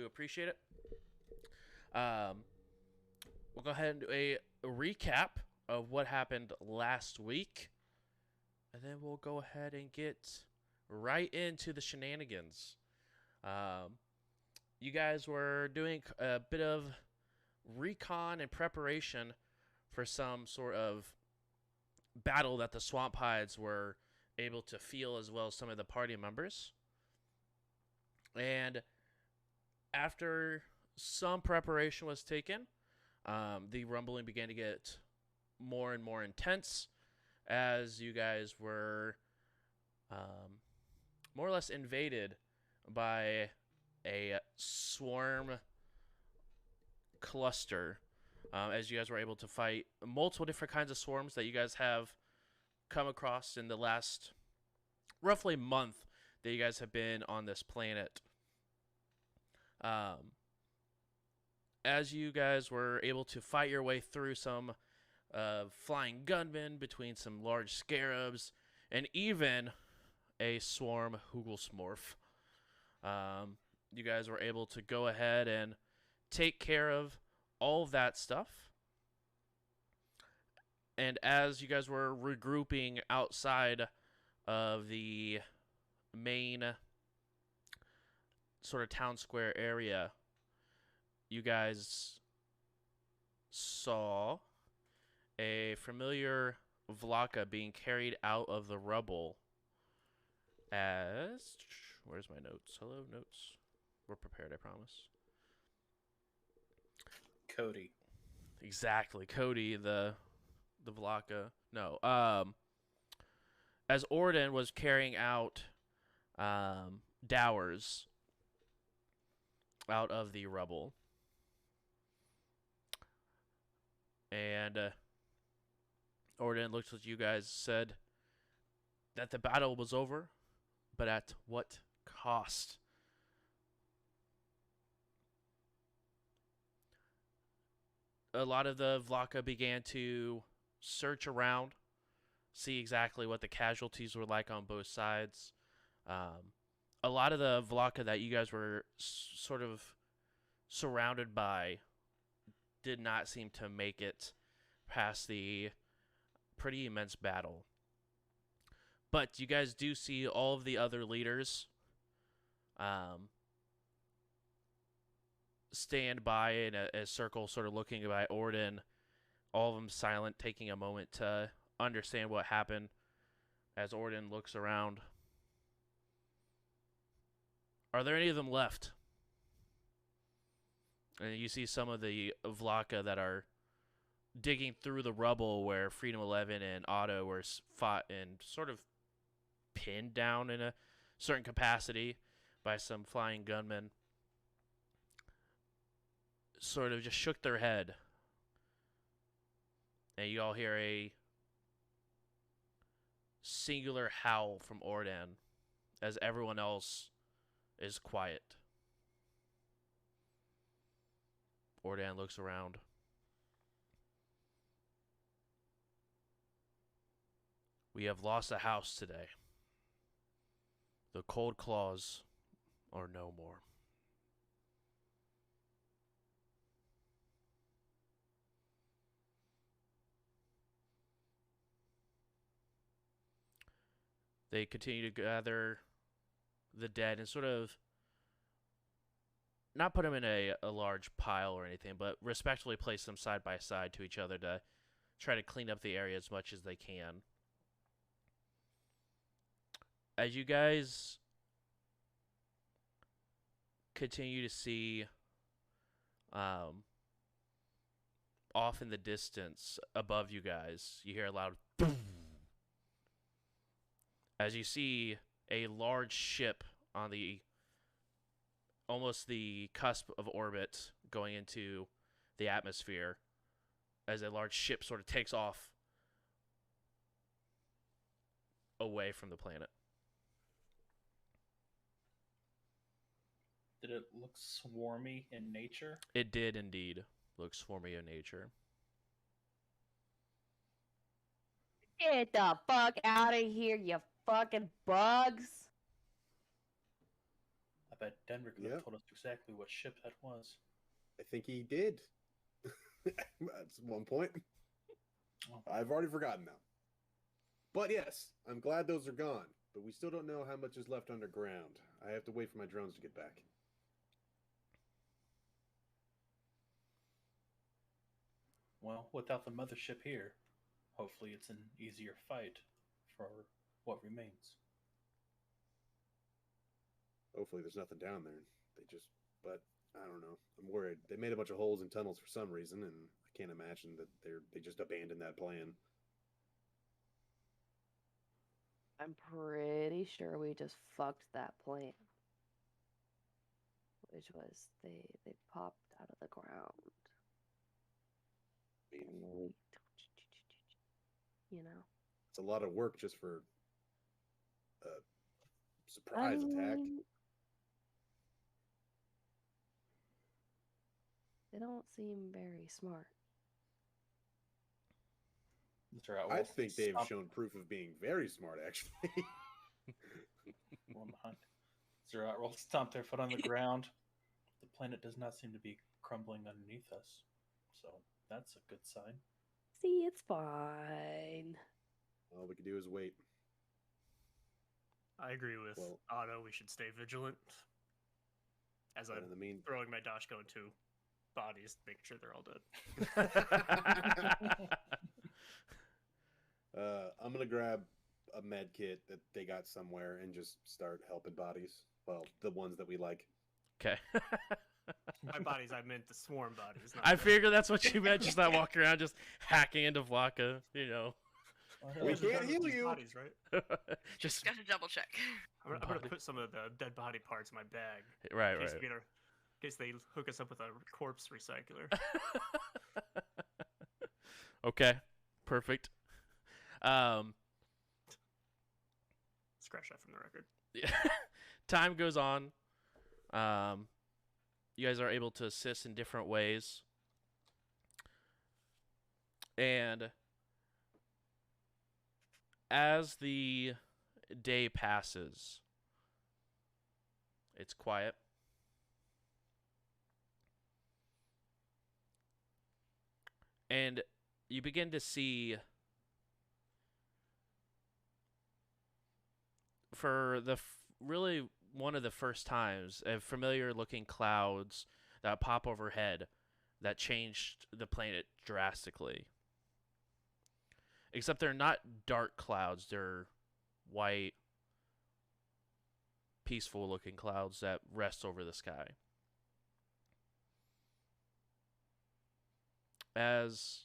appreciate it. We'll go ahead and do a recap of what happened last week, and then we'll go ahead and get right into the shenanigans. You guys were doing a bit of recon and preparation for some sort of battle that the Swamp Hides were able to feel, as well as some of the party members. And after some preparation was taken, the rumbling began to get more and more intense as you guys were more or less invaded by a swarm cluster, as you guys were able to fight multiple different kinds of swarms that you guys have come across in the last roughly month that you guys have been on this planet. As you guys were able to fight your way through some flying gunmen, between some large scarabs, and even a swarm Hooglesmorph, you guys were able to go ahead and take care of all of that stuff. And as you guys were regrouping outside of the main sort of town square area, you guys saw a familiar Vlaka being carried out of the rubble as... Where's my notes? Hello, notes. We're prepared, I promise. Cody. Exactly. Cody, the Vlaka. No. As Orden was carrying out Dowers out of the rubble. And Orden looked at you guys, said that the battle was over, but at what cost? A lot of the Vlaka began to search around, see exactly what the casualties were like on both sides. A lot of the Vlaka that you guys were sort of surrounded by did not seem to make it past the pretty immense battle. But you guys do see all of the other leaders stand by in a circle, sort of looking by Orden. All of them silent, taking a moment to understand what happened as Orden looks around. Are there any of them left? And you see some of the Vlaka that are digging through the rubble where Freedom 11 and Otto were fought and sort of pinned down in a certain capacity by some flying gunmen. Sort of just shook their head. And you all hear a singular howl from Orden as everyone else is quiet. Orden looks around. We have lost a house today. The cold claws are no more. They continue to gather the dead and sort of not put them in a large pile or anything, but respectfully place them side by side to each other to try to clean up the area as much as they can. As you guys continue to see off in the distance above you guys, you hear a loud boom as you see a large ship on the almost the cusp of orbit going into the atmosphere, as a large ship sort of takes off away from the planet. Did it look swarmy in nature? It did indeed look swarmy in nature. Get the fuck out of here, you fucking bugs. I bet Denver could have Yep. told us exactly what ship that was. I think he did. That's one point. Oh. I've already forgotten now. But yes, I'm glad those are gone. But we still don't know how much is left underground. I have to wait for my drones to get back. Well, without the mothership here, hopefully it's an easier fight for what remains. Hopefully there's nothing down there. But I don't know. I'm worried. They made a bunch of holes in tunnels for some reason, and I can't imagine that they just abandoned that plan. I'm pretty sure we just fucked that plant. Which was they popped out of the ground. I mean, And we, you know. it's a lot of work just for a surprise attack. They don't seem very smart. Mr. I Atwell, think they've stomp- shown proof of being very smart, actually. One behind. Mr. Atwell stomped their foot on the ground. The planet does not seem to be crumbling underneath us, so that's a good sign. See, it's fine. All we can do is wait. I agree with Well- Otto. We should stay vigilant. As But I'm in the mean, throwing my Dashko into bodies, making sure they're all dead. I'm gonna grab a med kit that they got somewhere and just start helping bodies. Well, the ones that we like. Okay. By bodies, I meant the swarm bodies. Not I the- figured that's what you meant, just not walking around just hacking into Vlaka, you know. We Those are can't done with heal these you. Bodies, right? Just Got to double check. I'm gonna put some of the dead body parts in my bag right, in case, right. in case they hook us up with a corpse recycler. Okay, perfect. Scratch that from the record. Time goes on. You guys are able to assist in different ways. And as the day passes, it's quiet. And you begin to see, for the really one of the first times, familiar looking clouds that pop overhead that changed the planet drastically. Except they're not dark clouds, they're white, peaceful looking clouds that rest over the sky. As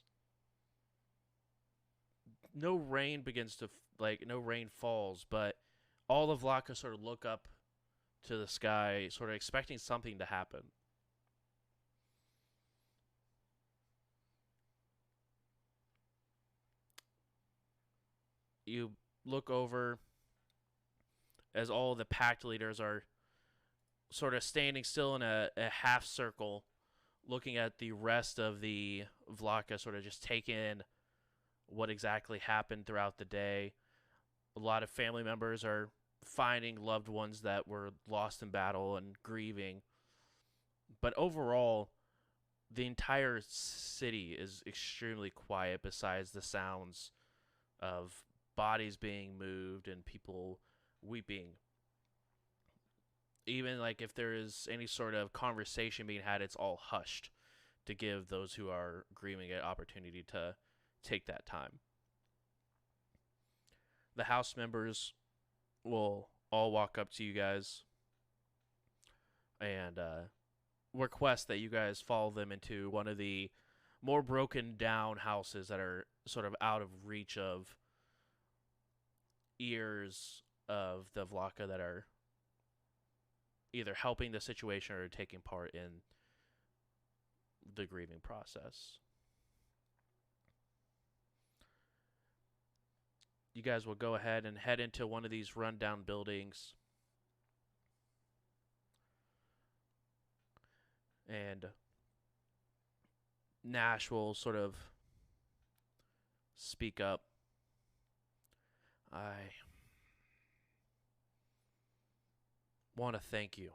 no rain begins to, no rain falls, but all of Vlaka sort of look up to the sky, sort of expecting something to happen. You look over as all the pact leaders are sort of standing still in a half circle, looking at the rest of the Vlaka, sort of just take in what exactly happened throughout the day. A lot of family members are finding loved ones that were lost in battle and grieving. But overall, the entire city is extremely quiet besides the sounds of bodies being moved and people weeping. Even like if there is any sort of conversation being had, it's all hushed to give those who are grieving an opportunity to take that time. The house members will all walk up to you guys and request that you guys follow them into one of the more broken down houses that are sort of out of reach of ears of the Vlaka that are either helping the situation or taking part in the grieving process. You guys will go ahead and head into one of these rundown buildings. And Nash will sort of speak up. I want to thank you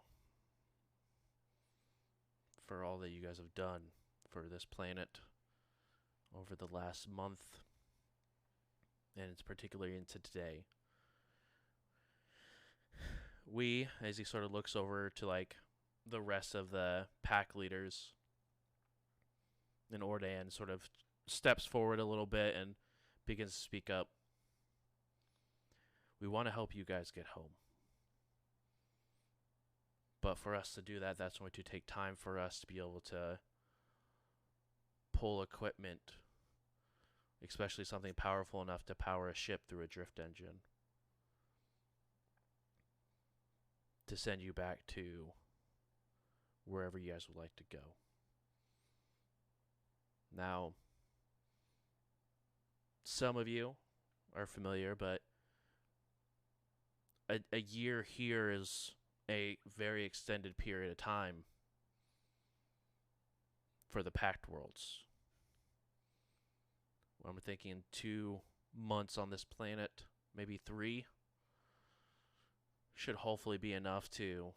for all that you guys have done for this planet over the last month, and it's particularly into today. We, as he sort of looks over to like the rest of the pack leaders, and Ordan sort of steps forward a little bit and begins to speak up. We want to help you guys get home. But for us to do that, that's going to take time for us to be able to pull equipment, especially something powerful enough to power a ship through a drift engine, to send you back to wherever you guys would like to go. Now, some of you are familiar, but a year here is a very extended period of time for the Pact Worlds. I'm thinking 2 months on this planet, maybe 3, should hopefully be enough to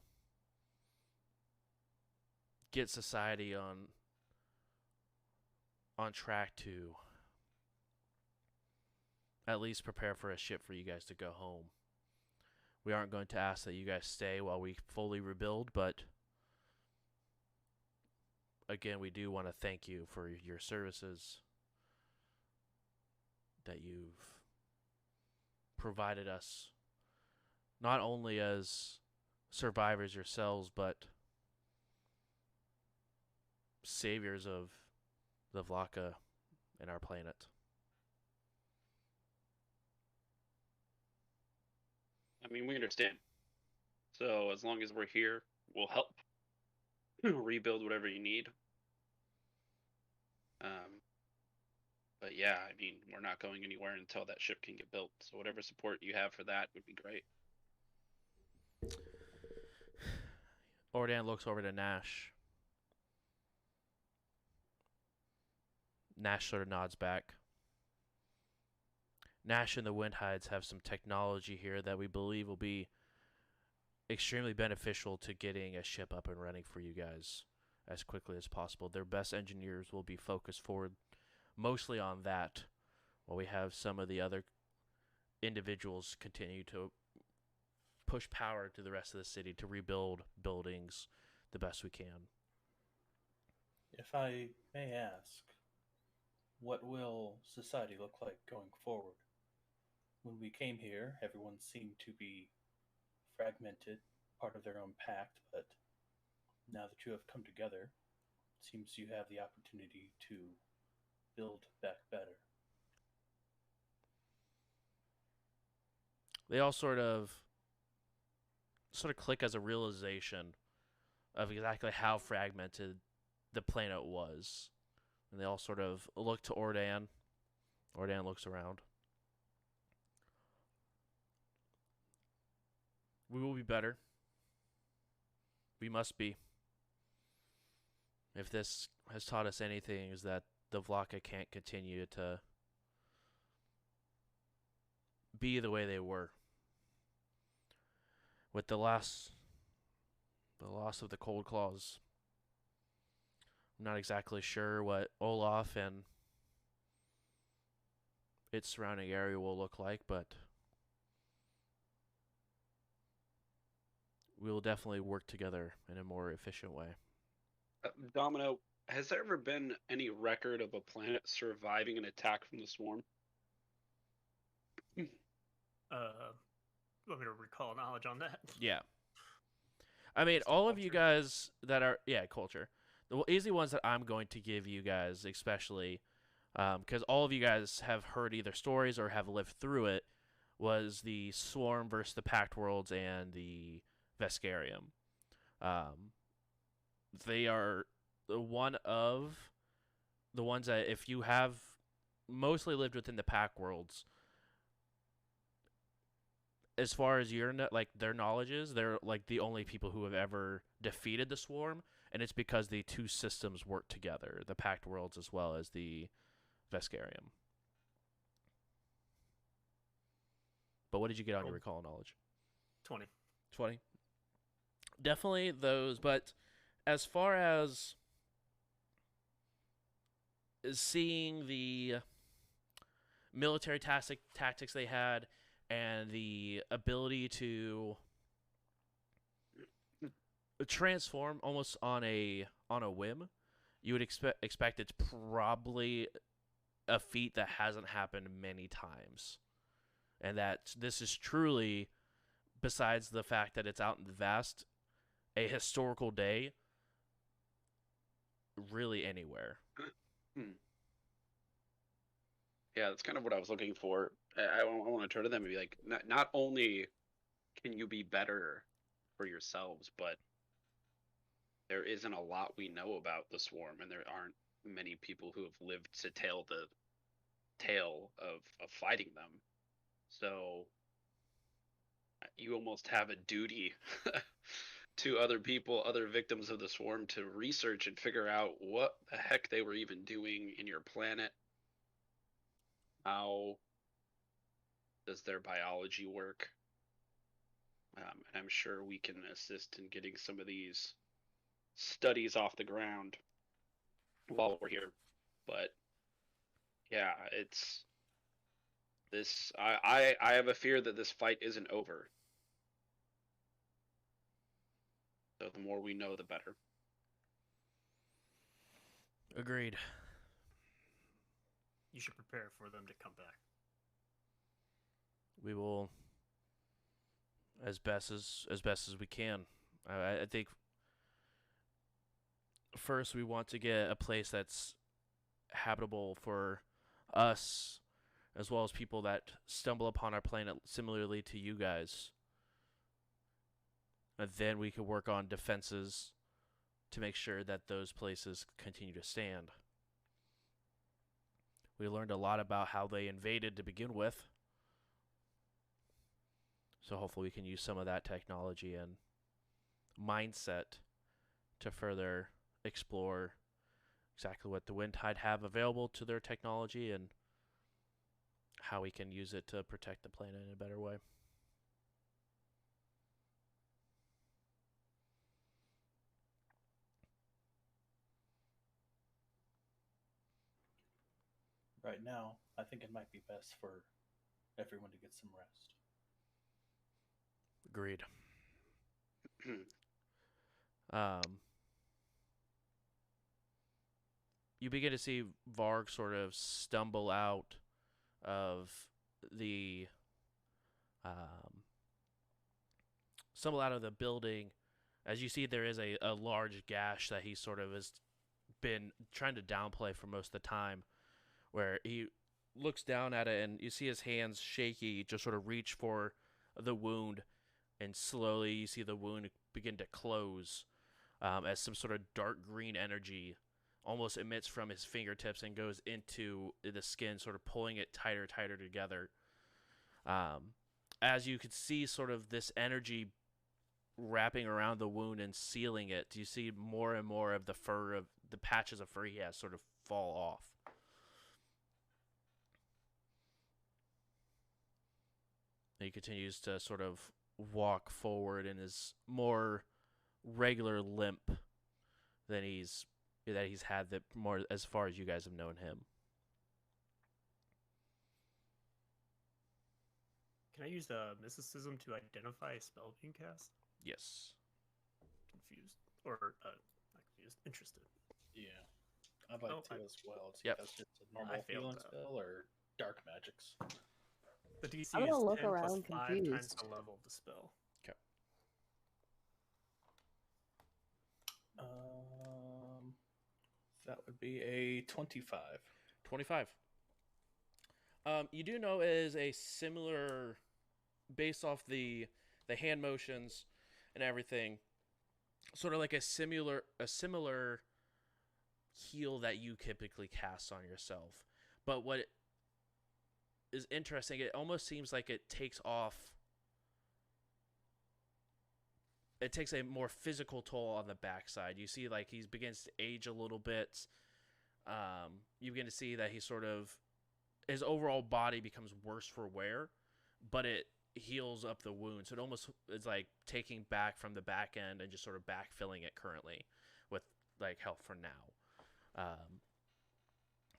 get society on track to at least prepare for a ship for you guys to go home. We aren't going to ask that you guys stay while we fully rebuild, but again, we do want to thank you for your services that you've provided us, not only as survivors yourselves, but saviors of the Vlaka and our planet. I mean, we understand. So as long as we're here, we'll help rebuild whatever you need. But yeah, I mean, we're not going anywhere until that ship can get built. So whatever support you have for that would be great. Ordan looks over to Nash. Nash sort of nods back. Nash and the Windhides have some technology here that we believe will be extremely beneficial to getting a ship up and running for you guys as quickly as possible. Their best engineers will be focused forward mostly on that, while we have some of the other individuals continue to push power to the rest of the city to rebuild buildings the best we can. If I may ask, what will society look like going forward? When we came here, everyone seemed to be fragmented, part of their own pact, but now that you have come together, it seems you have the opportunity to build back better. They all sort of click as a realization of exactly how fragmented the planet was. And they all sort of look to Ordan. Ordan looks around. We will be better. We must be. If this has taught us anything, is that the Vlaka can't continue to be the way they were. With the loss of the Cold Claws, I'm not exactly sure what Olaf and its surrounding area will look like, but we will definitely work together in a more efficient way. Domino, has there ever been any record of a planet surviving an attack from the swarm? Want me to recall knowledge on that? Yeah. I mean, all of you guys that are, culture. The easy ones that I'm going to give you guys, especially, because all of you guys have heard either stories or have lived through it, was the Swarm versus the Pact Worlds and the Vescarium. They are one of the ones that, if you have mostly lived within the Pact Worlds, as far as your their knowledge is, they're like the only people who have ever defeated the Swarm, and it's because the two systems work together, the Pact Worlds as well as the Vescarium. But what did you get on your recall knowledge? 20. 20. Definitely those, but as far as seeing the military tactics they had and the ability to transform almost on a whim, you would expect it's probably a feat that hasn't happened many times, and that this is truly, besides the fact that it's out in the vast, a historical day. Really, anywhere. Yeah, that's kind of what I was looking for. I want to turn to them and be like, not only can you be better for yourselves, but there isn't a lot we know about the swarm, and there aren't many people who have lived to tell the tale of fighting them. So you almost have a duty to other people, other victims of the swarm, to research and figure out what the heck they were even doing in your planet. How does their biology work? And I'm sure we can assist in getting some of these studies off the ground while we're here. But yeah, it's this. I have a fear that this fight isn't over. So the more we know, the better. Agreed. You should prepare for them to come back. We will, as best as we can. I think first we want to get a place that's habitable for us, as well as people that stumble upon our planet similarly to you guys. And then we could work on defenses to make sure that those places continue to stand. We learned a lot about how they invaded to begin with. So hopefully we can use some of that technology and mindset to further explore exactly what the Wind Tide have available to their technology and how we can use it to protect the planet in a better way. Right now, I think it might be best for everyone to get some rest. Agreed. You begin to see Varg sort of stumble out of the building. As you see, there is a large gash that he sort of has been trying to downplay for most of the time, where he looks down at it and you see his hands shaky, just sort of reach for the wound, and slowly you see the wound begin to close as some sort of dark green energy almost emits from his fingertips and goes into the skin, sort of pulling it tighter together. As you could see sort of this energy wrapping around the wound and sealing it, you see more and more of the fur, of the patches of fur he has, sort of fall off. And he continues to sort of walk forward in his more regular limp than he's had that more as far as you guys have known him. Can I use mysticism to identify a spell being cast? Yes. Confused. Or, not confused. Interested. Yeah, I'd like Oh, to as well. It's Yep. because it's a I normal failed healing that. spell or dark magics. The DC I'm is gonna look 10 plus around 5 times confused. the level of the spell. Okay. That would be a 25. 25. You do know it is a similar, based off the hand motions and everything, sort of like a similar heal that you typically cast on yourself. But what is interesting, it almost seems like it takes a more physical toll on the backside. You see, like, he begins to age a little bit. You begin to see that his overall body becomes worse for wear, but it heals up the wound. So it almost is like taking back from the back end and just sort of backfilling it currently with, like, health for now.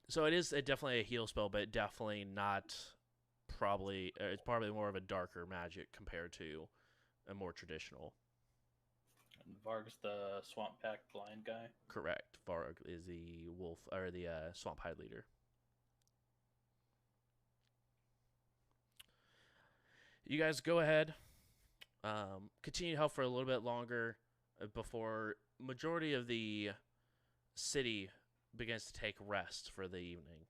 So it is definitely a heal spell, but definitely not probably. It's probably more of a darker magic compared to a more traditional. And Varg's the Swamp Pack blind guy. Correct. Varg is the wolf or the swamp hide leader. You guys go ahead. Continue to help for a little bit longer before majority of the city begins to take rest for the evening.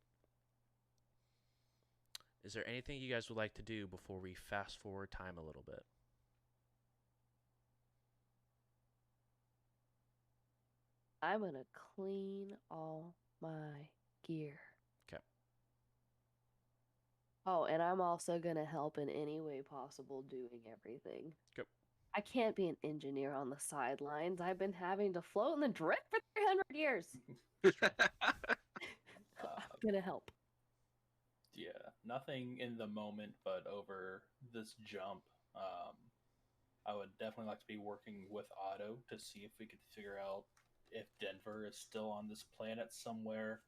Is there anything you guys would like to do before we fast forward time a little bit? I'm gonna clean all my gear. Okay. Oh, and I'm also gonna help in any way possible doing everything. Yep. I can't be an engineer on the sidelines. I've been having to float in the drift for 300 years. I'm gonna help. Yeah, nothing in the moment, but over this jump, I would definitely like to be working with Otto to see if we could figure out if Denver is still on this planet somewhere.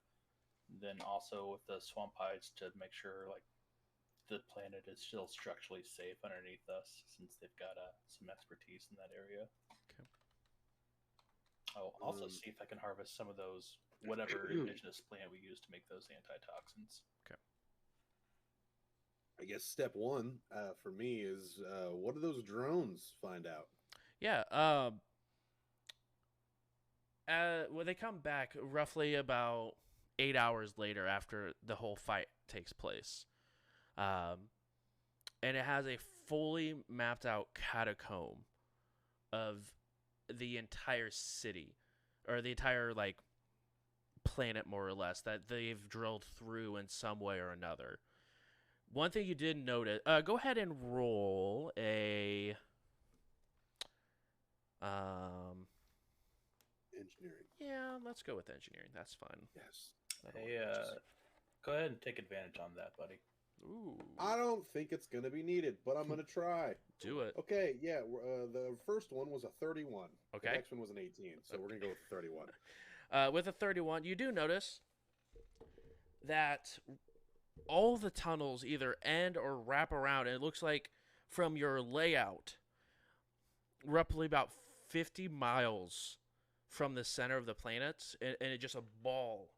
Then also with the swamp hides to make sure like the planet is still structurally safe underneath us, since they've got some expertise in that area. Okay. I'll also see if I can harvest some of those whatever indigenous plant we use to make those antitoxins. I guess step one for me is what do those drones find out? Yeah. When they come back, roughly about 8 hours later, after the whole fight takes place, and it has a fully mapped out catacomb of the entire city, or the entire like planet, more or less, that they've drilled through in some way or another. One thing you did notice, go ahead and roll a Engineering. yeah, let's go with engineering. That's fine. Yes. Hey, go ahead and take advantage on that, buddy. Ooh, I don't think it's gonna be needed, but I'm gonna try. do it. Okay, yeah. The first one was a 31. Okay. The next one was an 18, so we're gonna go with the 31. With a 31, you do notice that all the tunnels either end or wrap around, and it looks like from your layout, roughly about 50 miles from the center of the planet, and it's just a ball.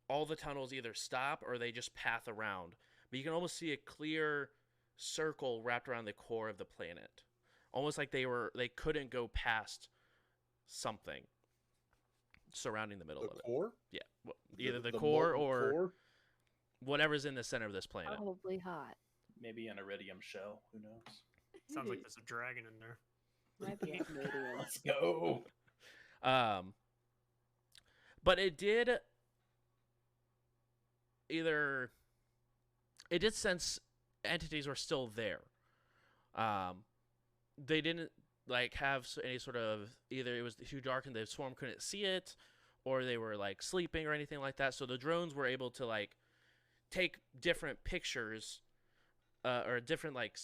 All the tunnels either stop or they just path around. But you can almost see a clear circle wrapped around the core of the planet. Almost like they couldn't go past something surrounding the middle The of it. core? Yeah. Well, either the core molten or core? whatever's in the center of this planet. Probably hot. Maybe an iridium shell. Who knows? Sounds like there's a dragon in there. Might be a Canadian. Let's go. But it did sense entities were still there. They didn't like have any sort of, either it was too dark and the swarm couldn't see it, or they were like sleeping or anything like that. So the drones were able to like take different pictures or different like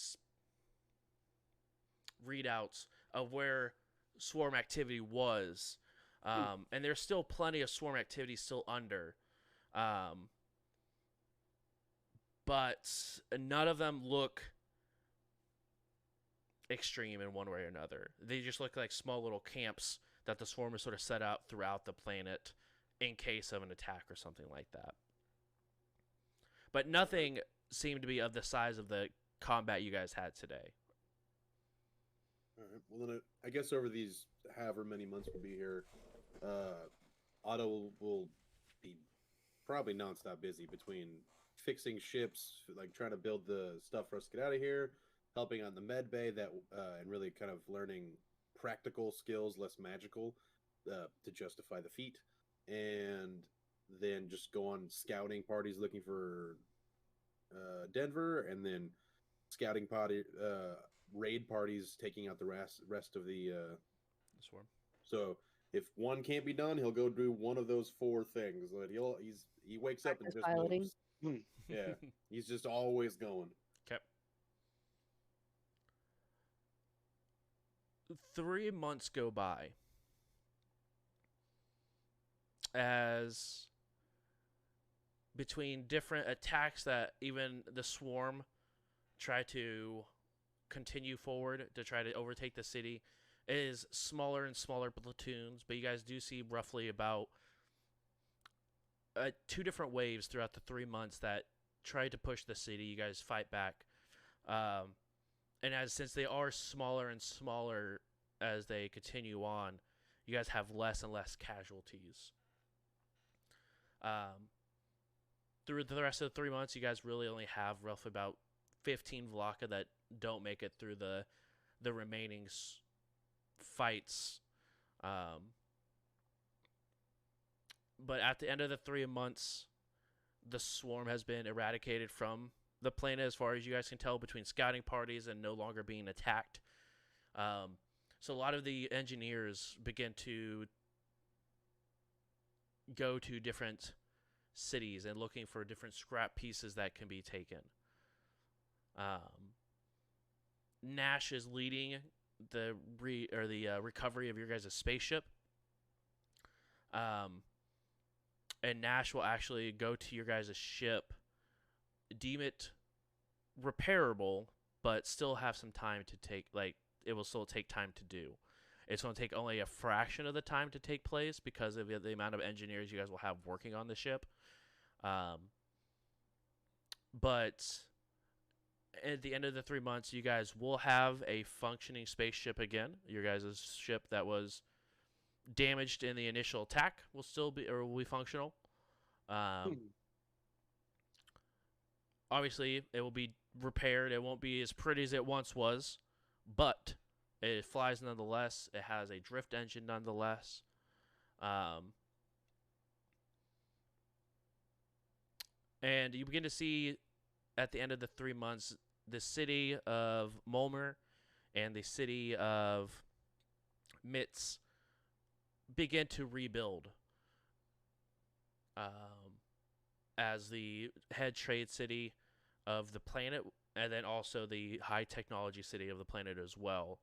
readouts of where swarm activity was. And there's still plenty of swarm activity still under. But none of them look extreme in one way or another. They just look like small little camps that the swarm is sort of set out throughout the planet in case of an attack or something like that. But nothing seemed to be of the size of the combat you guys had today. All right. Well, then I guess over these however many months we'll be here, Otto will be probably nonstop busy between fixing ships, like trying to build the stuff for us to get out of here, helping on the med bay, and really kind of learning practical skills, less magical, to justify the feat, and then just go on scouting parties looking for Denver, and then scouting party raid parties taking out the rest of the Swarm. So if one can't be done, he'll go do one of those four things. Like he wakes up and Practice just piloting. moves. Yeah, he's just always going. Okay. 3 months go by as between different attacks that even the swarm try to continue forward to try to overtake the city, it is smaller and smaller platoons, but you guys do see roughly about 2 different waves throughout the 3 months that try to push the city. You guys fight back. And since they are smaller and smaller as they continue on, you guys have less and less casualties. Through the rest of the 3 months, you guys really only have roughly about 15 Vlaka that don't make it through the remaining fights. But at the end of the 3 months, the swarm has been eradicated from the planet, as far as you guys can tell, between scouting parties and no longer being attacked. So a lot of the engineers begin to go to different cities and looking for different scrap pieces that can be taken. Nash is leading the recovery of your guys' spaceship. And Nash will actually go to your guys' ship, deem it repairable, but still have some time to take, it will still take time to do. It's going to take only a fraction of the time to take place because of the amount of engineers you guys will have working on the ship. But at the end of the 3 months, you guys will have a functioning spaceship again. Your guys' ship that was damaged in the initial attack will be functional. Obviously, it will be repaired. It won't be as pretty as it once was, but it flies nonetheless. It has a drift engine nonetheless. And you begin to see at the end of the 3 months, the city of Mulmer and the city of Mitz begin to rebuild as the head trade city of the planet, and then also the high technology city of the planet as well.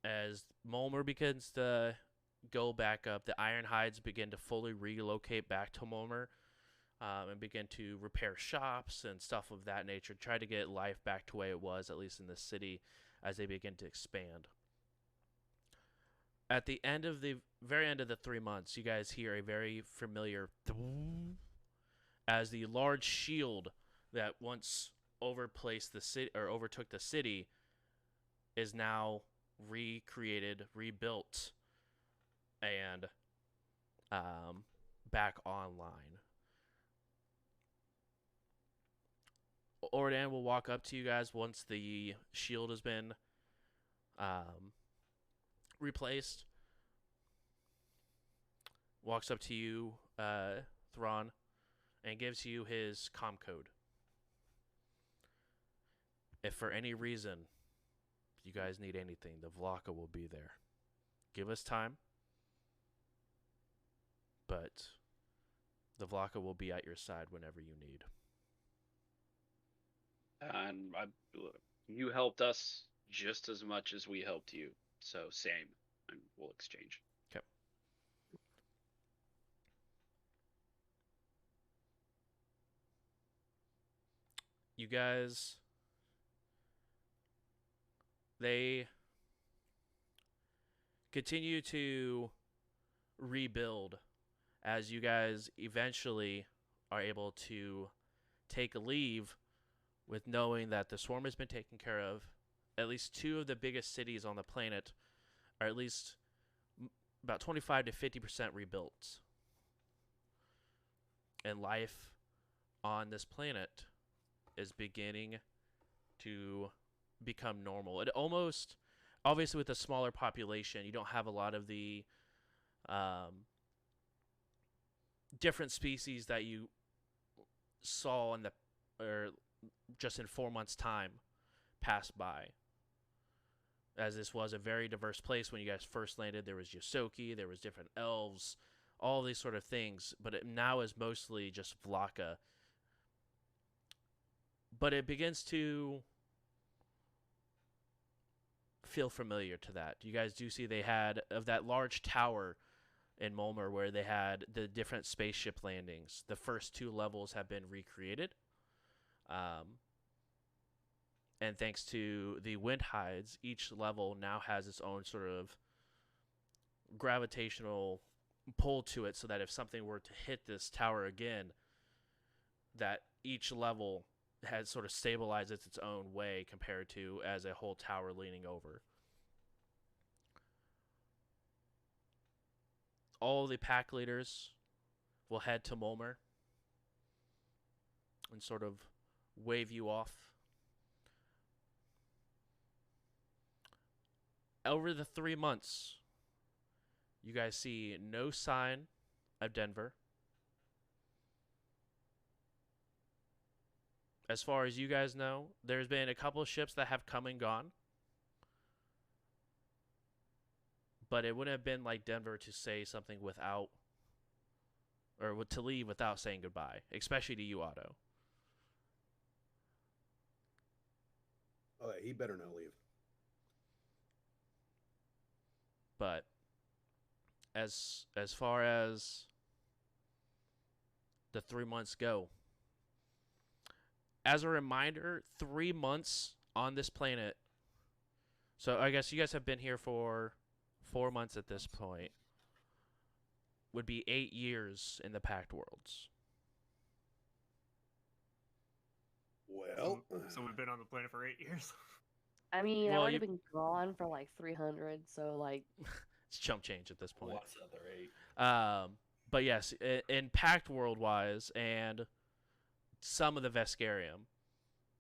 As Mulmer begins to go back up, the Ironhides begin to fully relocate back to Mulmer and begin to repair shops and stuff of that nature, try to get life back to the way it was, at least in the city, as they begin to expand. At the very end of the 3 months, you guys hear a very familiar as the large shield that once overplaced the city or overtook the city is now recreated, rebuilt, and back online. Ordan will walk up to you guys once the shield has been replaced. Walks up to you, Thrawn, and gives you his comm code. If for any reason you guys need anything, the Vlaka will be there. Give us time, but the Vlaka will be at your side whenever you need. And you helped us just as much as we helped you. So same, and we'll exchange. Okay. You guys, they continue to rebuild as you guys eventually are able to take a leave with knowing that the swarm has been taken care of. At least 2 of the biggest cities on the planet are at least about 25 to 50% rebuilt. And life on this planet is beginning to become normal. It almost, obviously with a smaller population, you don't have a lot of the different species that you saw just in 4 months' time pass by. As this was a very diverse place when you guys first landed. There was Yosoki, there was different elves, all these sort of things, but it now is mostly just Vlaka. But it begins to feel familiar to that. You guys do see they had, of that large tower in Mulmer where they had the different spaceship landings. The first 2 levels have been recreated. And thanks to the wind hides, each level now has its own sort of gravitational pull to it, so that if something were to hit this tower again, that each level has sort of stabilized its own way compared to as a whole tower leaning over. All the pack leaders will head to Mulmer and sort of wave you off. Over the 3 months, you guys see no sign of Denver. As far as you guys know, there's been a couple of ships that have come and gone. But it wouldn't have been like Denver to say something without, or to leave without saying goodbye, especially to you, Otto. Oh, he better not leave. But as far as the 3 months go, as a reminder, 3 months on this planet. So I guess you guys have been here for 4 months at this point. Would be 8 years in the Pact Worlds. Well, So we've been on the planet for 8 years. I mean, Well, I would you- have been gone for like 300, so like, It's chump change at this point. What's the other 8? But yes, in Pact World wise, and some of the Vescarium,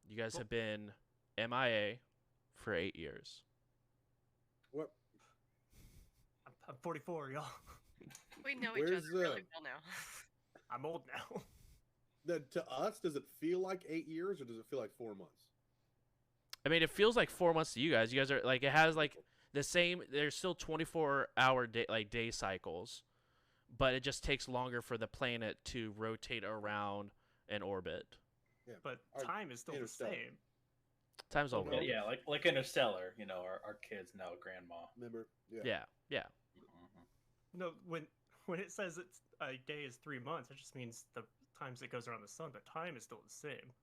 you guys have been MIA for 8 years. what? I'm 44, y'all. We know Where's, each other really well now. I'm old now. To us, does it feel like 8 years or does it feel like 4 months? I mean, it feels like 4 months to you guys. You guys are like, it has like the same. There's still 24-hour day cycles, but it just takes longer for the planet to rotate around an orbit. Yeah, But Our time is still the Interstellar. same. Time's over. no. Yeah, like Interstellar. You know, our kids now grandma. remember? Yeah. Mhm. No, when it says it's a day is 3 months, it just means the times it goes around the sun, but time is still the same.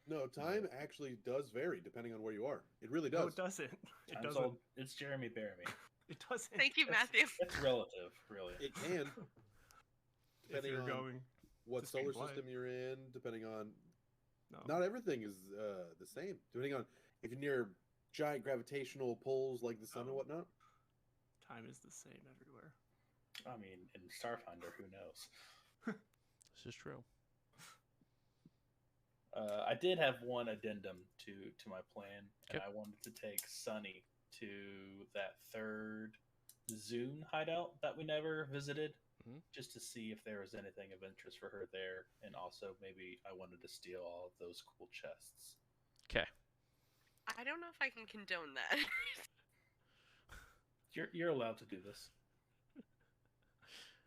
No, time actually does vary depending on where you are. It really No, does. it doesn't. It Time's doesn't. old. It's Jeremy Bearimy. It doesn't. Thank you, Matthew. It's relative, really. It can, If depending you're on going, what to speed solar of light. system you're in, depending on. no. Not everything is the same. Depending on if you're near giant gravitational pulls like the sun and Oh. whatnot. Time is the same everywhere. I mean, in Starfinder, who knows? This is true. I did have one addendum to my plan, and Okay. I wanted to take Sunny to that third Zune hideout that we never visited, Mhm. just to see if there was anything of interest for her there, and also maybe I wanted to steal all of those cool chests. Okay. I don't know if I can condone that. You're allowed to do this.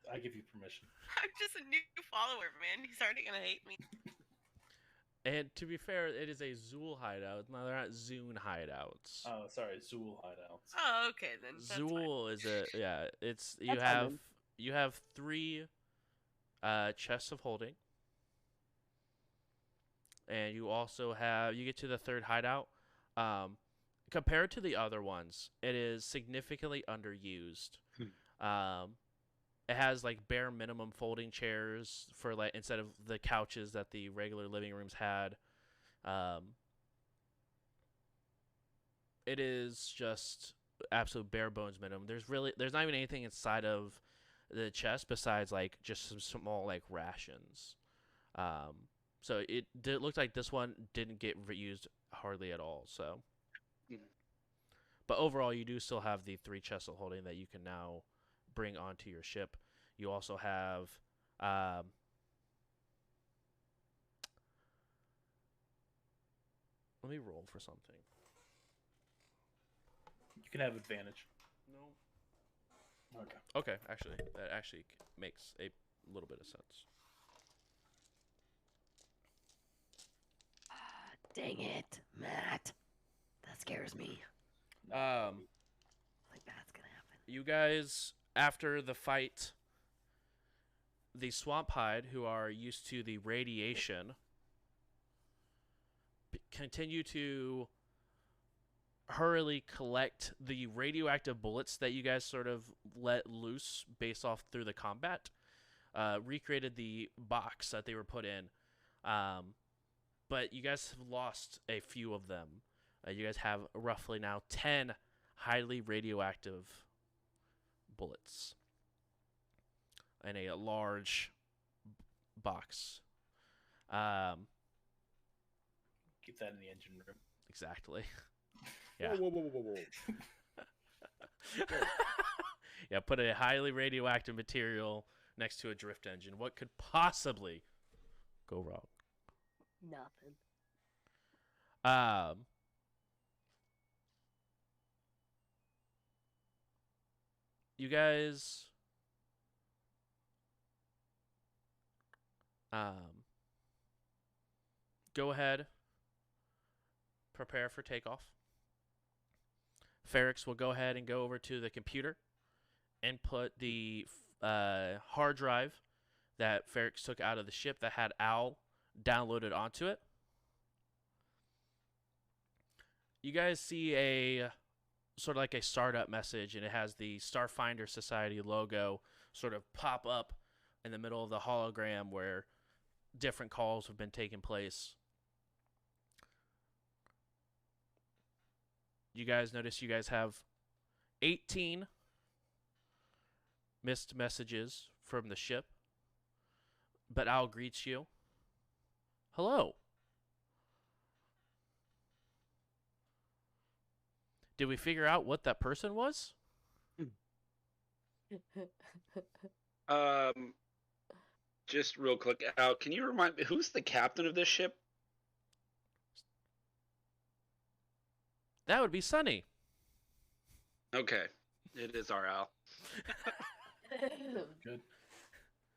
I give you permission. I'm just a new follower, man. He's already gonna hate me. And to be fair, it is a Zool hideout. No, they're not Zune hideouts. Oh, sorry, Zool hideouts. Oh, okay then. That's fine. Zool is a It's you That's fine have then. you have 3 chests of holding, and you also have you get to the third hideout. Compared to the other ones, it is significantly underused. It has like bare minimum folding chairs for like instead of the couches that the regular living rooms had. It is just absolute bare bones minimum. There's not even anything inside of the chest besides like just some small like rations. So it looked like this one didn't get used hardly at all. So, Mhm. but overall, you do still have the 3 chests of holding that you can now bring onto your ship. You also have let me roll for something. You can have advantage. No. Okay. Okay, actually, that actually makes a little bit of sense. dang it, Matt. That scares me. Um, Like that's gonna happen. you guys, after the fight the swamp hide, who are used to the radiation, continue to hurriedly collect the radioactive bullets that you guys sort of let loose based off through the combat. Recreated the box that they were put in, but you guys have lost a few of them. You guys have roughly now 10 highly radioactive bullets in a large box. Keep that in the engine room. Exactly. Yeah. Whoa. Yeah, put a highly radioactive material next to a drift engine. What could possibly go wrong? Nothing. You guys go ahead, prepare for takeoff. Ferrix will go ahead and go over to the computer, input the hard drive that Ferrix took out of the ship that had Owl downloaded onto it. You guys see a sort of like a startup message, and it has the Starfinder Society logo sort of pop up in the middle of the hologram where different calls have been taking place. You guys notice you guys have 18 missed messages from the ship, but Al greets you. Hello. Did we figure out what that person was? Just real quick, Al, can you remind me who's the captain of this ship? That would be Sunny. Okay, it is our Al. Good.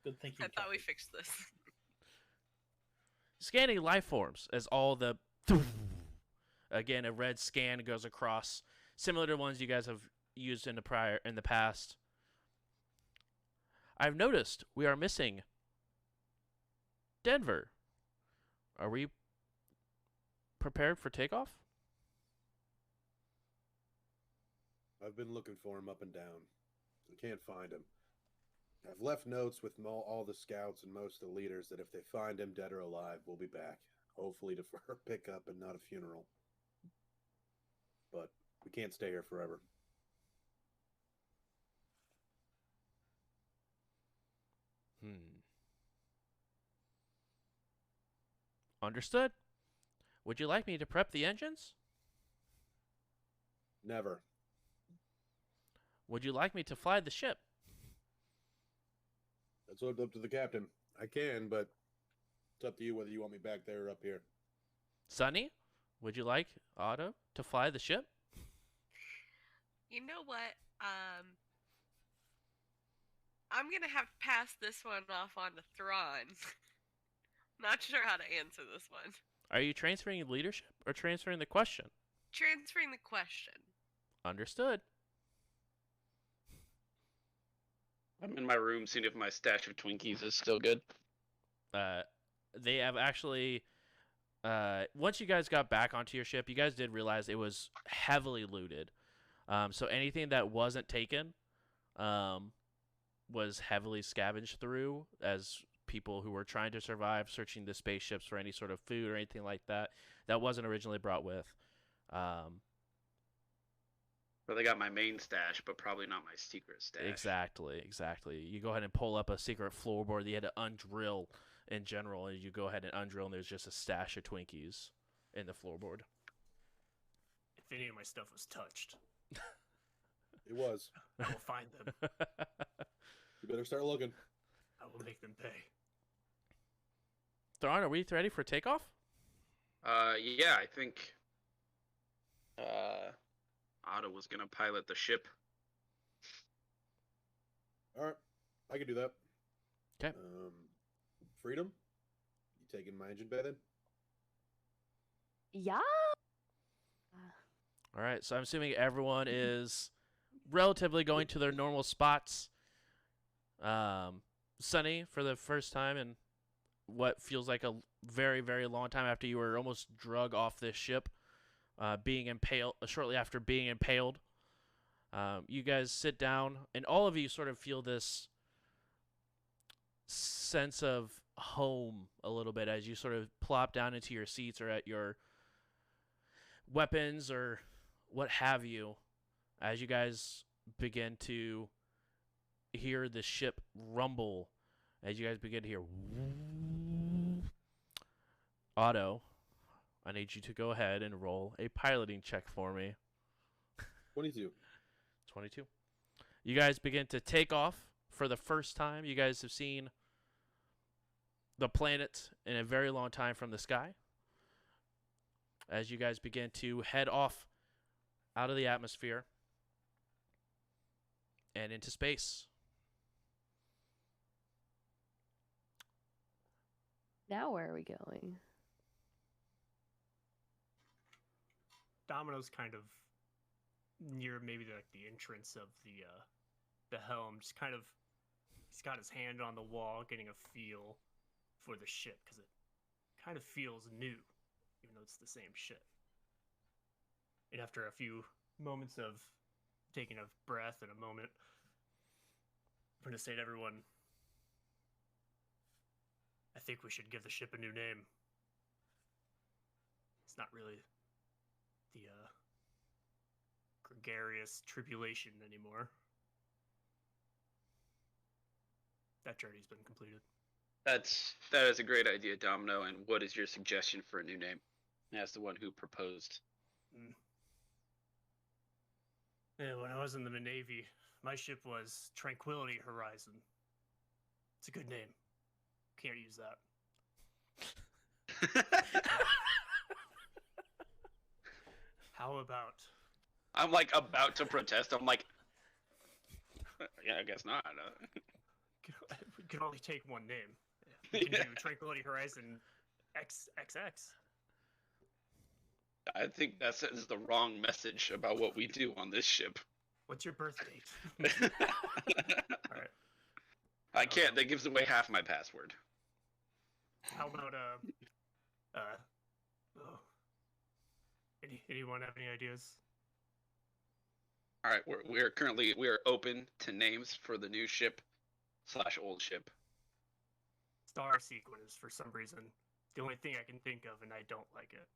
Good thinking. I thought we Captain. fixed this. Scanning life forms as all the again a red scan goes across, similar to ones you guys have used in the past. I've noticed we are missing Denver. Are we prepared for takeoff? I've been looking for him up and down. I can't find him. I've left notes with all the scouts and most of the leaders that if they find him dead or alive, we'll be back. Hopefully to for a pickup and not a funeral. But we can't stay here forever. Understood. Would you like me to prep the engines? Never. Would you like me to fly the ship? That's up to the captain. I can, but it's up to you whether you want me back there or up here. Sunny, would you like Otto to fly the ship? You know what? I'm gonna have to pass this one off on to Thrawn. Not sure how to answer this one. Are you transferring leadership or transferring the question? Transferring the question. Understood. I'm in my room seeing if my stash of Twinkies is still good. They have actually, once you guys got back onto your ship, you guys did realize it was heavily looted. So anything that wasn't taken was heavily scavenged through as people who were trying to survive, searching the spaceships for any sort of food or anything like that that wasn't originally brought with. Well, they got my main stash, but probably not my secret stash. Exactly. You go ahead and pull up a secret floorboard that you had to undrill in general, and you go ahead and undrill, and there's just a stash of Twinkies in the floorboard. If any of my stuff was touched, It was. I will find them. You better start looking. I will make them pay. Thrawn, are we ready for takeoff? Yeah, I think Otto was gonna pilot the ship. All right, I can do that. Okay. Freedom, you taking my engine bay then? Yeah. All right, so I'm assuming everyone is relatively going to their normal spots. Sunny, for the first time in what feels like a very, very long time after you were almost drug off this ship, being impaled shortly after being impaled. You guys sit down, and all of you sort of feel this sense of home a little bit as you sort of plop down into your seats or at your weapons or what have you, as you guys begin to hear the ship rumble, as you guys begin to hear Otto, I need you to go ahead and roll a piloting check for me. 22. 22. You guys begin to take off for the first time. You guys have seen the planet in a very long time from the sky. As you guys begin to head off out of the atmosphere and into space. Now where are we going? Domino's kind of near maybe the entrance of the helm, just kind of he's got his hand on the wall, getting a feel for the ship because it kind of feels new, even though it's the same ship. And after a few moments of taking a breath and a moment, I'm going to say to everyone, I think we should give the ship a new name. It's not really the gregarious tribulation anymore. That journey's been completed. That is a great idea, Domino. And what is your suggestion for a new name? As the one who proposed. Yeah, when I was in the Navy, my ship was Tranquility Horizon. It's a good name. Can't use that. How about? I'm like about to protest. I'm like, yeah, I guess not. We can only take one name. We can do Tranquility Horizon XXX. I think that sends the wrong message about what we do on this ship. What's your birth date? All right. I can't. That gives away half my password. How about anyone have any ideas? All right, we are open to names for the new ship / old ship. Star Sequence, for some reason, the only thing I can think of, and I don't like it.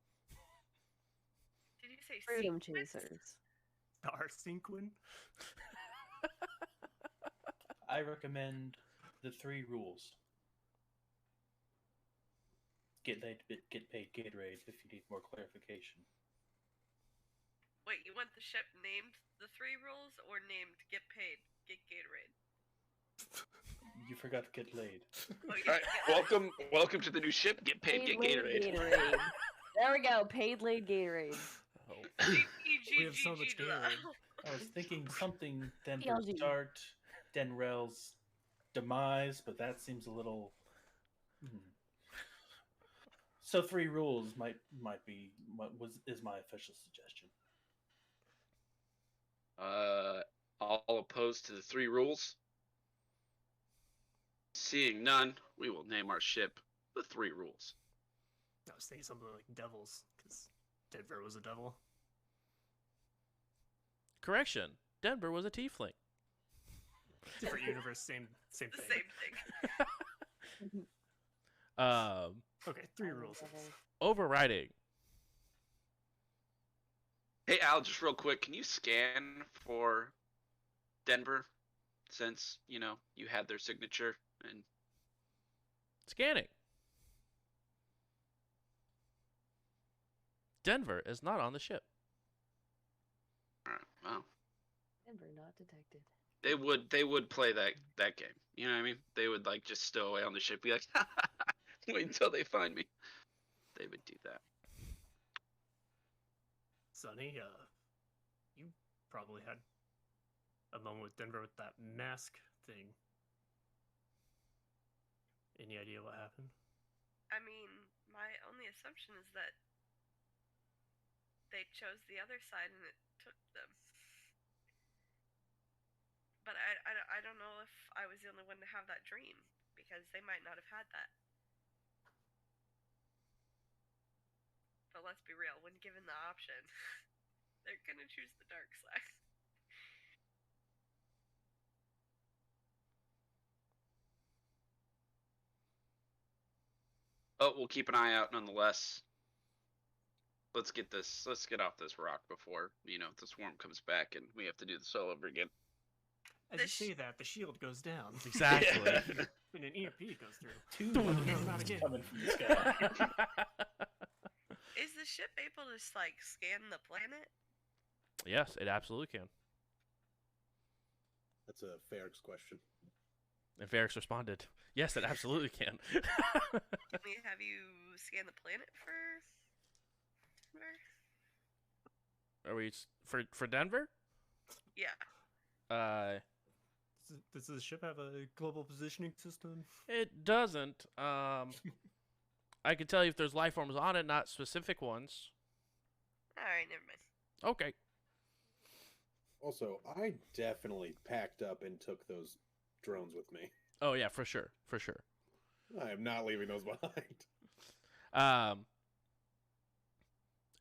Did you say Freedom sequence? Chasers. Star Sequin? I recommend the 3 rules. Get paid Gatorade if you need more clarification. Wait, you want the ship named the 3 rules or named get paid, get Gatorade? You forgot to get laid. Oh, All right, welcome to the new ship. Get paid, get laid Gatorade. There we go. Paid laid Gatorade. We have so much Gatorade. I was thinking something Denver PLG. start, Denrel's demise, but that seems a little. So 3 rules might be is my official suggestion. All opposed to the 3 rules? Seeing none, we will name our ship the 3 rules. I was thinking something like devils, because Denver was a devil. Correction. Denver was a tiefling. Different universe, same The thing. same thing. Okay, 3 rules. Overriding. Hey Al, just real quick, can you scan for Denver, since you had their signature and Scanning. Denver is not on the ship. all right, well, Denver not detected. they would play that game. You know what I mean? They would like just stow away on the ship, be like, wait until they find me. They would do that. Sonny, you probably had a moment with Denver with that mask thing. Any idea what happened? I mean, my only assumption is that they chose the other side and it took them. But I don't know if I was the only one to have that dream, because they might not have had that. But let's be real, when given the option, they're gonna choose the dark side. Oh, we'll keep an eye out nonetheless. Let's get off this rock before, the swarm comes back and we have to do this all over again. As you say that, the shield goes down. Exactly. And an EMP goes through. Two No, not buttons again. coming from the sky. Is the ship able to like scan the planet? Yes, it absolutely can. That's a Ferrex question. And Ferrex responded, yes, it absolutely can. Have you scanned the planet for? Are we for Denver? Yeah. Does the ship have a global positioning system? It doesn't. I can tell you if there's life forms on it, not specific ones. All right, never mind. Okay. Also, I definitely packed up and took those drones with me. Oh yeah, for sure, for sure. I am not leaving those behind.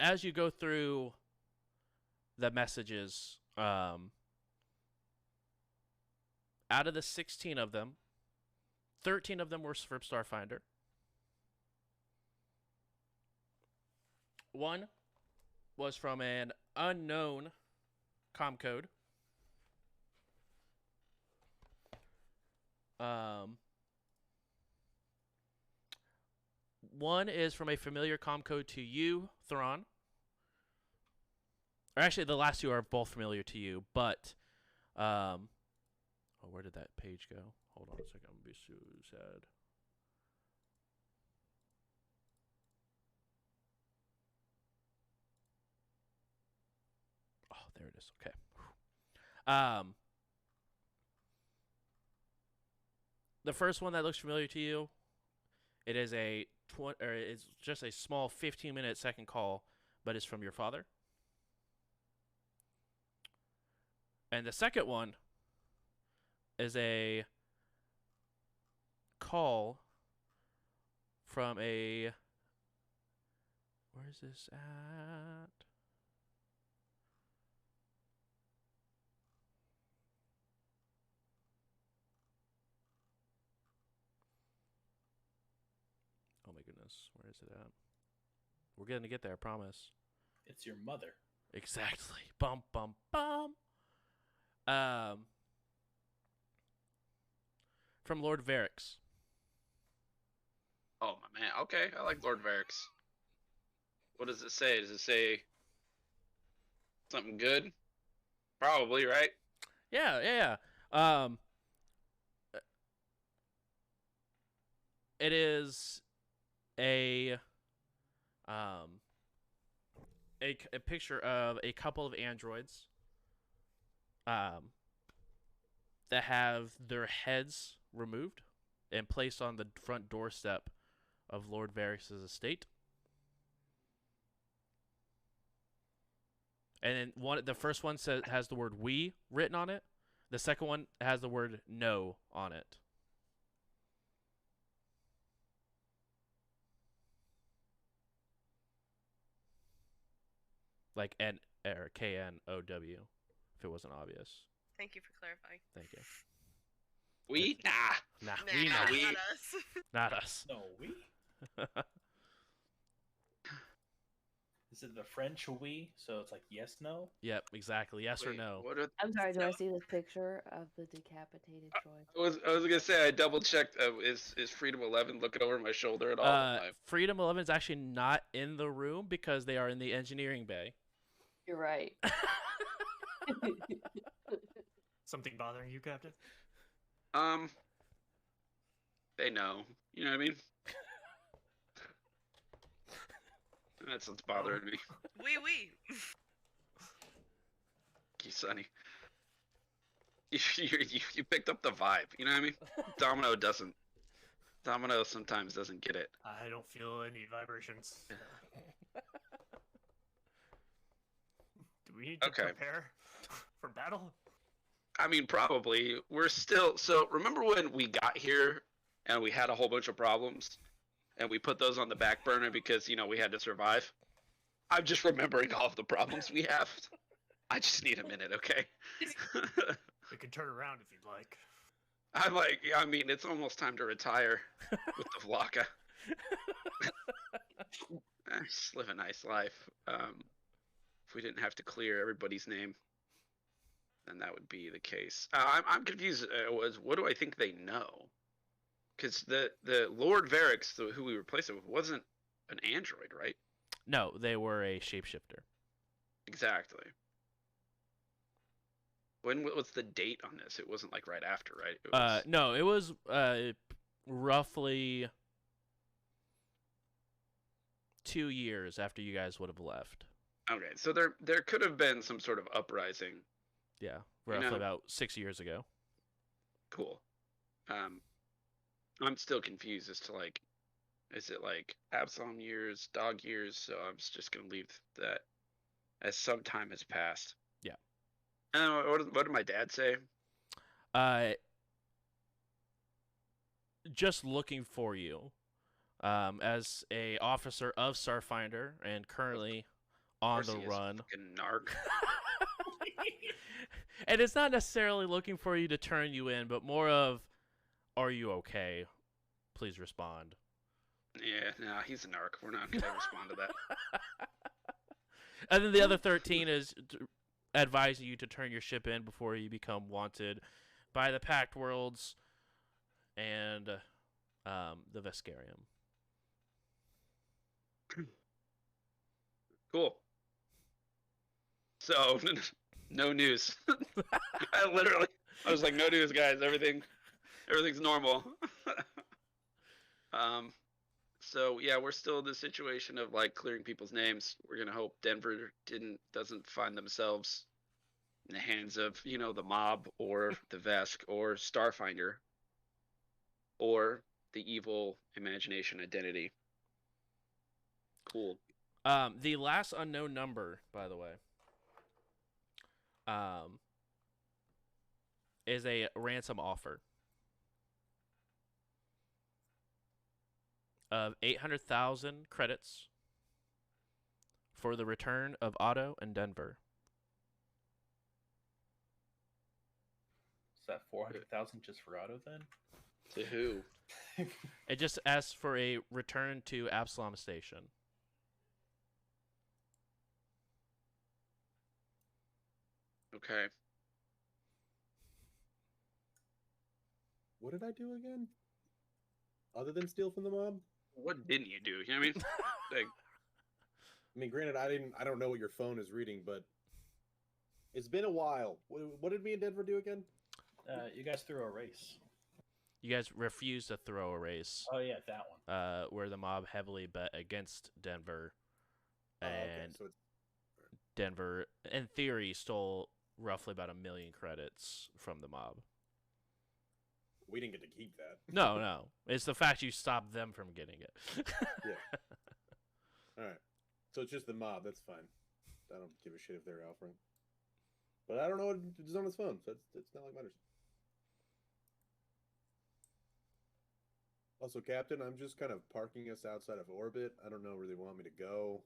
As you go through the messages, out of the 16 of them, 13 of them were from Starfinder. One was from an unknown comm code. One is from a familiar comm code to you, Thrawn. Or actually, the last two are both familiar to you, but oh, where did that page go? Hold on a second. I'm gonna be so sad. Oh, there it is. Okay. The first one that looks familiar to you, it is it's just a small 15-minute second call, but it's from your father. And the second one is a call from a... Where is this at? Oh my goodness, where is it at? We're going to get there, I promise. It's your mother. Exactly. Bum, bum, bum. From Lord Varix. Oh my man. Okay, I like Lord Varix. What does it say? Does it say something good? Probably, right? Yeah. It is a picture of a couple of androids that have their heads removed and placed on the front doorstep of Lord Varix's estate. And then the first one has the word "we" written on it. The second one has the word "no" on it. Like N or KNOW, if it wasn't obvious. Thank you for clarifying. Thank you. We? Nah. Nah, Nah, we know. we- not us. Not us. No, we? Is it the French we? So it's like yes, no? Yep, exactly. Yes or Wait, no. What are... I'm sorry, do I No. see this picture of the decapitated droid? I was gonna say I double checked. Is Freedom 11 looking over my shoulder at all? Freedom 11 is actually not in the room because they are in the engineering bay. You're right. Something bothering you, Captain? They know. You know what I mean? That's what's bothering me. We. You Sonny. You picked up the vibe. You know what I mean? Domino sometimes doesn't get it. I don't feel any vibrations. Do we need to Okay. prepare for battle? I mean, probably. We're still. So remember when we got here and we had a whole bunch of problems, and we put those on the back burner because we had to survive. I'm just remembering all of the problems we have. I just need a minute, okay? We can turn around if you'd like. I'm like, I mean, it's almost time to retire with the Vlaka. Just live a nice life. If we didn't have to clear everybody's name, then that would be the case. I'm confused. What do I think they know? Because the Lord Varix, who we replaced it with, wasn't an android, right? No, they were a shapeshifter. Exactly. What's the date on this? It wasn't like right after, right? It was... No, it was roughly 2 years after you guys would have left. Okay, so there could have been some sort of uprising. Yeah, roughly about 6 years ago. Cool. I'm still confused as to like, is it like Absalom years, dog years? So I'm just gonna leave that as some time has passed. Yeah. And what did my dad say? Just looking for you, as a officer of Starfinder and currently on the run. Fucking narc. And it's not necessarily looking for you to turn you in, but more of, are you okay? Please respond. Yeah, no, he's a narc. We're not gonna respond to that. And then the other 13 is advising you to turn your ship in before you become wanted by the Pact Worlds and the Veskarium. Cool. So, no news. I was like, no news, guys. Everything's normal. So yeah, we're still in the situation of like clearing people's names. We're gonna hope Denver doesn't find themselves in the hands of the mob or the Vesk or Starfinder or the evil imagination identity. Cool. The last unknown number, by the way, is a ransom offer of 800,000 credits for the return of Otto and Denver. Is that 400,000 just for Otto then? To who? It just asks for a return to Absalom Station. Okay. What did I do again? Other than steal from the mob? What didn't you do? You know what I mean? Like, I mean, granted, I don't know what your phone is reading, but it's been a while. What did me and Denver do again? You guys threw a race. You guys refused to throw a race. Oh yeah, that one. Where the mob heavily bet against Denver, and Okay, so it's... Denver, in theory, stole roughly about 1 million credits from the mob. We didn't get to keep that. No. It's the fact you stopped them from getting it. Yeah. All right. So it's just the mob. That's fine. I don't give a shit if they're offering. But I don't know what is on his phone, so it's not like matters. Also, Captain, I'm just kind of parking us outside of orbit. I don't know where they want me to go.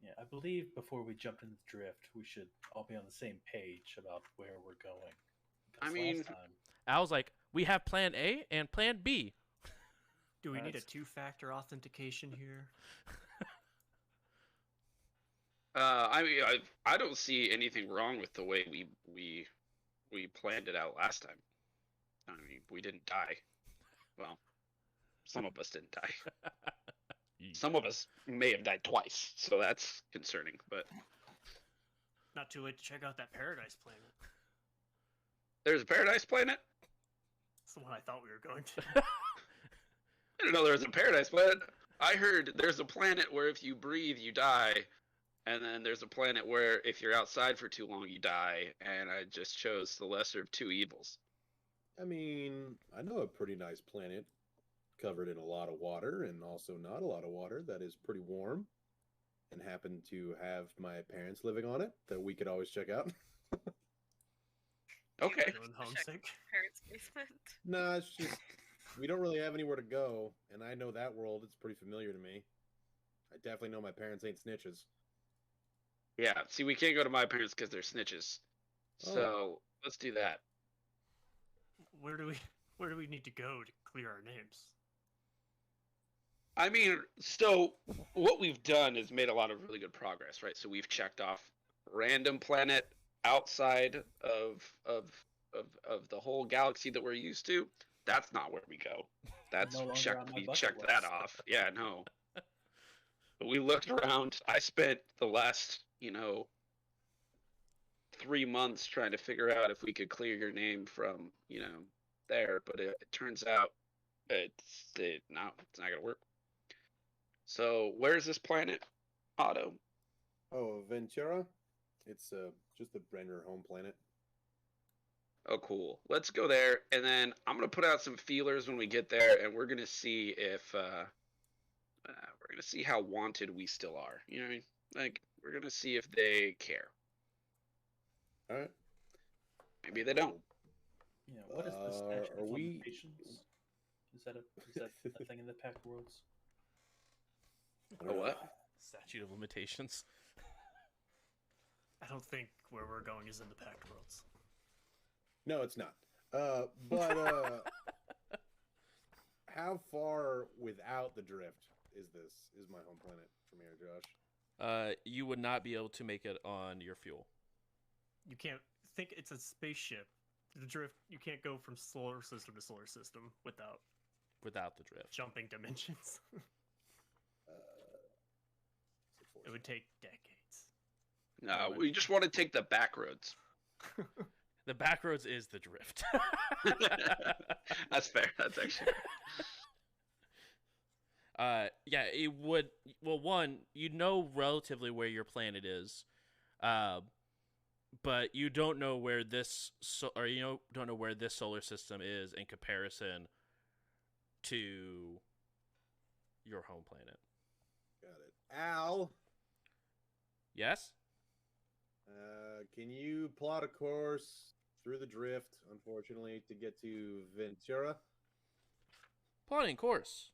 Yeah, I believe before we jump into the drift, we should all be on the same page about where we're going. I Because mean- last time, Al's like, we have plan A and plan B. Do we need a That's- two-factor authentication here? I mean, I don't see anything wrong with the way we planned it out last time. I mean, we didn't die. Well, some of us didn't die. Some of us may have died twice, so that's concerning. But Not too late to check out that Paradise Planet. there's a paradise planet. That's the one I thought we were going to. I didn't know there was a paradise planet. I heard there's a planet where if you breathe, you die. And then there's a planet where if you're outside for too long, you die. And I just chose the lesser of two evils. I mean, I know a pretty nice planet covered in a lot of water and also not a lot of water that is pretty warm and happen to have my parents living on it that we could always check out. Okay. Feeling homesick. Parents' basement. No, it's just we don't really have anywhere to go, and I know that world. It's pretty familiar to me. I definitely know my parents ain't snitches. Yeah. See, we can't go to my parents because they're snitches. Oh. So let's do that. Where do we need to go to clear our names? I mean, so what we've done is made a lot of really good progress, right? So we've checked off random planet outside of the whole galaxy that we're used to. That's not where we go. That's No longer checked. on my We bucket checked that list. off. Yeah, no. But we looked around. I spent the last, 3 months trying to figure out if we could clear your name from, there. But it turns out it's not gonna work. So where's this planet, Otto? Oh, Ventura? It's just a Brenner home planet. Oh, cool. Let's go there, and then I'm gonna put out some feelers when we get there, and we're gonna see if we're gonna see how wanted we still are. You know what I mean? Like we're gonna see if they care. All right. Maybe they don't. What is the statute are of we- limitations? Is that a thing in the Pact Worlds? A what? Statute of limitations. I don't think where we're going is in the Pact Worlds. No, it's not. But how far without the drift is this? Is my home planet from here, Josh? You would not be able to make it on your fuel. You can't think it's a spaceship. The drift. You can't go from solar system to solar system without Without the drift. jumping dimensions. It would take decades. No, we just want to take the back roads. The back roads is the drift. That's fair. That's actually fair. Yeah, it would. Well, one, you know relatively where your planet is, but you don't know where this don't know where this solar system is in comparison to your home planet. Got it. Al, Yes. can you plot a course through the drift, unfortunately, to get to Ventura? Plotting course.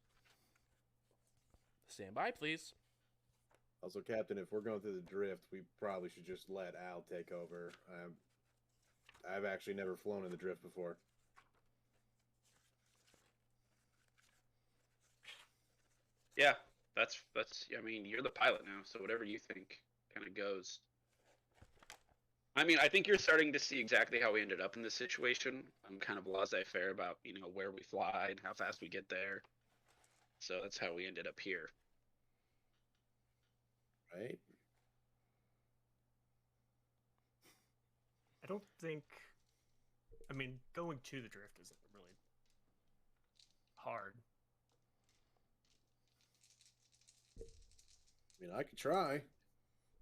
Stand by, please. Also, Captain, if we're going through the drift, we probably should just let Al take over. I've actually never flown in the drift before. Yeah, that's. I mean, you're the pilot now, so whatever you think kind of goes. I mean, I think you're starting to see exactly how we ended up in this situation. I'm kind of laissez-faire about where we fly and how fast we get there. So that's how we ended up here. Right? I don't think. I mean, going to the drift isn't really hard. I mean, I could try,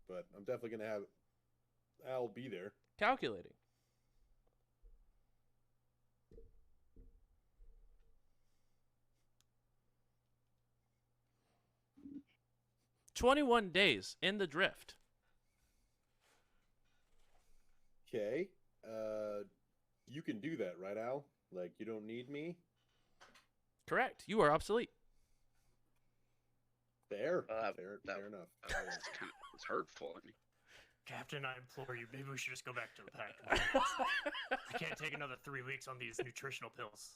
but I'm definitely going to have Al be there. Calculating. "21 days in the drift." Okay. You can do that, right, Al? Like, you don't need me? Correct. You are obsolete. Fair. that- Fair enough. It's hurtful. I mean, Captain, I implore you, maybe we should just go back to the Pact Worlds. I can't take another 3 weeks on these nutritional pills.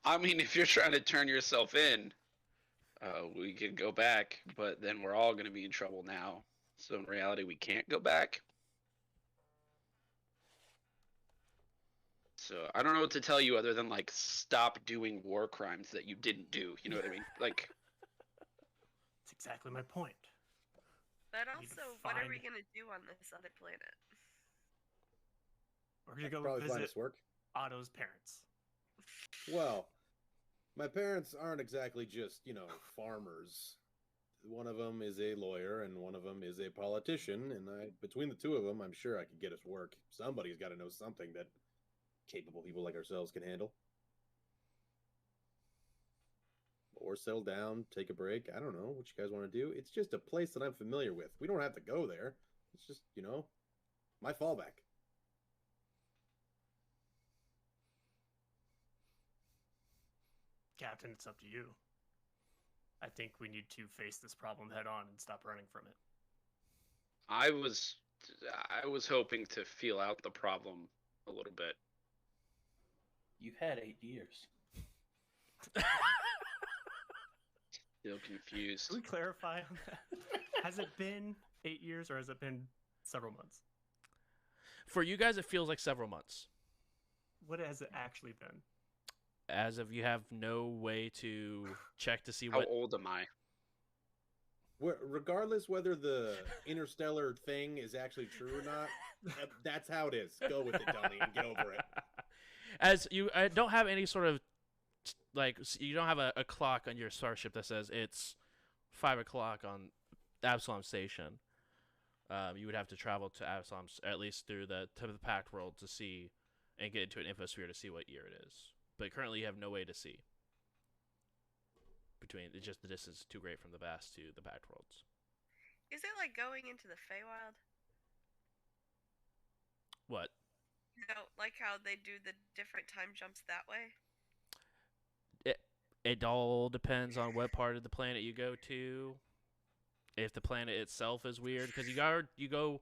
I mean, if you're trying to turn yourself in, we could go back, but then we're all going to be in trouble now. So in reality, we can't go back. So I don't know what to tell you other than like stop doing war crimes that you didn't do. You know what I mean? Like, That's exactly my point. But Need to also, what are we find- gonna do on this other planet? We're gonna go Probably find visit us work. Otto's parents. Well, my parents aren't exactly just, farmers. One of them is a lawyer and one of them is a politician, and between the two of them, I'm sure I could get us work. Somebody's got to know something that capable people like ourselves can handle. Or settle down, take a break. I don't know what you guys want to do. It's just a place that I'm familiar with. We don't have to go there. It's just, my fallback. Captain, it's up to you. I think we need to face this problem head on and stop running from it. I was hoping to feel out the problem a little bit. You've had 8 years. Feel confused. Can we clarify on that? Has it been 8 years or has it been several months? For you guys, it feels like several months. What has it actually been? As of you have no way to check to see How what. old am I? Regardless whether the interstellar thing is actually true or not, that's how it is. Go with it, Donnie, and get over it. As you don't have any sort of you don't have a clock on your starship that says it's 5 o'clock on Absalom Station. You would have to travel to Absalom, at least through the Pact world, to see and get into an infosphere to see what year it is. But currently, you have no way to see. It's just the distance is too great from the Vast to the Pact worlds. Is it like going into the Feywild? What? You know, like how they do the different time jumps that way? It all depends on what part of the planet you go to. If the planet itself is weird, because you go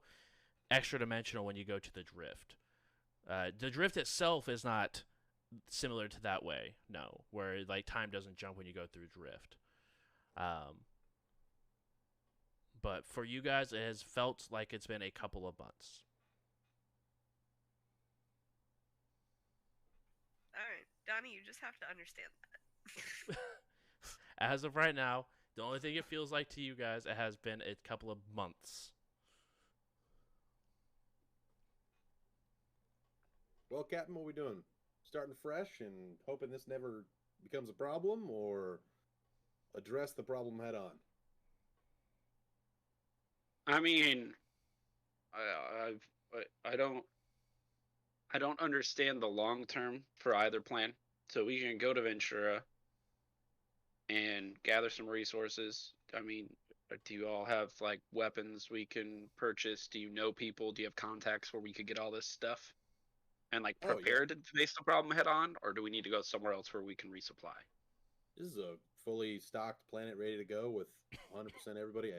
extra dimensional when you go to the Drift. The Drift itself is not similar to that way, no, where like time doesn't jump when you go through Drift. But for you guys, it has felt like it's been a couple of months. All right, Donnie, you just have to understand that. As of right now, the only thing it feels like to you guys, it has been a couple of months. Well, Captain, what are we doing? Starting fresh and hoping this never becomes a problem, or address the problem head on? I mean, I don't understand the long term for either plan. So we can go to Ventura and gather some resources. I mean, do you all have like weapons we can purchase? Do you know people? Do you have contacts where we could get all this stuff and like Oh, yeah. prepare to face the problem head on, or do we need to go somewhere else where we can resupply? This is a fully stocked planet ready to go with 100% everybody.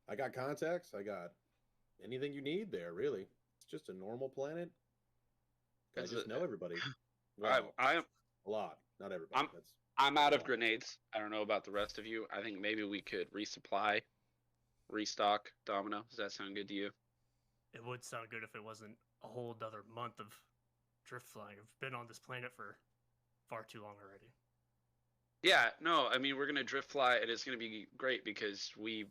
I got contacts. I got anything you need there, really. It's just a normal planet. I just know everybody. Well, I'm a lot, not everybody. I'm out of grenades. I don't know about the rest of you. I think maybe we could resupply, restock. Domino, does that sound good to you? It would sound good if it wasn't a whole other month of drift flying. I've been on this planet for far too long already. Yeah, no, I mean, we're going to drift fly, and it's going to be great because we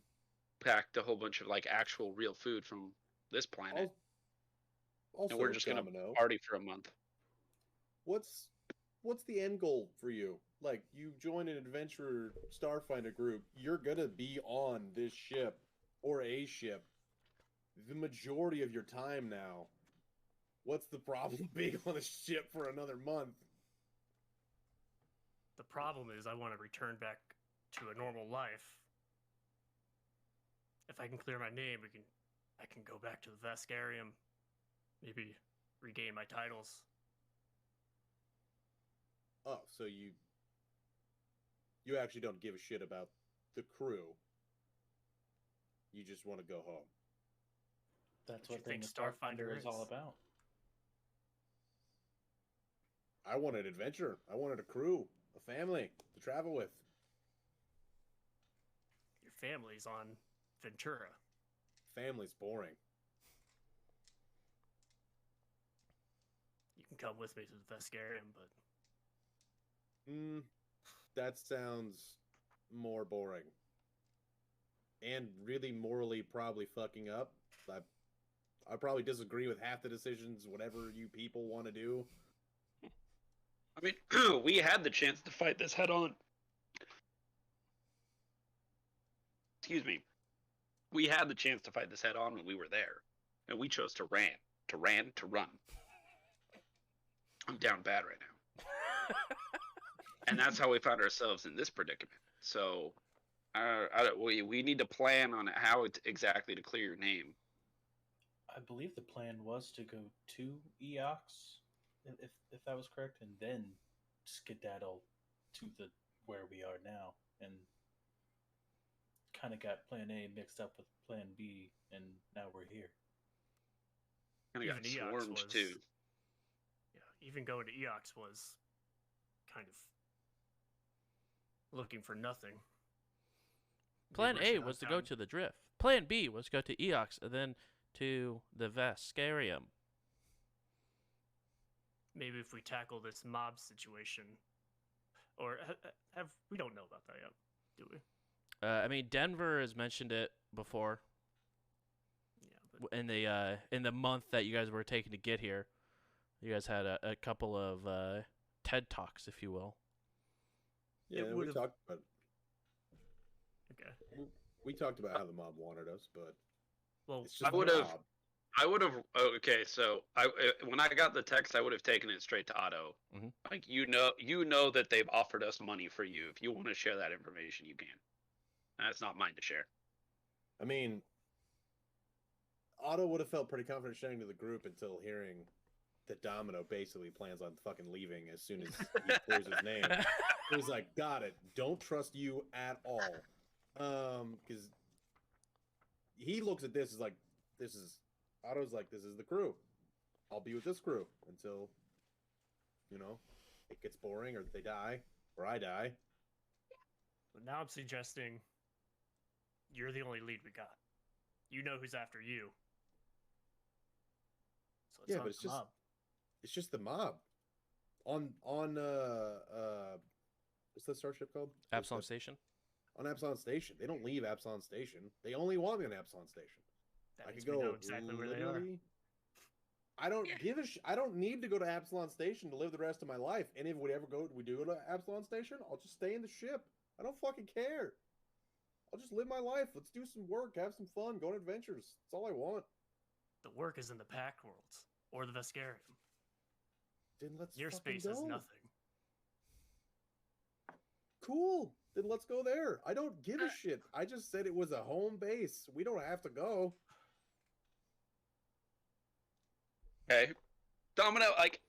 packed a whole bunch of like actual real food from this planet. Also, and we're just going to party for a month. What's the end goal for you? Like, you join an adventurer Starfinder group, you're gonna be on this ship or a ship the majority of your time now. What's the problem being on a ship for another month? The problem is I want to return back to a normal life. If I can clear my name, I can go back to the Vescarium, maybe regain my titles. Oh, so you actually don't give a shit about the crew. You just want to go home. That's What what you the think Starfinder is all is? about. I wanted adventure. I wanted a crew, a family to travel with. Your family's on Ventura. Family's boring. You can come with me to the Vescarium, but That sounds more boring. And really morally probably fucking up. I probably disagree with half the decisions, whatever you people want to do. I mean, we had the chance to fight this head on. Excuse me. We had the chance to fight this head on when we were there. And we chose to run. I'm down bad right now. And that's how we found ourselves in this predicament. So, we need to plan on how exactly to clear your name. I believe the plan was to go to Eox, if that was correct, and then skedaddle to the where we are now, and kind of got Plan A mixed up with Plan B, and now we're here. Kind of got Even Eox swarmed was too. Yeah, even going to Eox was kind of looking for nothing. Plan Maybe we A should was to hunt go down- to the Drift. Plan B was to go to Eox and then to the Vescarium. Maybe if we tackle this mob situation, or have we don't know about that yet, do we? I mean, Denver has mentioned it before Yeah, but in the month that you guys were taking to get here. You guys had a couple of TED Talks, if you will. Yeah, It we would've- talked about okay. we talked about how the mob wanted us, but Well, it's just I would the have- mob. I would have. Okay, so when I got the text, I would have taken it straight to Otto. Mhm. Like you know that they've offered us money for you. If you want to share that information, you can. That's not mine to share. I mean, Otto would have felt pretty confident sharing to the group until hearing that Domino basically plans on fucking leaving as soon as he clears his name. He was like, "Got it. Don't trust you at all." Because he looks at this as like, this is Otto's like, this is the crew. I'll be with this crew until, it gets boring or they die or I die. But now I'm suggesting you're the only lead we got. You know who's after you. So Yeah, hunt but it's the just- mob. It's just the mob. On what's the starship called? Absalom Station. On Absalom Station. They don't leave Absalom Station. They only want me on Absalom Station. That I means could we go know exactly where they are. literally- I don't Yeah. give a I don't need to go to Absalom Station to live the rest of my life. And if we do go to Absalom Station, I'll just stay in the ship. I don't fucking care. I'll just live my life. Let's do some work, have some fun, go on adventures. That's all I want. The work is in the Pack Worlds or the Vescarium. Then let's Your fucking space is go. nothing. Cool. Then let's go there. I don't give a shit. I just said it was a home base. We don't have to go. Okay, Domino. Like,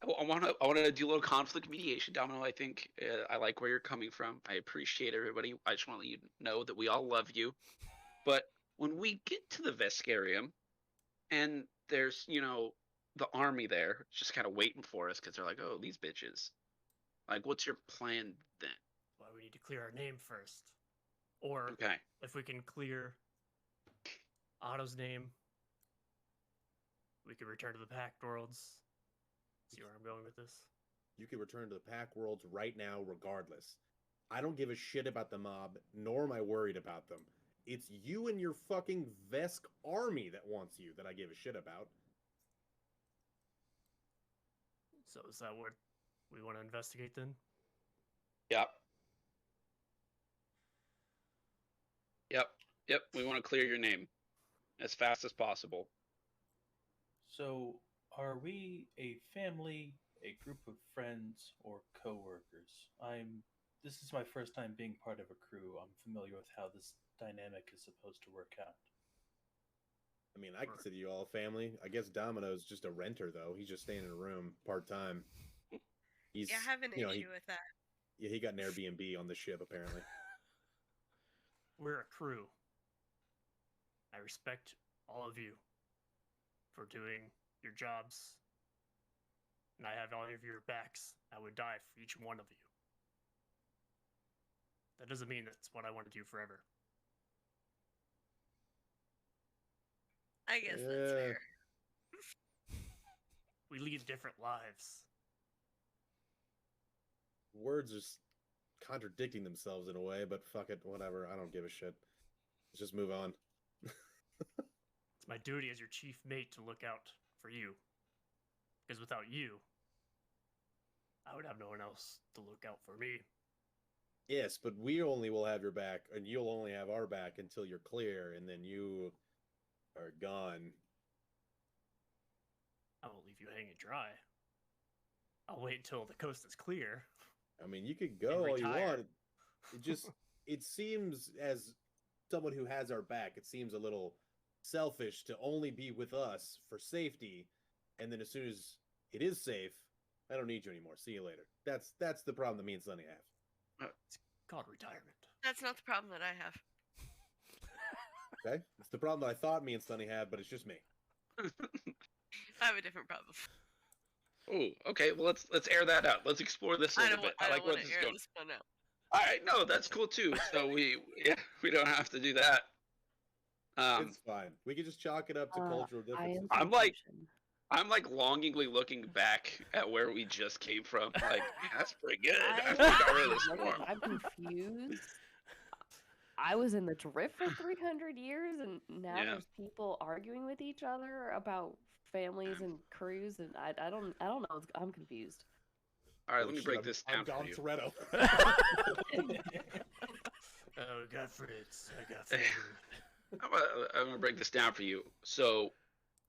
I want to do a little conflict mediation, Domino. I think I like where you're coming from. I appreciate everybody. I just want to let you know that we all love you. But when we get to the Vescarium, and there's the army there, just kind of waiting for us because they're like, oh, these bitches. Like, what's your plan then? Why we need to clear our name first. Or Okay. if we can clear Otto's name, we could return to the Packed Worlds. See where I'm going with this? You can return to the Pack Worlds right now, regardless. I don't give a shit about the mob, nor am I worried about them. It's you and your fucking Vesk army that wants you that I give a shit about. So is that what we want to investigate then? Yep. Yep. We want to clear your name as fast as possible. So, are we a family, a group of friends, or coworkers? This is my first time being part of a crew. I'm familiar with how this dynamic is supposed to work out. I mean, I consider you all family. I guess Domino's just a renter, though. He's just staying in a room part-time. He's, Yeah, I have an you know, issue with that. Yeah, he got an Airbnb on the ship, apparently. We're a crew. I respect all of you for doing your jobs. And I have all of your backs. I would die for each one of you. That doesn't mean that's what I want to do forever. I guess that's Yeah. fair. We lead different lives. Words just contradicting themselves in a way, but fuck it, whatever. I don't give a shit. Let's just move on. It's my duty as your chief mate to look out for you. Because without you, I would have no one else to look out for me. Yes, but we only will have your back, and you'll only have our back until you're clear, and then you are gone. I won't leave you hanging dry. I'll wait until the coast is clear. I mean, you could go all you retire. want. It just, it seems, as someone who has our back, it seems a little selfish to only be with us for safety, and then as soon as it is safe, I don't need you anymore. See you later. That's the problem that me and Sonny have. It's called retirement. That's not the problem that I have. Okay, it's the problem that I thought me and Sonny had, but it's just me. I have a different problem. Oh, okay. Well, let's air that out. Let's explore this a I little don't, bit. I I don't like where want this to is air going. this one out. All right, no, that's cool too. So we don't have to do that. It's fine. We can just chalk it up to cultural I am differences. I'm like longingly looking back at where we just came from. Like, man, that's pretty good. I I'm, forgot where this from. I'm confused. I was in the drift for 300 years, and now Yeah. there's people arguing with each other about families and crews, and I don't know. I'm confused. All right, Oh, let me shit, break this down I'm for Dom you. Toretto. Oh, I got Fritz. I got flavor. I'm gonna break this down for you. So,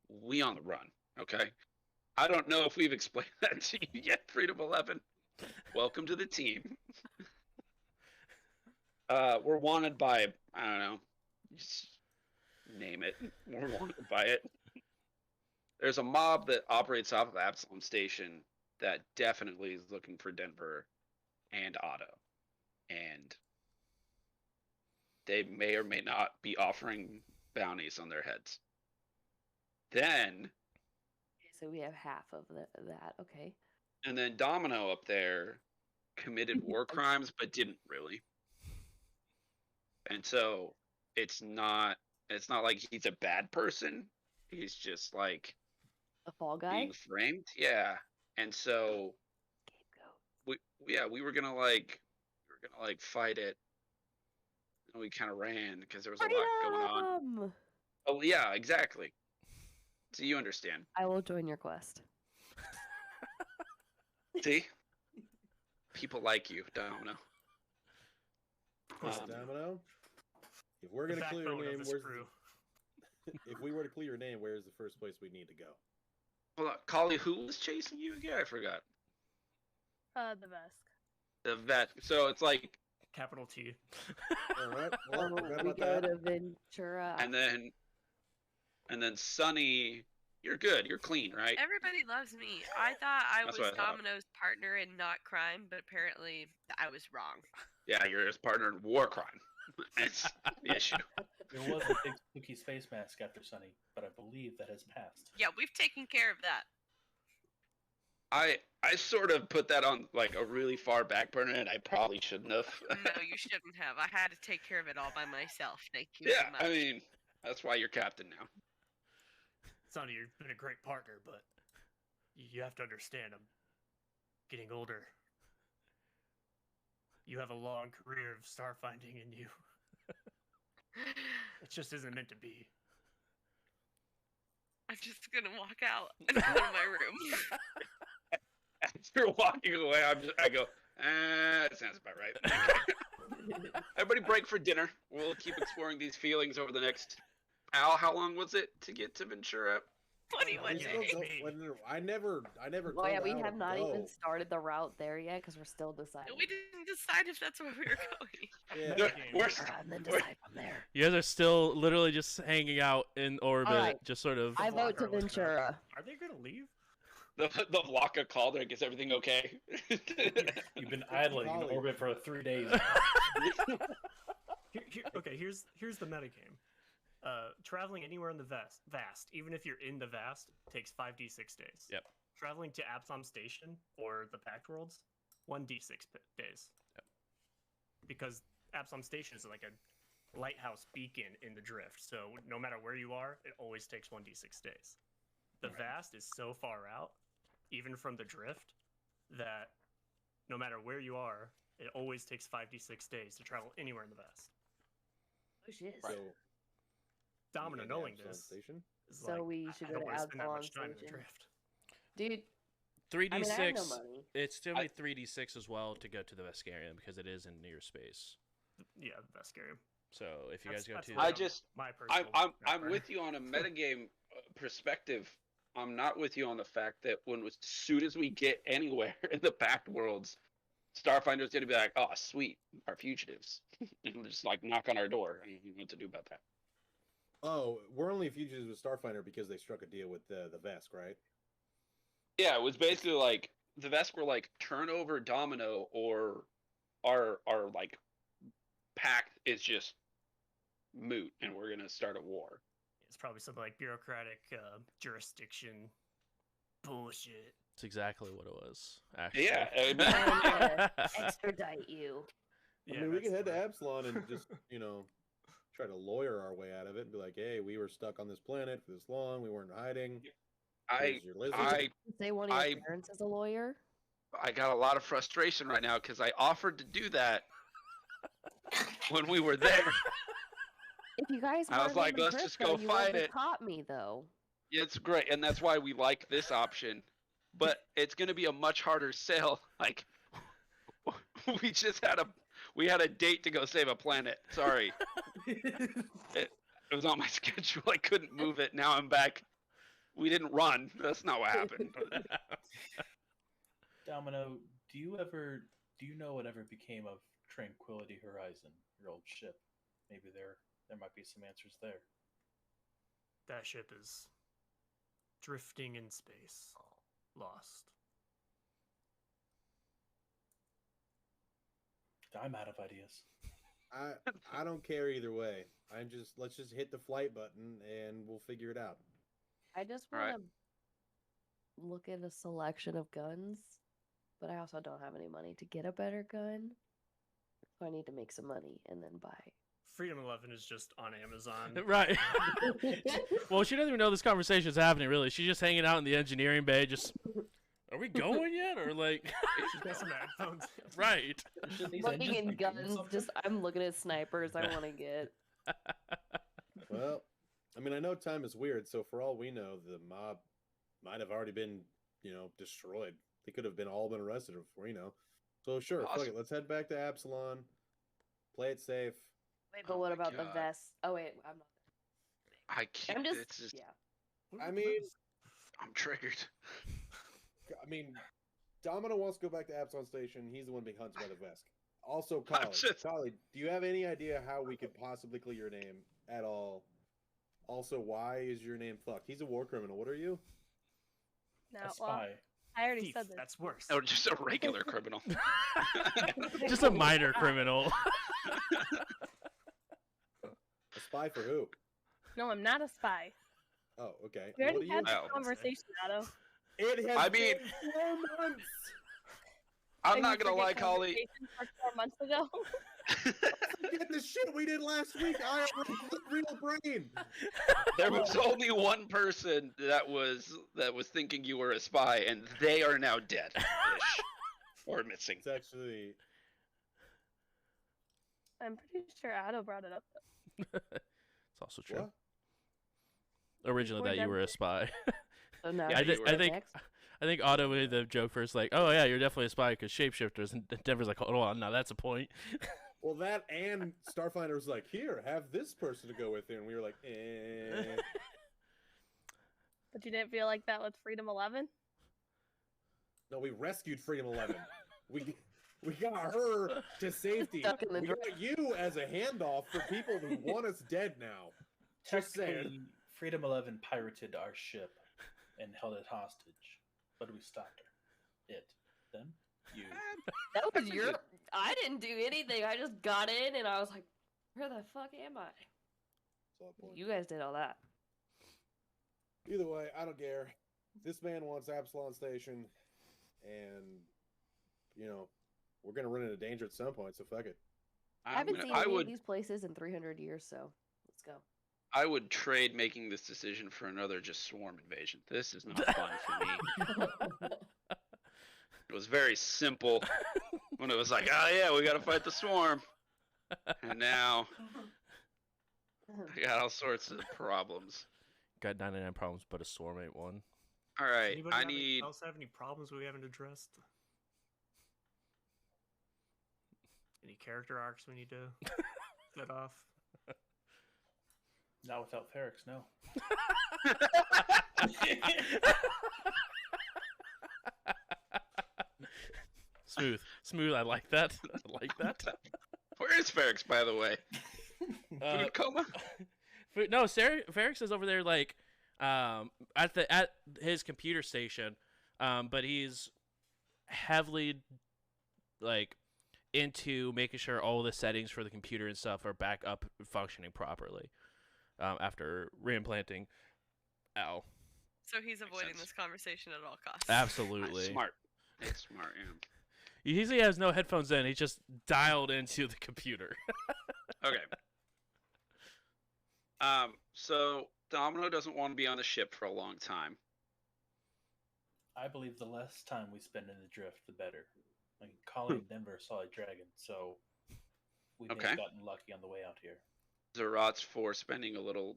we on the run, okay? I don't know if we've explained that to you yet, Freedom 11. Welcome to the team. We're wanted by, I don't know, just name it. We're wanted by it. There's a mob that operates off of Absalom Station that definitely is looking for Denver and Otto. And they may or may not be offering bounties on their heads. Then, So we have half of that. Okay. and then Domino up there committed war crimes, but didn't really. And so it's not like he's a bad person. He's just like A fall guy. being framed. Yeah. And so Scapegoat. we were gonna like fight it. And we kind of ran because there was a lot going on. Freedom! Oh yeah, exactly. So you understand. I will join your quest. See? People like you, Domino. Domino. If we're The gonna clear backbone your of name, this where's crew. if we were to clear your name, where's the first place we need to go? Hold on, Collie, who was chasing you again? I forgot. The Vesk. The vet. So it's like, Capital T. All right. Well, So forgot we about go that. to Ventura. and then Sunny, you're good. You're clean, right? Everybody loves me. I thought I That's was what I thought. Domino's partner in not crime, but apparently I was wrong. Yeah, you're his partner in war crime. That's the issue. There was a big spooky space mask after Sunny, but I believe that has passed. Yeah, we've taken care of that. I sort of put that on like a really far back burner, and I probably shouldn't have. No, you shouldn't have. I had to take care of it all by myself. Thank you Yeah, so much. I mean, that's why you're captain now. Sonny, you've been a great partner, but you have to understand, I'm getting older. You have a long career of starfinding in you. It just isn't meant to be. I'm just gonna walk out and go to my room. As you're walking away, I go, that sounds about right. Everybody break for dinner. We'll keep exploring these feelings over the next. Al, how long was it to get to Ventura? 21 We Yeah, days. still me. don't- I never. Oh yeah, told we Al have to not even go. started the route there yet because we're still deciding. We didn't decide if that's where we were going. Yeah. Metagame. We're And then we're- decide from there. You guys are still literally just hanging out in orbit, Alright. just sort of. I vote to Blocker looking up. Ventura. Are they gonna leave? the Vlaka called her. Is everything okay? You've been idling in Collie. orbit for 3 days. Okay, here's the metagame. Traveling anywhere in the vast, even if you're in the vast, takes 5d6 days. Yep. Traveling to Absalom Station or the Pact Worlds, 1d6 days. Yep. Because Absalom Station is like a lighthouse beacon in the drift, so no matter where you are, it always takes 1d6 days. The vast is so far out, even from the drift, that no matter where you are, it always takes 5d6 days to travel anywhere in the vast. Oh shit. So, Domino you knowing have some this station? is So like, we should I go don't to want to spend that much Absalom time in the Station. drift. Dude, 3d6. I mean, I have no money. It's still only 3d6 as well to go to the Vescarium because it is in near space. Yeah, that's scary. So if you guys go to, I just- my personal. I'm background. with you on a metagame perspective. I'm not with you on the fact that as soon as we get anywhere in the Pact Worlds, Starfinder's gonna be like, "Oh, sweet, our fugitives," and just like knock on our door. I don't know what to do about that. Oh, we're only fugitives with Starfinder because they struck a deal with the Vesk, right? Yeah, it was basically like the Vesk were like, turn over Domino, or our like pact is just moot, and we're gonna start a war. It's probably something like bureaucratic jurisdiction bullshit. It's exactly what it was. Actually. Yeah, I mean, Trying to extradite you. I mean, we can head to Absalon and just, try to lawyer our way out of it and be like, hey, we were stuck on this planet for this long. We weren't hiding. I Here's your lizard." Say one of I- your parents is a lawyer. I got a lot of frustration right now because I offered to do that when we were there. If you guys I was weren't on like, the let's trip, just though, go you fight wouldn't have it. Taught me though. It's great, and that's why we like this option. But it's gonna be a much harder sale. Like, we just had a date to go save a planet. Sorry, it was on my schedule. I couldn't move it. Now I'm back. We didn't run. That's not what happened. Domino, do you know whatever became of Tranquility Horizon, your old ship? Maybe there might be some answers there. That ship is drifting in space, lost. I'm out of ideas. I don't care either way. Let's just hit the flight button and we'll figure it out. I just Alright. want to look at a selection of guns, but I also don't have any money to get a better gun. So I need to make some money and then buy. Freedom 11 is just on Amazon. Right. Well, she doesn't even know this conversation's happening, really. She's just hanging out in the engineering bay, just, are we going yet? Or, like... She's got some headphones. Right. Should these Looking engines in be doing guns, something? I'm looking at snipers I want to get. Well, I mean, I know time is weird, so for all we know, the mob might have already been, destroyed. They could have all been arrested before, So sure, fuck Awesome. it. Let's head back to Absalon. Play it safe. Wait, but Oh what my about the God. vest? Oh wait, I'm not. I can't. I'm just, It's just yeah. I mean, I'm triggered. I mean, Domino wants to go back to Absalon Station. He's the one being hunted by the Vesk. Also, I'm Collie. just- Collie, do you have any idea how we could possibly clear your name at all? Also, why is your name fucked? He's a war criminal. What are you? No, A well, spy. I already Thief, said this. that's worse. Or just a regular criminal. Just a minor criminal. A spy for who? No, I'm not a spy. Oh, okay. We What already are had you? this Oh. conversation, Otto. It has I mean- been 4 months. I'm Did you not gonna forget lie, Collie. conversations from 4 months ago. Forget the shit we did last week. I have a real brain. There was only one person that was thinking you were a spy, and they are now dead, or missing. It's actually I'm pretty sure Otto brought it up. It's also true. what? Originally, Before that you were a Denver. spy. So now Yeah, you you go I think next? I think Otto made the joke first, like, "Oh yeah, you're definitely a spy because shapeshifters." And Denver's like, "Hold on, now that's a point." Well, that and Starfinder was like, "Here, have this person to go with you," and we were like, "Eh." But you didn't feel like that with Freedom 11? No, we rescued Freedom 11. We got her to safety. Stuck in the We dr- got you as a handoff for people who want us dead now. Just saying. Technically, Freedom 11 pirated our ship and held it hostage, but we stopped her. Them, you. That was your. I didn't do anything. I just got in and I was like, "Where the fuck am I?" So, point. You guys did all that. Either way, I don't care. This man wants Absalon Station, and we're gonna run into danger at some point. So fuck it. I haven't seen I any would of these places in 300 years, so let's go. I would trade making this decision for another just swarm invasion. This is not fun for me. It was very simple when it was like, oh yeah, we gotta fight the swarm, and now I got all sorts of problems. Got 99 problems, but a swarm ain't one. All right, Anybody else have any problems we haven't addressed? Any character arcs we need to set off? Not without Ferrex, no. Smooth. I like that. I like that. Where is Ferrex, by the way? Uh, Food coma? No, Ferrex is over there, like, at his computer station, but he's heavily like into making sure all the settings for the computer and stuff are back up functioning properly after reimplanting. Ow. So he's avoiding sense. this conversation at all costs. Absolutely. Smart. It's smart, yeah. He usually has no headphones in. He's just dialed into the computer. Okay. So Domino doesn't want to be on the ship for a long time. I believe the less time we spend in the drift, the better. I mean, Colleen never saw a dragon, so we may Okay. have gotten lucky on the way out here. Zerat's for spending a little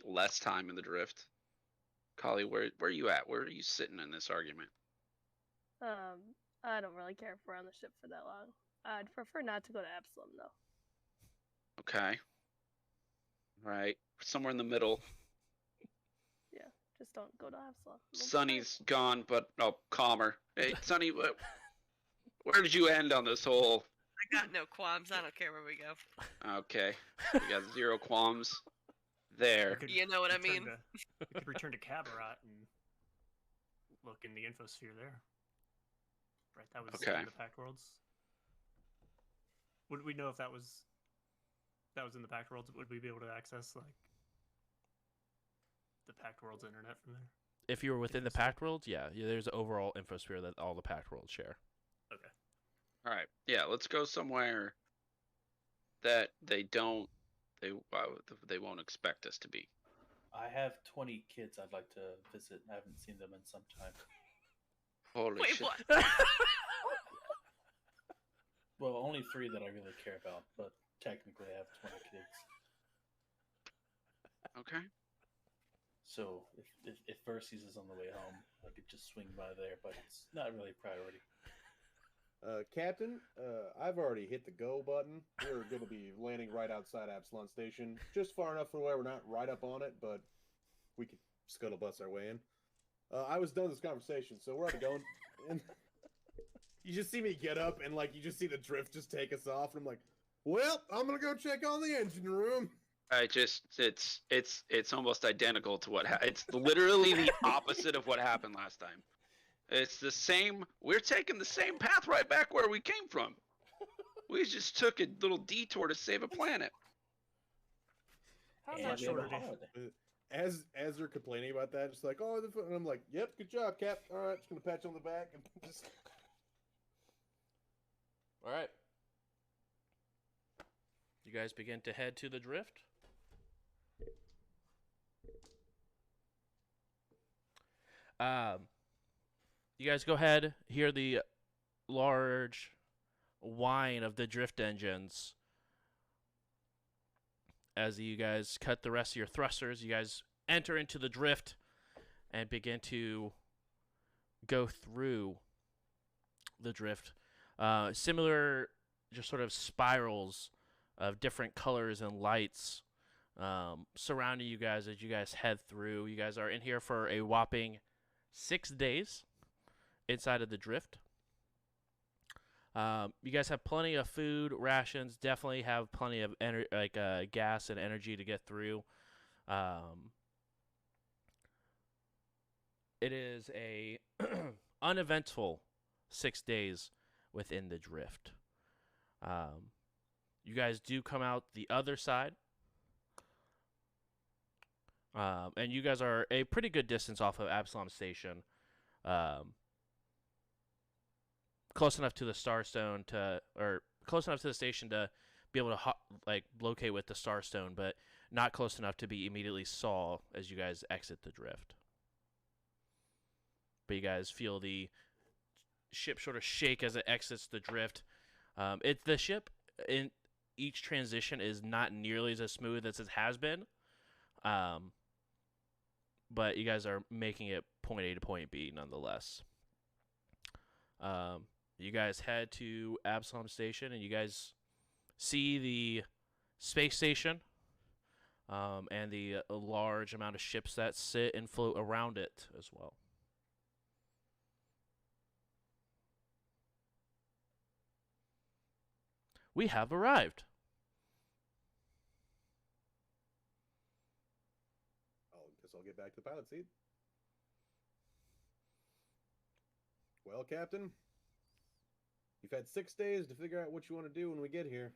less time in the drift. Kali, where are you at? Where are you sitting in this argument? I don't really care if we're on the ship for that long. I'd prefer not to go to Absalom though. Okay. Right. Somewhere in the middle. Yeah, just don't go to Absalom. We'll be fine. Sunny's gone, but calmer. Hey, Sunny, where did you end on this whole? I got no qualms. I don't care where we go. Okay, we got 0 qualms there. We could You know what I return mean? We could return to Kabarat and look in the infosphere there. Right, that was Okay. in the Pact Worlds. Would we know if that was in the Pact Worlds? Would we be able to access like the Pact Worlds internet from there? If you were within the Pact World, yeah, there's an overall infosphere that all the Pact Worlds share. Okay. All right, yeah, let's go somewhere that they won't expect us to be. I have 20 kids I'd like to visit. I haven't seen them in some time. Holy Wait, shit! what? Well, only 3 that I really care about, but technically I have 20 kids. Okay. So if Verses is on the way home, I could just swing by there, but it's not really a priority. Captain, I've already hit the go button. We're going to be landing right outside Absalon Station, just far enough from where we're not right up on it, but we could scuttlebus our way in. I was done with this conversation, so we're already going. And you just see me get up, and like you just see the drift just take us off, and I'm like, "Well, I'm gonna go check on the engine room." It's almost identical to it's literally the opposite of what happened last time. It's the same. We're taking the same path right back where we came from. We just took a little detour to save a planet. How's And that we have a shorter? holiday. As they're complaining about that, just like, "Oh," and I'm like, "Yep, good job, Cap. All right, just gonna pat you on the back and just." All right. You guys begin to head to the drift. You guys go ahead, hear the large whine of the drift engines. As you guys cut the rest of your thrusters, you guys enter into the drift and begin to go through the drift. Similar, just sort of spirals of different colors and lights surrounding you guys as you guys head through. You guys are in here for a whopping 6 days inside of the drift. You guys have plenty of food, rations, definitely have plenty of gas and energy to get through. It is a uneventful 6 days within the drift. You guys do come out the other side. And you guys are a pretty good distance off of Absalom Station. Close enough to the Starstone or close enough to the station to be able to locate with the Starstone, but not close enough to be immediately saw as you guys exit the drift. But you guys feel the ship sort of shake as it exits the drift. The ship in each transition is not nearly as smooth as it has been. But you guys are making it point A to point B nonetheless. You guys head to Absalom Station, and you guys see the space station and the large amount of ships that sit and float around it as well. We have arrived. Guess I'll get back to the pilot seat. Well, Captain, You've had 6 days to figure out what you want to do when we get here.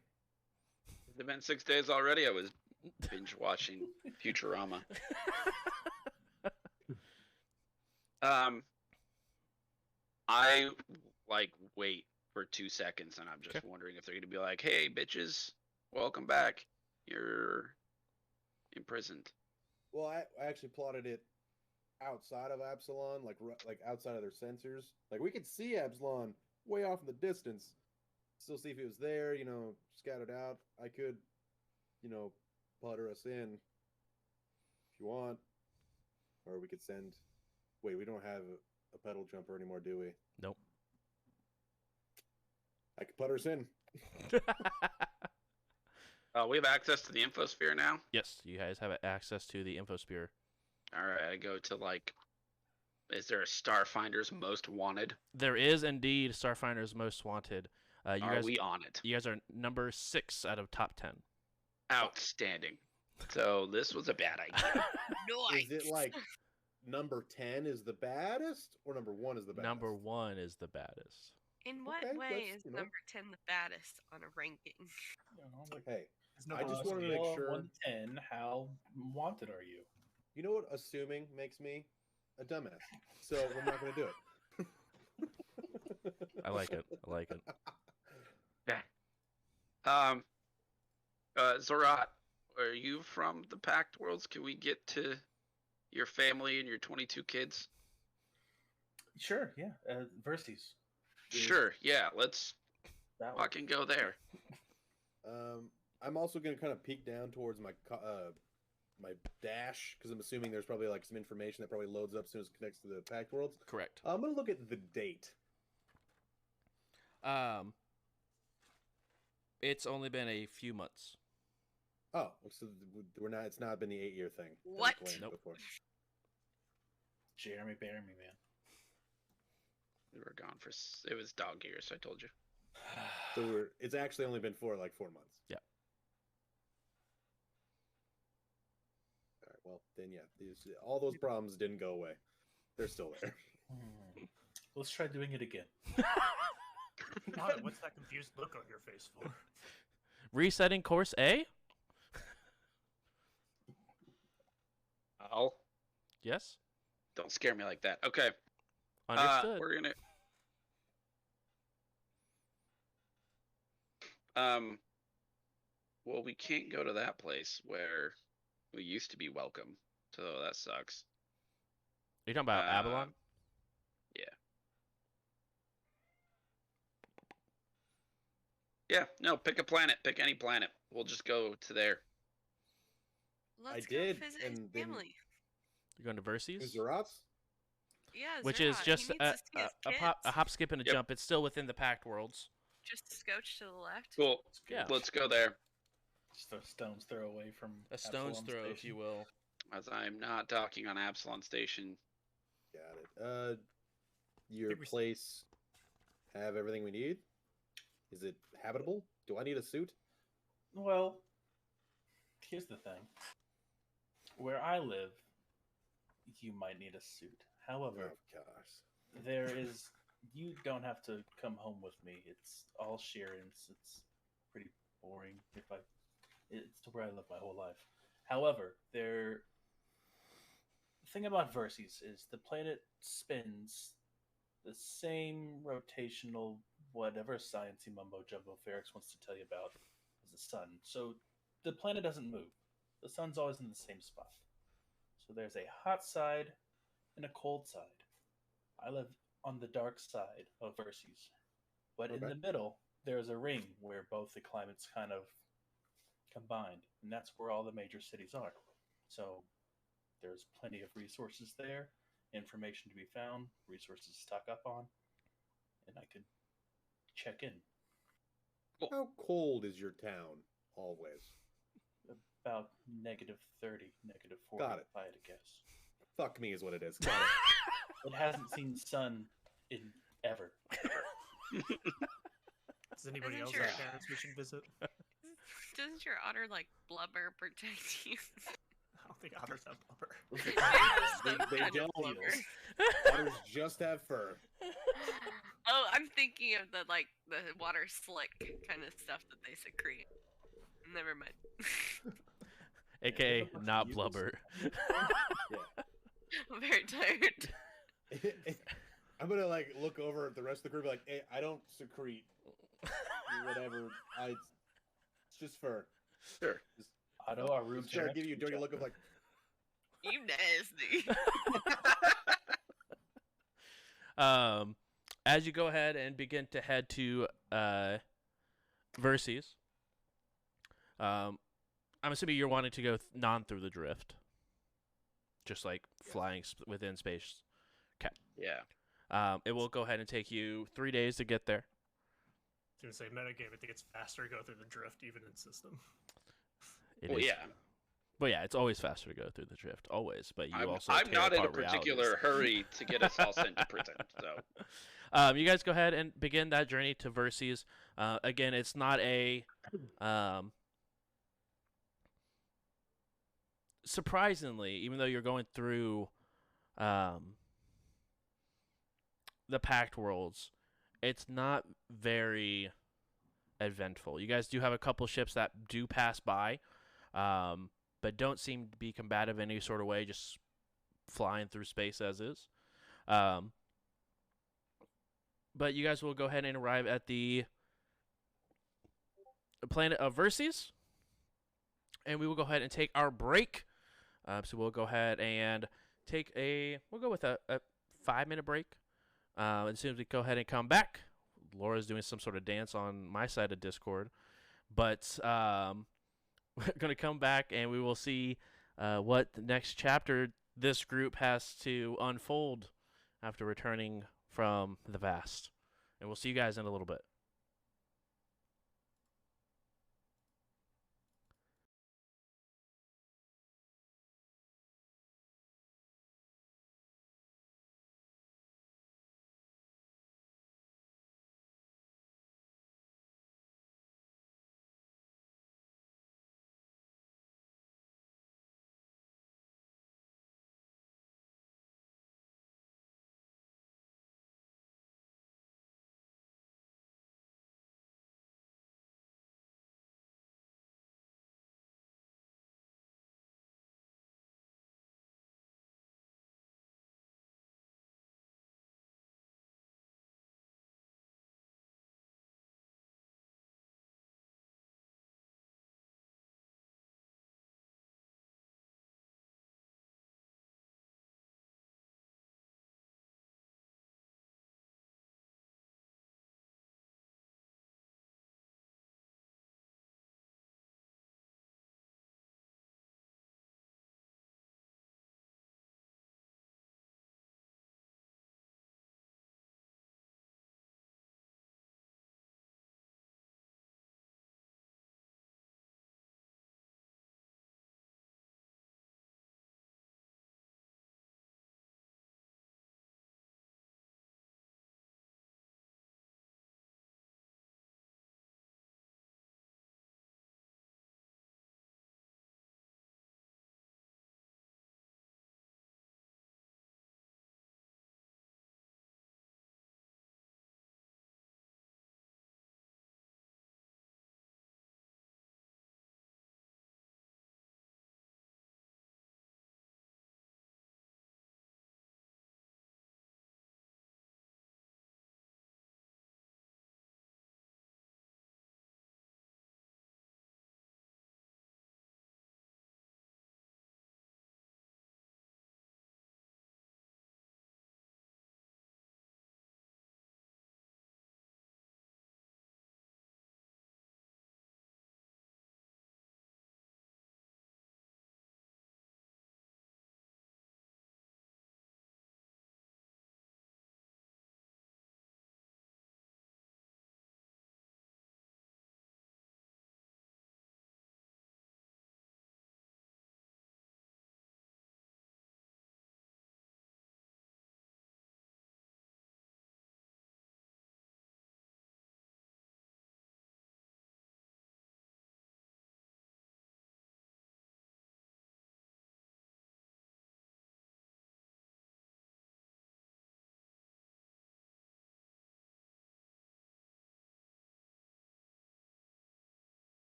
It's been 6 days already. I was binge watching Futurama. I like wait for 2 seconds, and I'm just wondering if they're gonna be like, "Hey, bitches, welcome back. You're imprisoned." Well, I actually plotted it outside of Absalon, like outside of their sensors. Like we could see Absalon way off in the distance. Still see if he was there, scattered out. I could, putter us in if you want. Or we could send. Wait, we don't have a pedal jumper anymore, do we? Nope. I could putter us in. We have access to the infosphere now. Yes, you guys have access to the infosphere. All right, I go to is there a Starfinder's Most Wanted? There is indeed Starfinder's Most Wanted. Are we on it? You guys are number 6 out of top 10. Outstanding. So this was a bad idea. Nice. Is it like number 10 is the baddest, or number 1 is the baddest? Number 1 is the baddest. In what Okay, way that's, is number 10 the baddest on a ranking? Hey, There's no I just on a wanted to make scale of sure. 1 to 10, how wanted are you? You know what assuming makes me? A dumbass. So we're not going to do it. I like it. I like it. Zorat, are you from the Pact Worlds? Can we get to your family and your 22 kids? Sure, yeah. Verses. Sure, yeah, let's That one. fucking go there. I'm also going to kind of peek down towards my dash, because I'm assuming there's probably like some information that probably loads up as soon as it connects to the Pact Worlds. Correct. I'm going to look at the date. It's only been a few months. Oh, so we're not. It's not been the 8-year thing. that we What? planned Nope. Before. Jeremy Bearmy, man. We were gone it was dog years, I told you. So it's actually only been for like 4 months. Yeah. All right. Well, then all those problems didn't go away. They're still there. Let's try doing it again. What's that confused look on your face for? Resetting course A? Oh, Yes. don't scare me like that. Okay. Understood. We're gonna. Well, we can't go to that place where we used to be welcome, so that sucks. Are you talking about Avalon? Yeah. Yeah. No, pick a planet. Pick any planet. We'll just go to there. Let's I go did, visit his and then- family. You're going to Verses? Zeroth's? Yeah, Which Zerat, is he just needs to see his a kids. hop, skip, and a Yep. jump. It's still within the Pact Worlds. Just a scotch to the left. Cool. Yeah. Let's go there. Just a stone's throw away from A stone's Absalom throw, if Station. you will. As I'm not docking on Absalon Station. Got it. Your think we s- place have everything we need? Is it habitable? Do I need a suit? Well, here's the thing. Where I live, you might need a suit. However, Oh gosh. there is. You don't have to come home with me. It's all Sheerans. It's pretty boring. It's where I live my whole life. However, the thing about Verses is the planet spins the same rotational whatever sciencey mumbo jumbo Ferrex wants to tell you about as the sun. So the planet doesn't move. The sun's always in the same spot. So there's a hot side and a cold side. I live on the dark side of Verses. But in Okay. the middle, there's a ring where both the climates kind of combined. And that's where all the major cities are. So there's plenty of resources there, information to be found, resources to stock up on, and I could check in. How cold is your town always? About -30, -40, Got it. if I had to guess. Fuck me is what it is. Got it. It hasn't seen sun in ever. Does anybody Isn't else your- have parents we should visit? Doesn't your otter like blubber protect you? I don't think otters have blubber. They Kind of don't. blubber. Otters just have fur. Oh, I'm I'm thinking of the water slick kind of stuff that they secrete. Never mind. AKA There's a bunch of not mucus blubber. in there. I'm very tired. Yeah. I'm gonna like look over at the rest of the group, like, hey, I don't secrete whatever. It's just fur. Sure. Otto, our room Sure, give you a dirty look of like, You nasty. As you go ahead and begin to head to Verses, I'm assuming you're wanting to go non through the drift, just like flying within space. Yeah. It will go ahead and take you 3 days to get there. I was gonna say metagame. I think it's faster to go through the drift even in system. It Well, is- yeah. But yeah, it's always faster to go through the drift, always. But you also I'm tear not in a apart particular realities. hurry to get us all sent to prison. So You guys go ahead and begin that journey to Verses. Again, it's not a surprisingly, even though you're going through the Pact Worlds, it's not very eventful. You guys do have a couple ships that do pass by, but don't seem to be combative in any sort of way, just flying through space as is. But you guys will go ahead and arrive at the planet of Verses, and we will go ahead and take our break. So we'll go ahead and we'll go with a 5-minute break. As soon as we go ahead and come back, Laura's doing some sort of dance on my side of Discord. But we're going to come back and we will see what the next chapter this group has to unfold after returning from the Vast. And we'll see you guys in a little bit.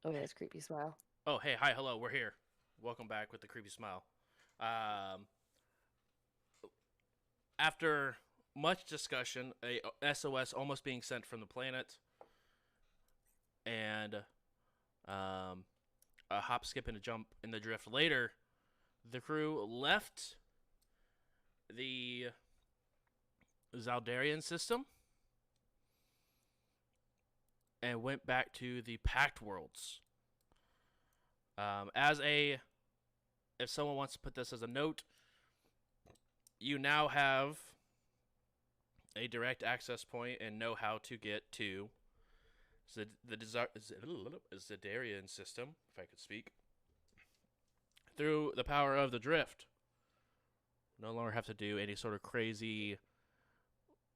Okay, that's creepy smile. Oh, hey, hi, hello, we're here. Welcome back with the creepy smile. After much discussion, a SOS almost being sent from the planet, and a hop, skip, and a jump in the drift later, the crew left the Zaldarian system and went back to the Pact Worlds. If someone wants to put this as a note, you now have a direct access point and know how to get to the Zaldarian system, if I could speak, through the power of the drift. No longer have to do any sort of crazy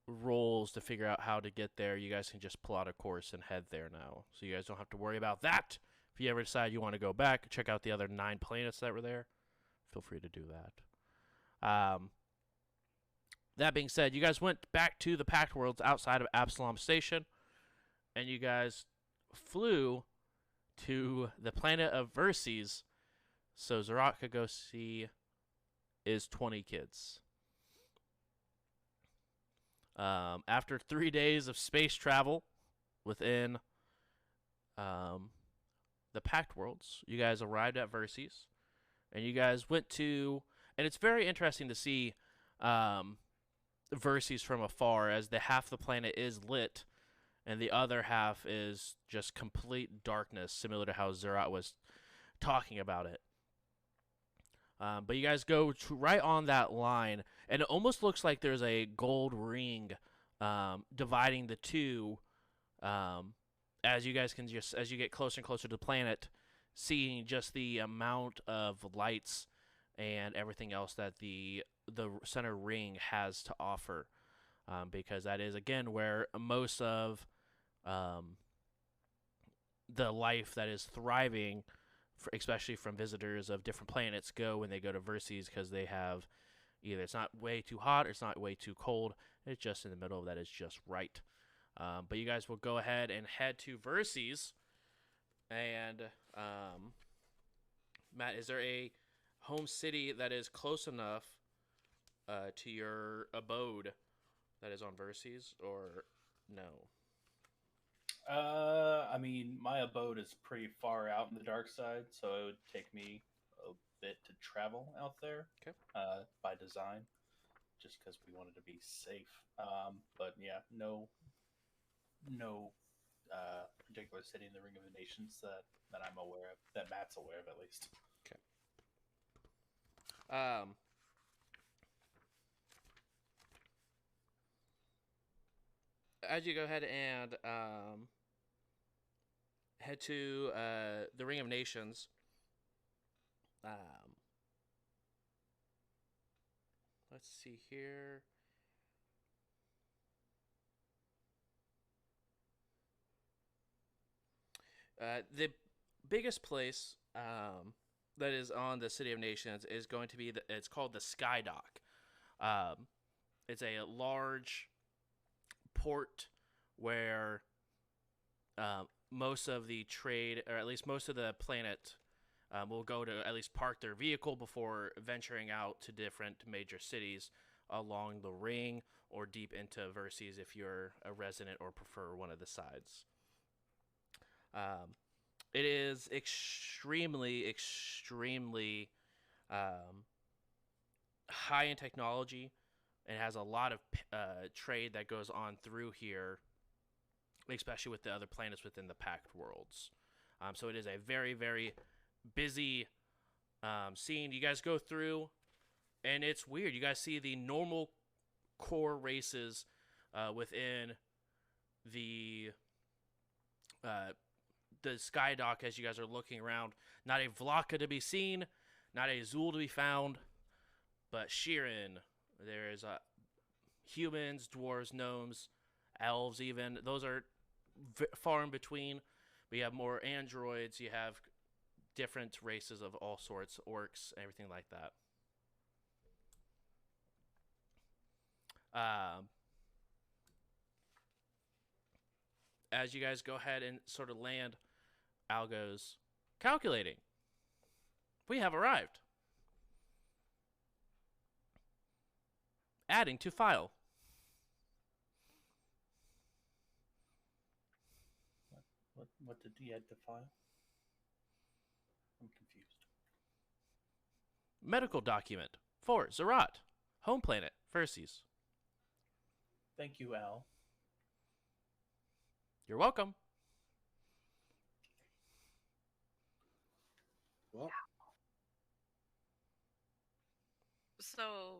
rolls to figure out how to get there. You guys can just pull out a course and head there now. So you guys don't have to worry about that. If you ever decide you want to go back, check out the other 9 planets that were there, feel free to do that. That being said, you guys went back to the Pact Worlds outside of Absalom Station, and you guys flew to the planet of Verces so Zerat could go see his 20 kids. After 3 days of space travel within the Pact Worlds, you guys arrived at Verces, and you guys went to, and it's very interesting to see Verces from afar, as the half the planet is lit, and the other half is just complete darkness, similar to how Zerat was talking about it. But you guys go right on that line, and it almost looks like there's a gold ring dividing the two. As you guys can as you get closer and closer to the planet, seeing just the amount of lights and everything else that the center ring has to offer, because that is again where most of the life that is thriving, especially from visitors of different planets, go when they go to Verces, because they have either it's not way too hot or it's not way too cold. It's just in the middle of that. It's just right. But you guys will go ahead and head to Verces. And Matt, is there a home city that is close enough to your abode that is on Verces, or no? I mean, my abode is pretty far out in the dark side, so it would take me a bit to travel out there. Okay. By design, just because we wanted to be safe. But yeah, no particular city in the Ring of the Nations that I'm aware of, that Matt's aware of at least. Okay. As you go ahead and head to the Ring of Nations, let's see here. The biggest place that is on the City of Nations is going to be it's called the Sky Dock. It's a large port where most of the trade, or at least most of the planet, will go to at least park their vehicle before venturing out to different major cities along the ring or deep into Verces if you're a resident or prefer one of the sides. It is extremely high in technology, and has a lot of trade that goes on through here, especially with the other planets within the Pact Worlds. So it is a very, very busy scene. You guys go through, and it's weird. You guys see the normal core races within the Sky Dock as you guys are looking around. Not a Vlaka to be seen, not a Zul to be found, but Shirin. There is humans, dwarves, gnomes, elves even. Those are far in between. But you have more androids. You have different races of all sorts, orcs, everything like that. As you guys go ahead and sort of land Al goes, calculating. We have arrived. Adding to file. What did he add to file? I'm confused. Medical document for Zerat. Home planet, Verces. Thank you, Al. You're welcome. Well, So,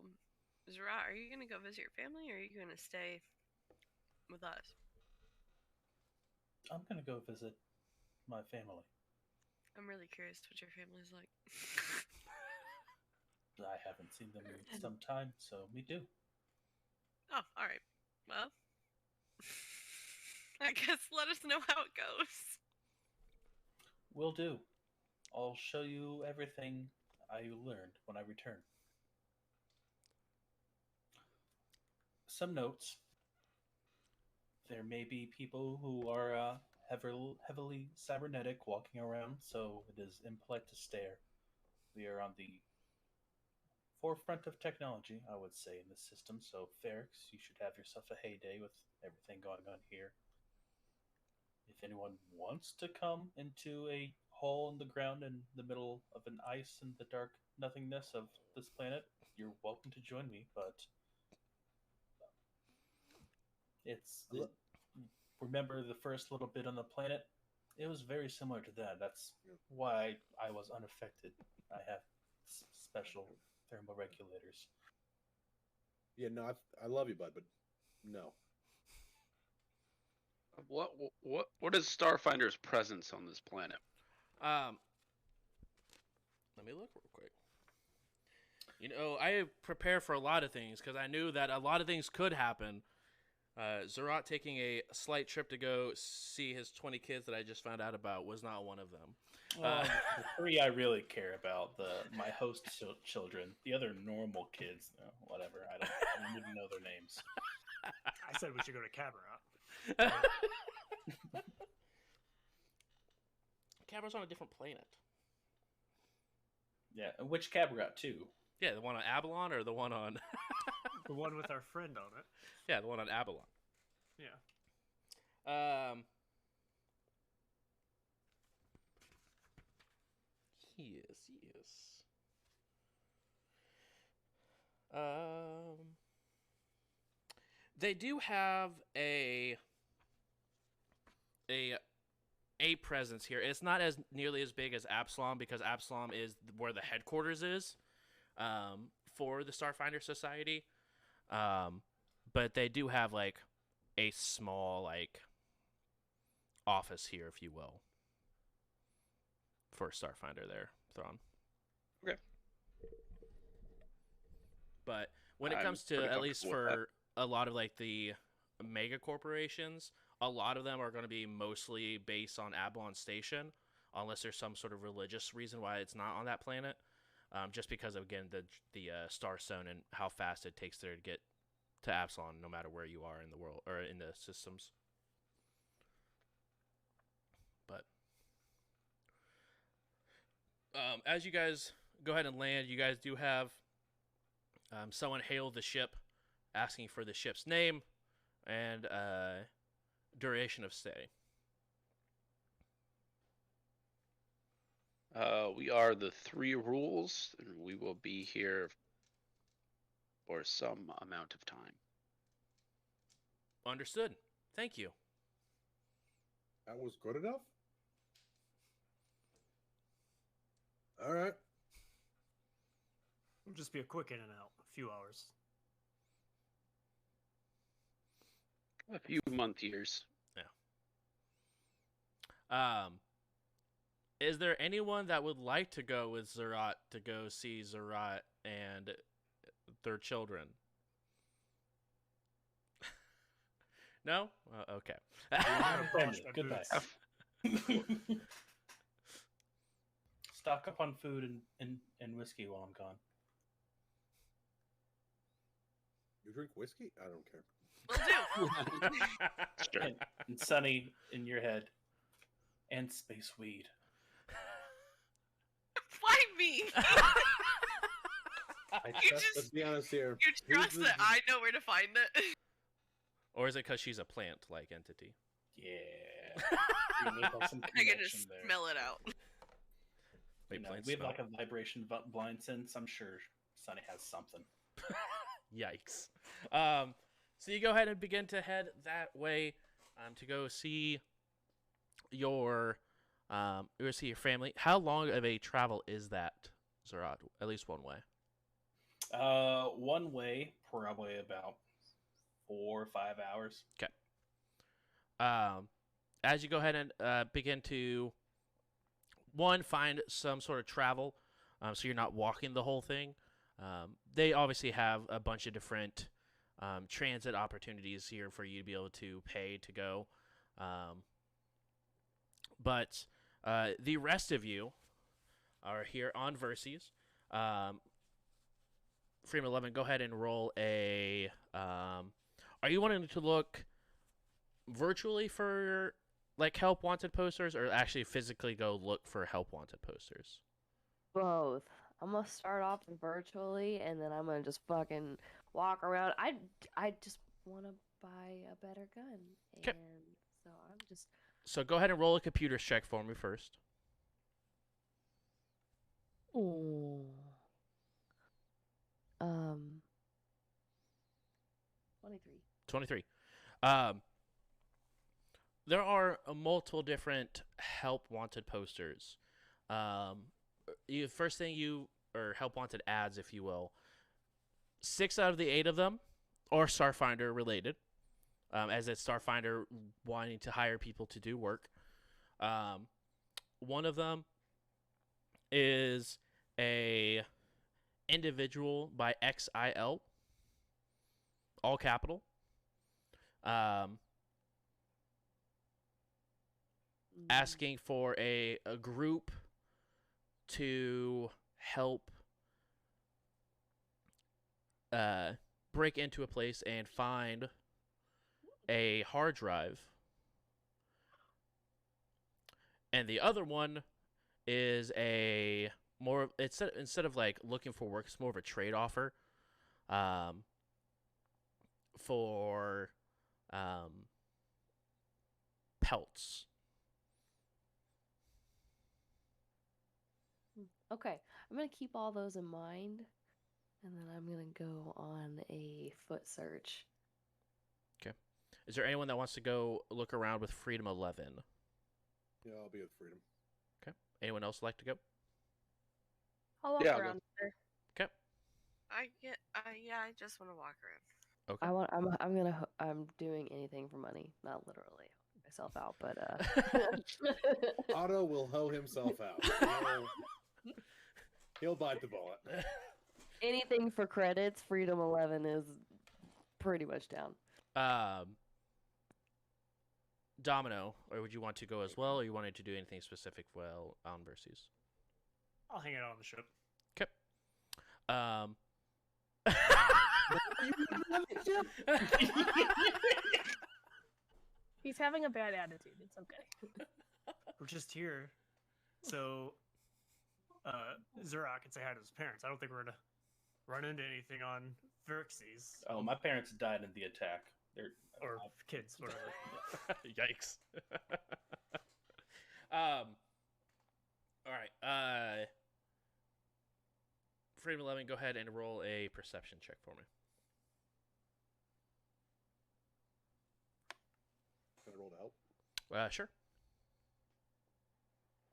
Zara, are you gonna go visit your family, or are you gonna stay with us? I'm gonna go visit my family. I'm really curious what your family's like. I haven't seen them in some time, so me too. Oh, all right. Well, I guess let us know how it goes. Will do. I'll show you everything I learned when I return. Some notes. There may be people who are heavily cybernetic walking around, so it is impolite to stare. We are on the forefront of technology, I would say, in this system, so Ferrix, you should have yourself a heyday with everything going on here. If anyone wants to come into a hole in the ground in the middle of an ice and the dark nothingness of this planet, you're welcome to join me, but remember the first little bit on the planet? It was very similar to that. That's why I was unaffected. I have special thermoregulators. yeah, no, I love you, bud, but no. What is Starfinder's presence on this planet? Let me look real quick. You know, I prepare for a lot of things because I knew that a lot of things could happen. Zerat taking a slight trip to go see his 20 kids that I just found out about was not one of them. The three I really care about, my host children. The other normal kids, whatever. I don't even know their names. I said we should go to Cabaret. Cabra's on a different planet. Yeah, and which Cabaret too? Yeah, the one on Abalon or the one on... The one with our friend on it. Yeah, the one on Abalon. Yeah. Yes. They do have a presence here. It's not as nearly as big as Absalom because Absalom is where the headquarters is for the Starfinder Society. But they do have like a small like office here, if you will, for Starfinder there, Thrawn. Okay. But when it I'm comes to, pretty at least comfortable with for a lot of like the mega corporations, a lot of them are going to be mostly based on Abalon Station, unless there's some sort of religious reason why it's not on that planet. Just because of, again, the star zone and how fast it takes there to get to Absalom, no matter where you are in the world or in the systems. But as you guys go ahead and land, you guys do have someone hail the ship, asking for the ship's name and duration of stay. We are the Three Rules, and we will be here for some amount of time. Understood. Thank you. That was good enough? All right. It'll just be a quick in and out, a few hours. A few month years. Is there anyone that would like to go with Zerat to go see Zerat and their children? No? Okay. Goodbye. Stock up on food and whiskey while I'm gone. You drink whiskey? I don't care. Will do. Sure. And Sonny, in your head, and space weed. Why me? Let's be honest here. You trust that I know where to find it? Or is it because she's a plant-like entity? Yeah. We have some I can connection just there. smell it out. Wait, You know, plants we have smell? like a vibration blind sense. I'm sure Sunny has something. Yikes. So you go ahead and begin to head that way to go see your family. How long of a travel is that, Zerat? At least one way. One way, probably about 4 or 5 hours. Okay. As you go ahead and begin to find some sort of travel, so you're not walking the whole thing. They obviously have a bunch of different transit opportunities here for you to be able to pay to go. But the rest of you are here on Verses. Freedom 11, go ahead and roll a... are you wanting to look virtually for like help wanted posters, or actually physically go look for help wanted posters? Both. I'm gonna start off virtually, and then I'm gonna just fucking walk around. I just want to buy a better gun, 'Kay. and so I'm just. So go ahead and roll a computer check for me first. Ooh. 23. 23. There are multiple different help wanted posters. First thing or help wanted ads, if you will. 6 out of the 8 of them are Starfinder related, as it's Starfinder wanting to hire people to do work. One of them is a individual by XIL, all capital. Asking for a group to help break into a place and find a hard drive. And the other one is instead of like looking for work, it's more of a trade offer for pelts. Okay, I'm gonna keep all those in mind, and then I'm gonna go on a foot search. Okay. Is there anyone that wants to go look around with Freedom 11? Yeah, I'll be with Freedom. Okay. Anyone else like to go? I'll walk Yeah, I'll go. around there. Okay. I just want to walk around. Okay. I'm doing anything for money, not literally myself out, but Otto will hoe himself out. He'll bite the bullet. anything for credits. Freedom 11 is pretty much down. Domino, or would you want to go as well, or you wanted to do anything specific on Versus? I'll hang out on the ship. Okay. He's having a bad attitude. It's okay. We're just here, so Zura can say hi to his parents. I don't think we're gonna run into anything on Verxes. Oh, my parents died in the attack. They're Or kids, whatever. Yikes. All right. Freedom 11, go ahead and roll a perception check for me. Can I roll to help? Sure.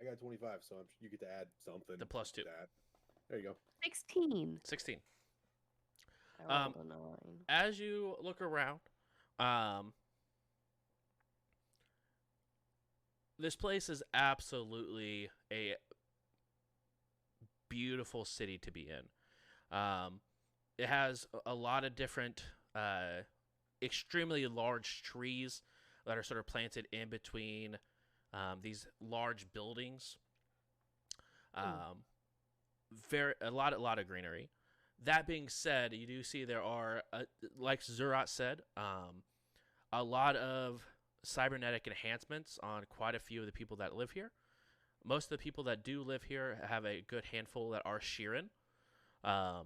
I got 25, so you get to add something. The +2. to that. There you go. 16. 16. I rolled a 9. As you look around, this place is absolutely a beautiful city to be in. It has a lot of different extremely large trees that are sort of planted in between these large buildings. A lot of greenery. That being said, you do see there are, like Zurat said, a lot of cybernetic enhancements on quite a few of the people that live here. Most of the people that do live here have a good handful that are Sheeran. But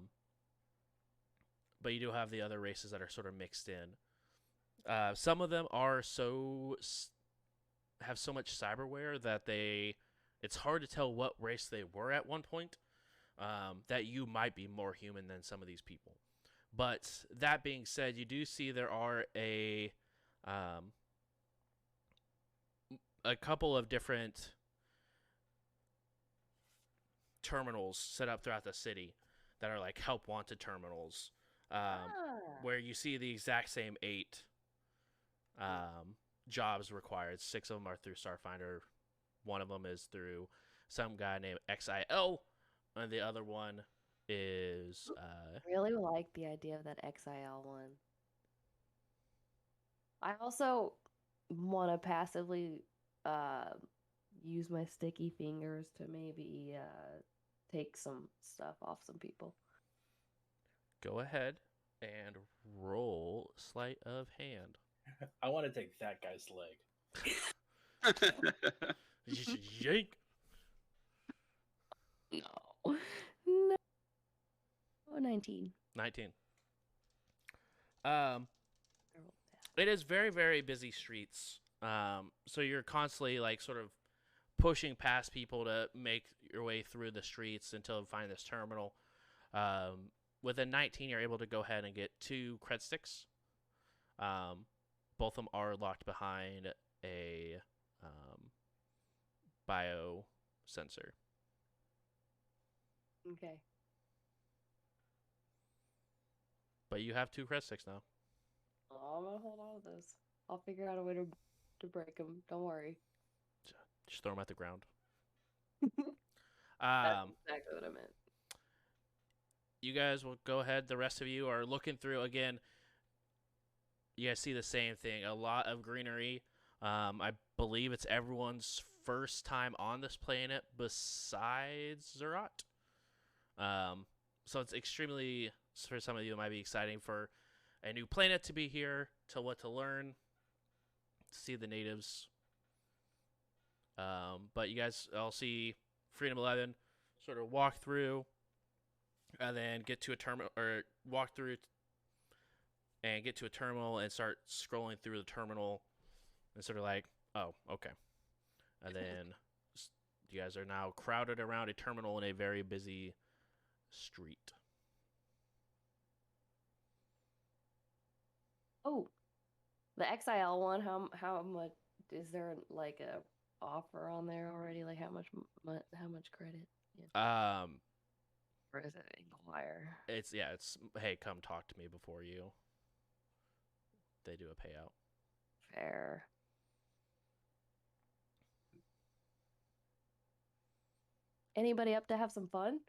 you do have the other races that are sort of mixed in. Some of them are have so much cyberware that it's hard to tell what race they were at one point. That you might be more human than some of these people. But that being said, you do see there are a couple of different terminals set up throughout the city that are like help wanted terminals, where you see the exact same 8 jobs required. 6 of them are through Starfinder. One of them is through some guy named XIL, and the other one is Really like the idea of that XIL one. I also want to passively use my sticky fingers to maybe take some stuff off some people. Go ahead and roll sleight of hand. I want to take that guy's leg. Just yank. No. No. Oh, 19. 19. I rolled that. It is very, very busy streets. So you're constantly like sort of pushing past people to make your way through the streets until you find this terminal. With a 19, you're able to go ahead and get 2 cred sticks. Both of them are locked behind a bio sensor. Okay. But you have 2 cred sticks now. Oh, I'm gonna hold on to those. I'll figure out a way to break them. Don't worry. Just throw them at the ground. That's exactly what I meant. You guys will go ahead. The rest of you are looking through again. You guys see the same thing. A lot of greenery. I believe it's everyone's first time on this planet besides Zerat. So it's extremely, for some of you, it might be exciting for a new planet to be here, to what to learn, to see the natives. But you guys all see Freedom 11 sort of walk through and then get to a terminal, or walk through and get to a terminal and start scrolling through the terminal and sort of like, oh, okay. And then you guys are now crowded around a terminal in a very busy street. Oh, the XIL one. How much is there? Like a offer on there already? Like how much credit? Yeah. Or is it inquire? It's hey, come talk to me before you. They do a payout. Fair. Anybody up to have some fun?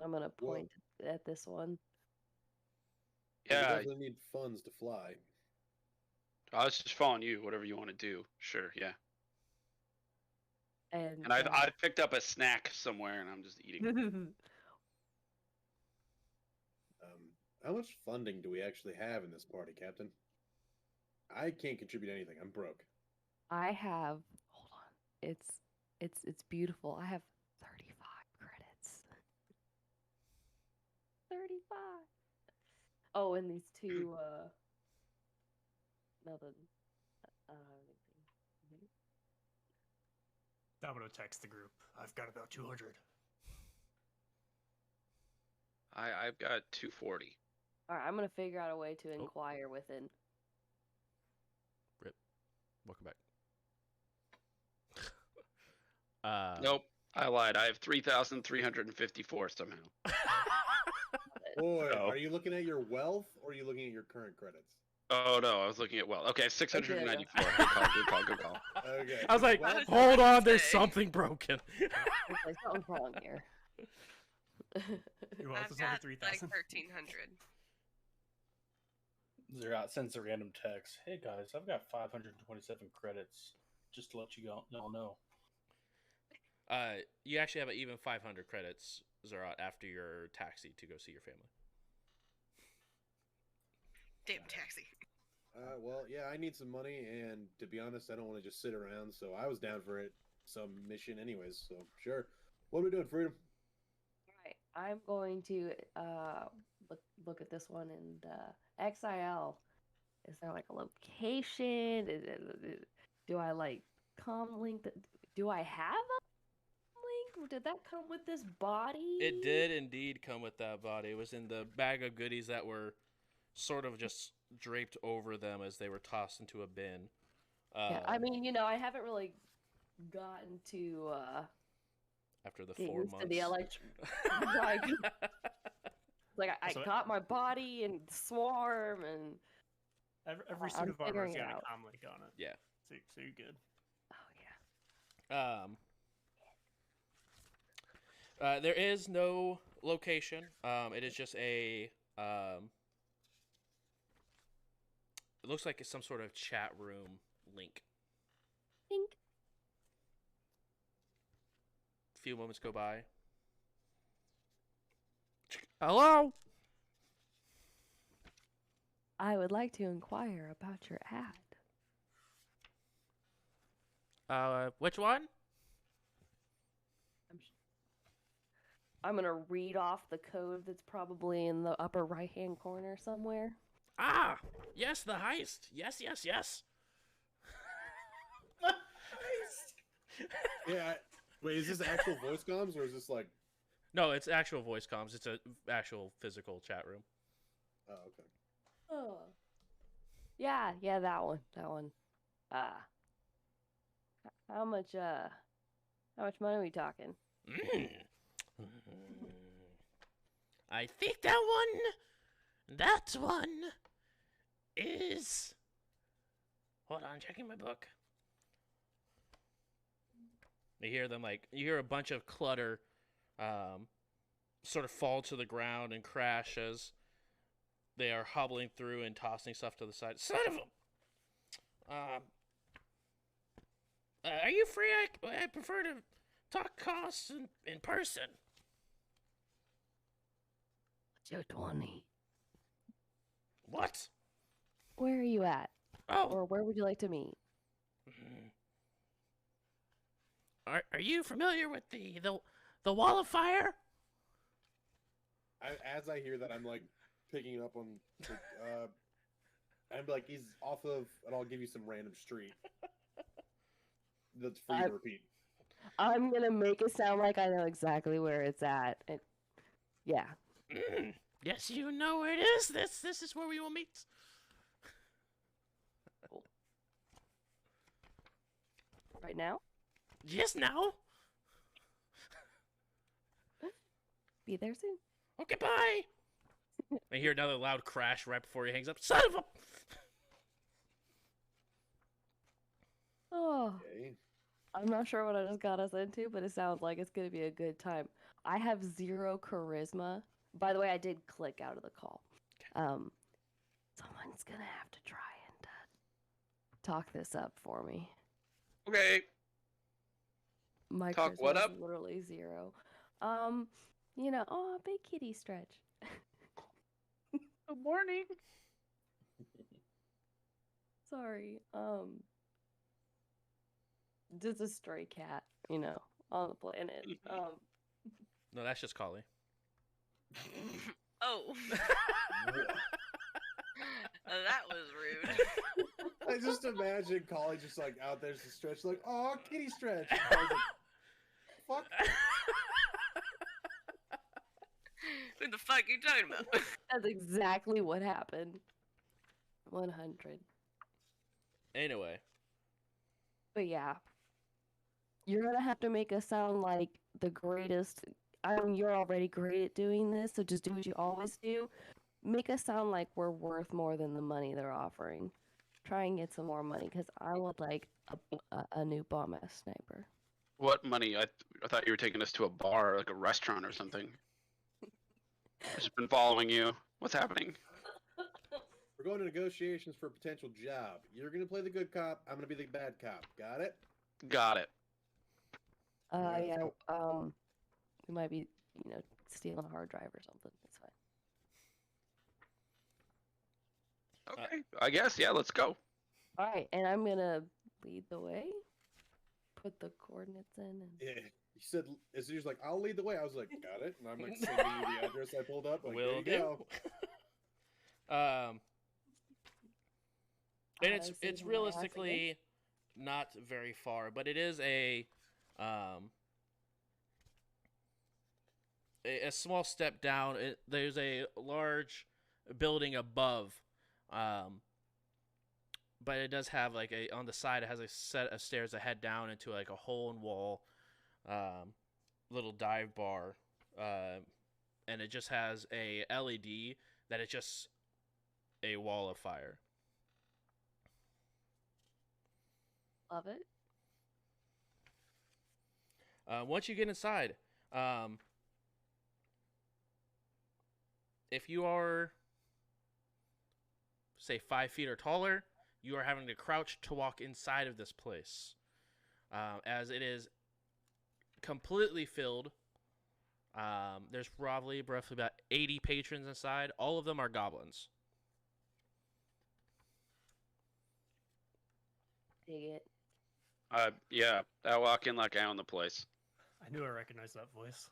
I'm gonna point at this one. We Yeah, definitely need funds to fly. I was just following you. Whatever you want to do. Sure, yeah. And I picked up a snack somewhere, and I'm just eating. How much funding do we actually have in this party, Captain? I can't contribute anything. I'm broke. I have. Hold on. It's beautiful. I have 35 credits. 35. Oh, and these 2. Nothing. I'm gonna text the group. I've got about 200. I've got 240. All right, I'm gonna figure out a way to inquire within. Rip. Welcome back. Nope, I lied. I have 3,354 somehow. Boy, Oh. are you looking at your wealth or are you looking at your current credits? Oh no, I was looking at Okay, 694. Good call. Okay. I was like, Well, hold on, there's say. something broken. There's something wrong here. Your wealth I've is over got 3,000. like 1,300. Zerat sends a random text. Hey guys, I've got 527 credits. Just to let you all know. You actually have an even 500 credits, Zerat, after your taxi to go see your family. Damn taxi. Well, yeah, I need some money, and to be honest, I don't want to just sit around. So I was down for it, some mission, anyways. So sure. What are we doing, Freedom? Right. I'm going to look at this one and XIL. Is there like a location? Do I like link? Do I have a link? Did that come with this body? It did indeed come with that body. It was in the bag of goodies that were sort of just draped over them as they were tossed into a bin. Yeah, I mean, I haven't really gotten to after the get 4 used months. to the I So- got my body and swarm and Every suit I'm of armor has figuring it got a out. comlink on it. Yeah. So you're good. oh yeah. There is no location. It is just a. It looks like it's some sort of chat room link. Think. A few moments go by. Hello? I would like to inquire about your ad. Which one? I'm gonna read off the code that's probably in the upper right-hand corner somewhere. Ah, yes, the heist. Yes. Yeah. Wait, is this actual voice comms or is this like? No, it's actual voice comms. It's a actual physical chat room. Oh, okay. Oh. Yeah, that one. How much money are we talking? I think that one is. Hold on, checking my book. You hear a bunch of clutter, sort of fall to the ground and crash as they are hobbling through and tossing stuff to the side. Son of a. Are you free? I prefer to talk costs in person. Joe 20. What? Where are you at? Oh. Or where would you like to meet? Are you familiar with the wall of fire? As I hear that, I'm like picking it up on. I'm like, he's off of, and I'll give you some random street. That's for you to repeat. I'm gonna make it sound like I know exactly where it's at. Yeah. Yes, you know where it is. This is where we will meet. Right now? Yes, now. Be there soon. Okay, bye. I hear another loud crash right before he hangs up. Son of a. Oh. Okay. I'm not sure what I just got us into, but it sounds like it's gonna be a good time. I have 0 charisma. By the way, I did click out of the call. Someone's gonna have to try and talk this up for me. Okay. My Talk charisma what is up? literally 0. Big kitty stretch. Good morning. Sorry. Just a stray cat, on the planet. No, that's just Collie. Oh. That was rude. I just imagine Collie just like out there, just stretch, like, oh, kitty stretch. I was like, fuck. What the fuck are you talking about? That's exactly what happened. 100. Anyway. But yeah. You're gonna have to make us sound like the greatest. I mean, you're already great at doing this, so just do what you always do. Make us sound like we're worth more than the money they're offering. Try and get some more money, because I would like a new bomb-ass sniper. What money? I thought you were taking us to a bar, like a restaurant or something. I've just been following you. What's happening? We're going to negotiations for a potential job. You're going to play the good cop. I'm going to be the bad cop. Got it? Got it. Yeah, we might be, stealing a hard drive or something. It's fine. Okay, I guess, yeah, let's go. All right, and I'm gonna lead the way. Put the coordinates in. And... Yeah, you said as soon as like I'll lead the way. I was like, got it, and I'm like sending you the address I pulled up. Like, Will there you do. go. And see it's my ass realistically not very far, but it is a small step down. There's a large building above, but it does have like on the side. It has a set of stairs that head down into like a hole in wall, little dive bar, and it just has a LED that is just a wall of fire. Love it. Once you get inside, if you are, say, 5 feet or taller, you are having to crouch to walk inside of this place, as it is completely filled. There's probably roughly about 80 patrons inside. All of them are goblins. Dig it. Yeah, I walk in like I own the place. I knew I recognized that voice.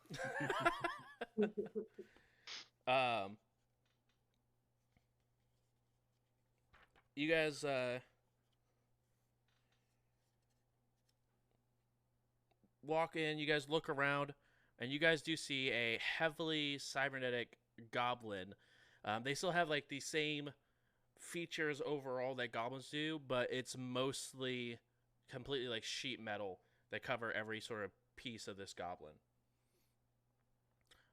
You guys, walk in, you guys look around, and you guys do see a heavily cybernetic goblin. They still have like the same features overall that goblins do, but it's mostly completely like sheet metal that cover every sort of piece of this goblin.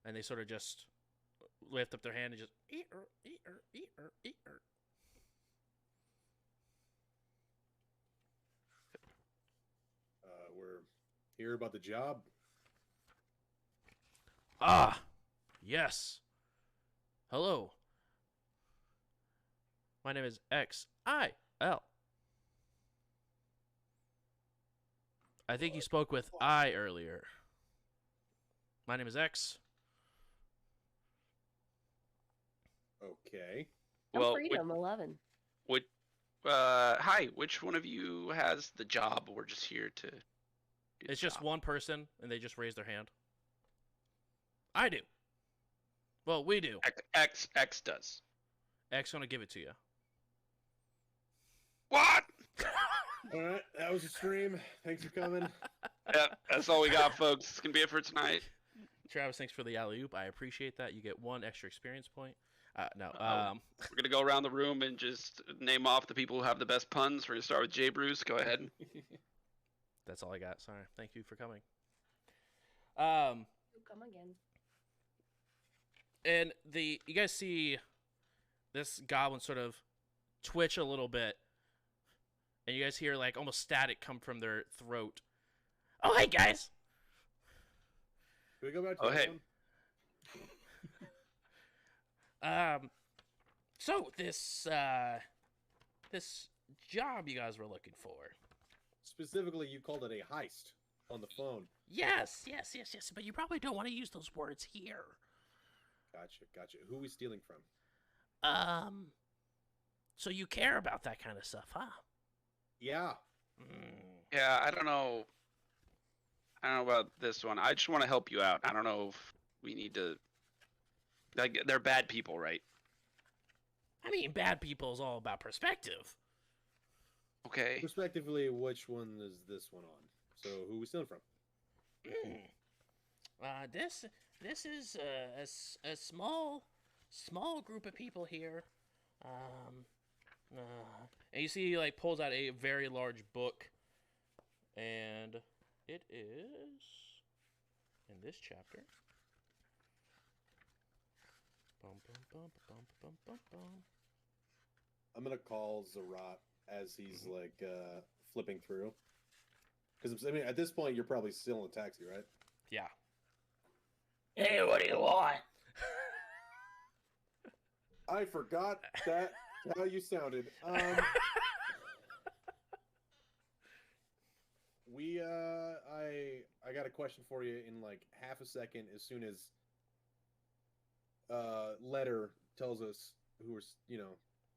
And they sort of just lift up their hand and just eat-er, eat-er, eat-er, eat-er. We're here about the job. Ah, yes. Hello. My name is XIL. I think you spoke with I earlier. My name is X. Okay. Well, Freedom 11. hi. Which one of you has the job? We're just here to. Do It's the just job. one person, and they just raise their hand. I do. Well, we do. X does. X gonna give it to you. What? All right, that was a stream. Thanks for coming. Yeah, that's all we got, folks. It's gonna be it for tonight. Travis, thanks for the alley-oop. I appreciate that. You get 1 extra experience point. No. We're gonna go around the room and just name off the people who have the best puns. We're gonna start with Jay Bruce. Go ahead. That's all I got. Sorry. Thank you for coming. Come again. And you guys see this goblin sort of twitch a little bit, and you guys hear like almost static come from their throat. Oh, hey guys! Can we go back to Oh, that hey. one? So this job you guys were looking for. Specifically, you called it a heist on the phone. Yes. But you probably don't want to use those words here. Gotcha. Who are we stealing from? So you care about that kind of stuff, huh? Yeah. Yeah, I don't know about this one. I just want to help you out. I don't know if we need to. Like, they're bad people, right? I mean, bad people is all about perspective. Okay. Respectively, which one is this one on? So, who are we stealing from? This is a small group of people here. And you see, he like pulls out a very large book, and it is in this chapter. I'm gonna call Zarat as he's like flipping through. Because I mean, at this point, you're probably still in a taxi, right? Yeah. Hey, what do you want? I forgot that how you sounded. I got a question for you in like half a second. As soon as letter tells us who we're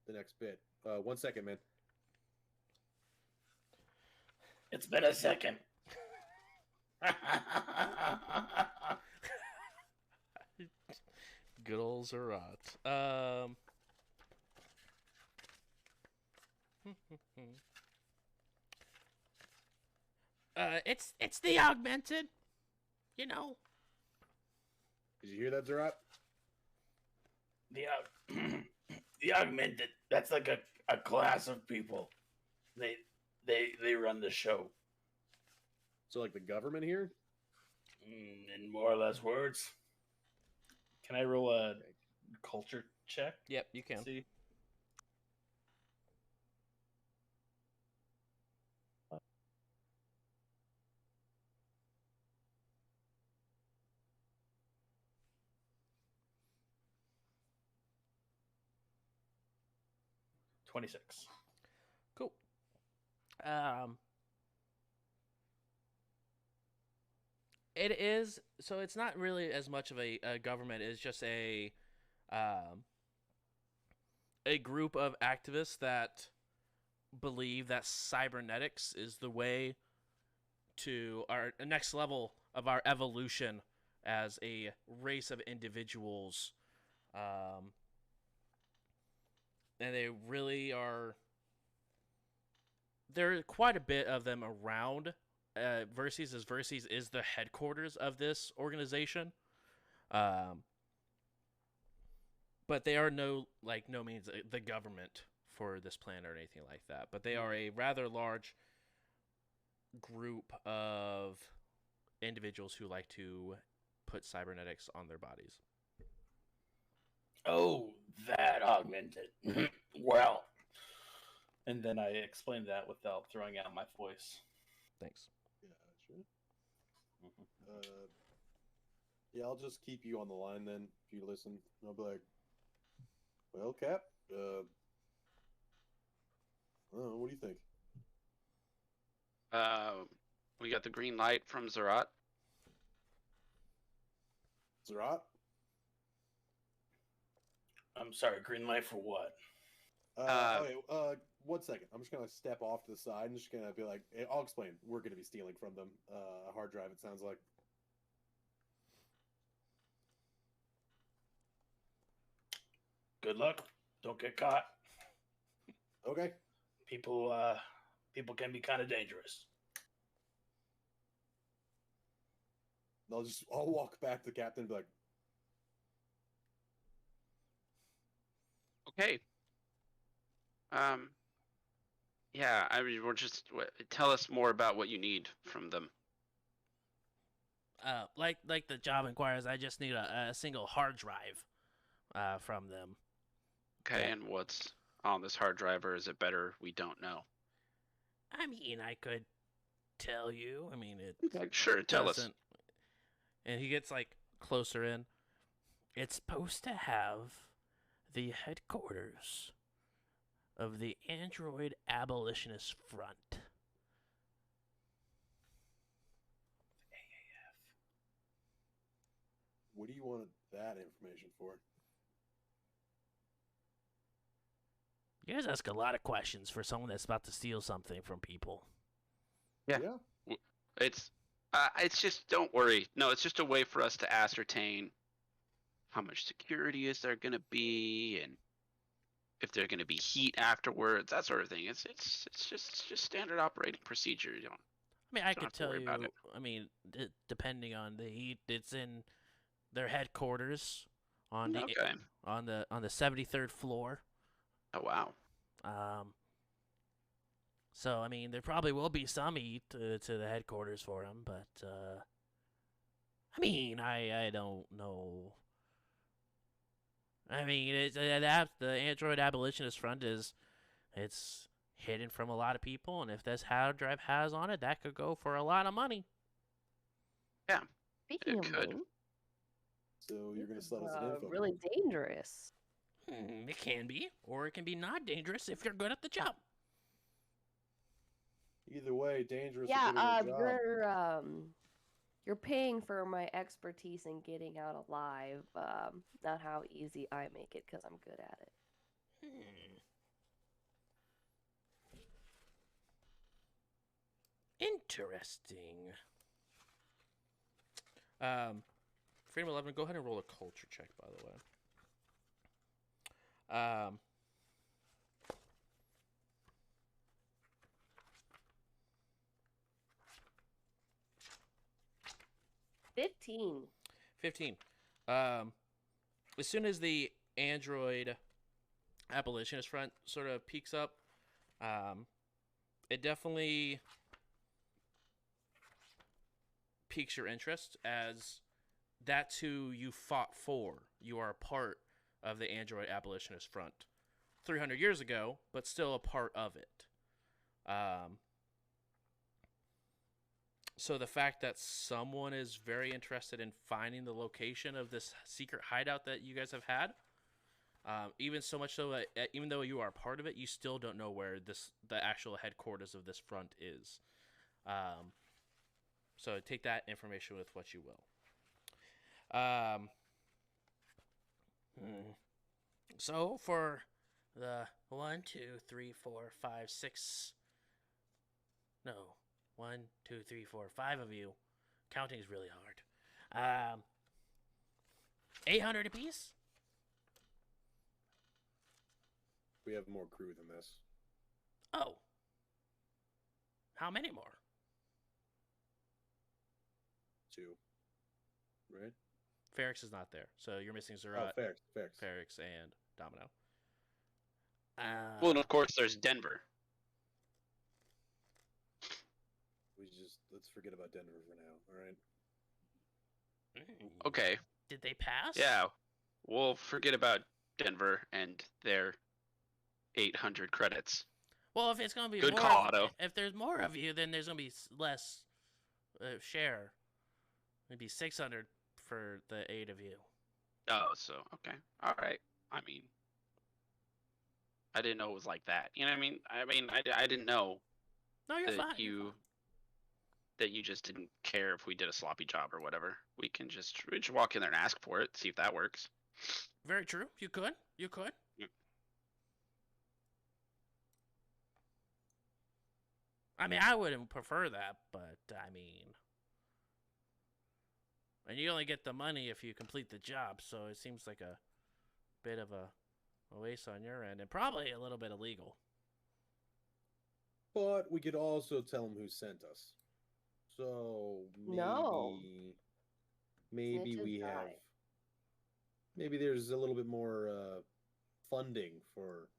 the next bit. 1 second, man. It's been a second. Good old Zerat. It's the augmented. You know. Did you hear that, Zerat? The augmented. That's like a class of people. They run the show. So, like the government here? In more or less words. Can I roll a culture check? Yep, you can. See. $26. Cool. It is, so it's not really as much of a government. It's just a group of activists that believe that cybernetics is the way to our next level of our evolution as a race of individuals. And they really are. There are quite a bit of them around. Verses is the headquarters of this organization. But they are no means the government for this planet or anything like that. But they are a rather large group of individuals who like to put cybernetics on their bodies. Oh, that augmented. Well. And then I explained that without throwing out my voice. Thanks. Yeah, sure. Yeah, I'll just keep you on the line then, if you listen. I'll be like, well, Cap, I don't know, what do you think? We got the green light from Zerat. Zerat? I'm sorry, green light for what? Okay, 1 second. I'm just gonna step off to the side and just gonna be like, I'll explain. We're gonna be stealing from them. A hard drive, it sounds like. Good luck. Don't get caught. Okay. People can be kind of dangerous. I'll walk back to the captain and be like, Okay. Yeah, I mean, tell us more about what you need from them. Like the job inquires, I just need a single hard drive from them. Okay, Yeah. and what's on this hard drive, or is it better we don't know? I mean, I could tell you. I mean, it. Okay, sure, tell us. And he gets closer in. It's supposed to have the headquarters of the Android Abolitionist Front. AAF. What do you want that information for? You guys ask a lot of questions for someone that's about to steal something from people. Yeah. It's just, don't worry. No, it's just a way for us to ascertain how much security is there going to be, and if there's going to be heat afterwards, that sort of thing. It's just standard operating procedure. You don't. I mean, I don't could have to tell worry you. about it. I mean, depending on the heat, it's in their headquarters on the Okay. on the 73rd floor. Oh wow. So I mean, there probably will be some heat to the headquarters for them, but I mean, I don't know. I mean, the Android Abolitionist Front it's hidden from a lot of people, and if this hard drive has on it, that could go for a lot of money. Yeah. Speaking It of could. money, So you're gonna sell us uh, an info. really dangerous. It can be, or it can be not dangerous if you're good at the job. Either way, dangerous. or Yeah, good at the job. you're paying for my expertise in getting out alive, not how easy I make it because I'm good at it. Interesting. Freedom 11, go ahead and roll a culture check, by the way. 15. 15. As soon as the android abolitionist front sort of peaks up, it definitely piques your interest, as that's who you fought for. You are a part of the android abolitionist front 300 years ago, but still a part of it. So the fact that someone is very interested in finding the location of this secret hideout that you guys have had, even so much so that even though you are a part of it, you still don't know where the actual headquarters of this front is. So take that information with what you will. So for the 1, 2, 3, 4, 5, 6. No. 1, 2, 3, 4, 5 of you. Counting is really hard. 800 apiece? We have more crew than this. Oh. How many more? 2. Right? Ferrix is not there, so you're missing Zerat, Ferrix. Ferrix, and Domino. Well, and of course, there's Denver. Let's forget about Denver for now, all right? Okay. Did they pass? Yeah. We'll forget about Denver and their 800 credits. Well, if it's going to be Good more, call, Otto. if there's more of you, then there's going to be less share. Maybe 600 for the 8 of you. Oh, so, okay. All right. I mean, I didn't know it was like that. You know what I mean? I didn't know No, you're that fine. that you just didn't care if we did a sloppy job or whatever. We can just walk in there and ask for it, see if that works. Very true. You could. Yeah. I mean, I wouldn't prefer that, but I mean, and you only get the money if you complete the job, so it seems like a bit of a waste on your end, and probably a little bit illegal. But we could also tell them who sent us. So maybe, No. maybe Snitches we die. have, maybe there's a little bit more funding for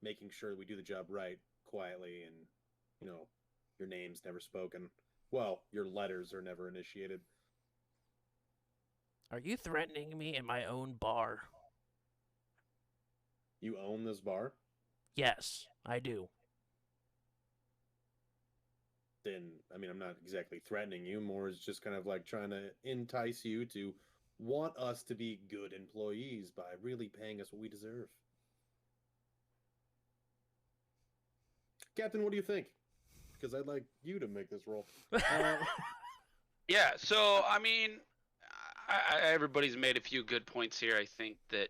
making sure we do the job right, quietly, and your name's never spoken. Well, your letters are never initiated. Are you threatening me in my own bar? You own this bar? Yes, I do. Then, I mean, I'm not exactly threatening you. More is just kind of like trying to entice you to want us to be good employees by really paying us what we deserve. Captain, what do you think? Because I'd like you to make this roll. Yeah, so, I mean, everybody's made a few good points here. I think that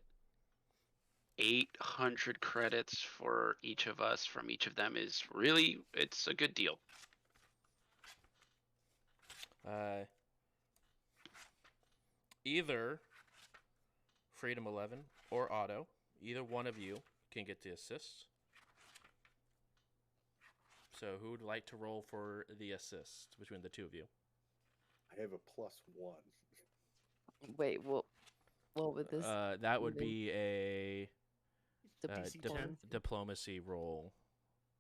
800 credits for each of us from each of them is really, it's a good deal. Either Freedom 11 or Otto, either one of you can get the assist. So who would like to roll for the assist between the two of you? I have a +1. Wait, what would this? That would even- be a The DC 10. diplomacy roll.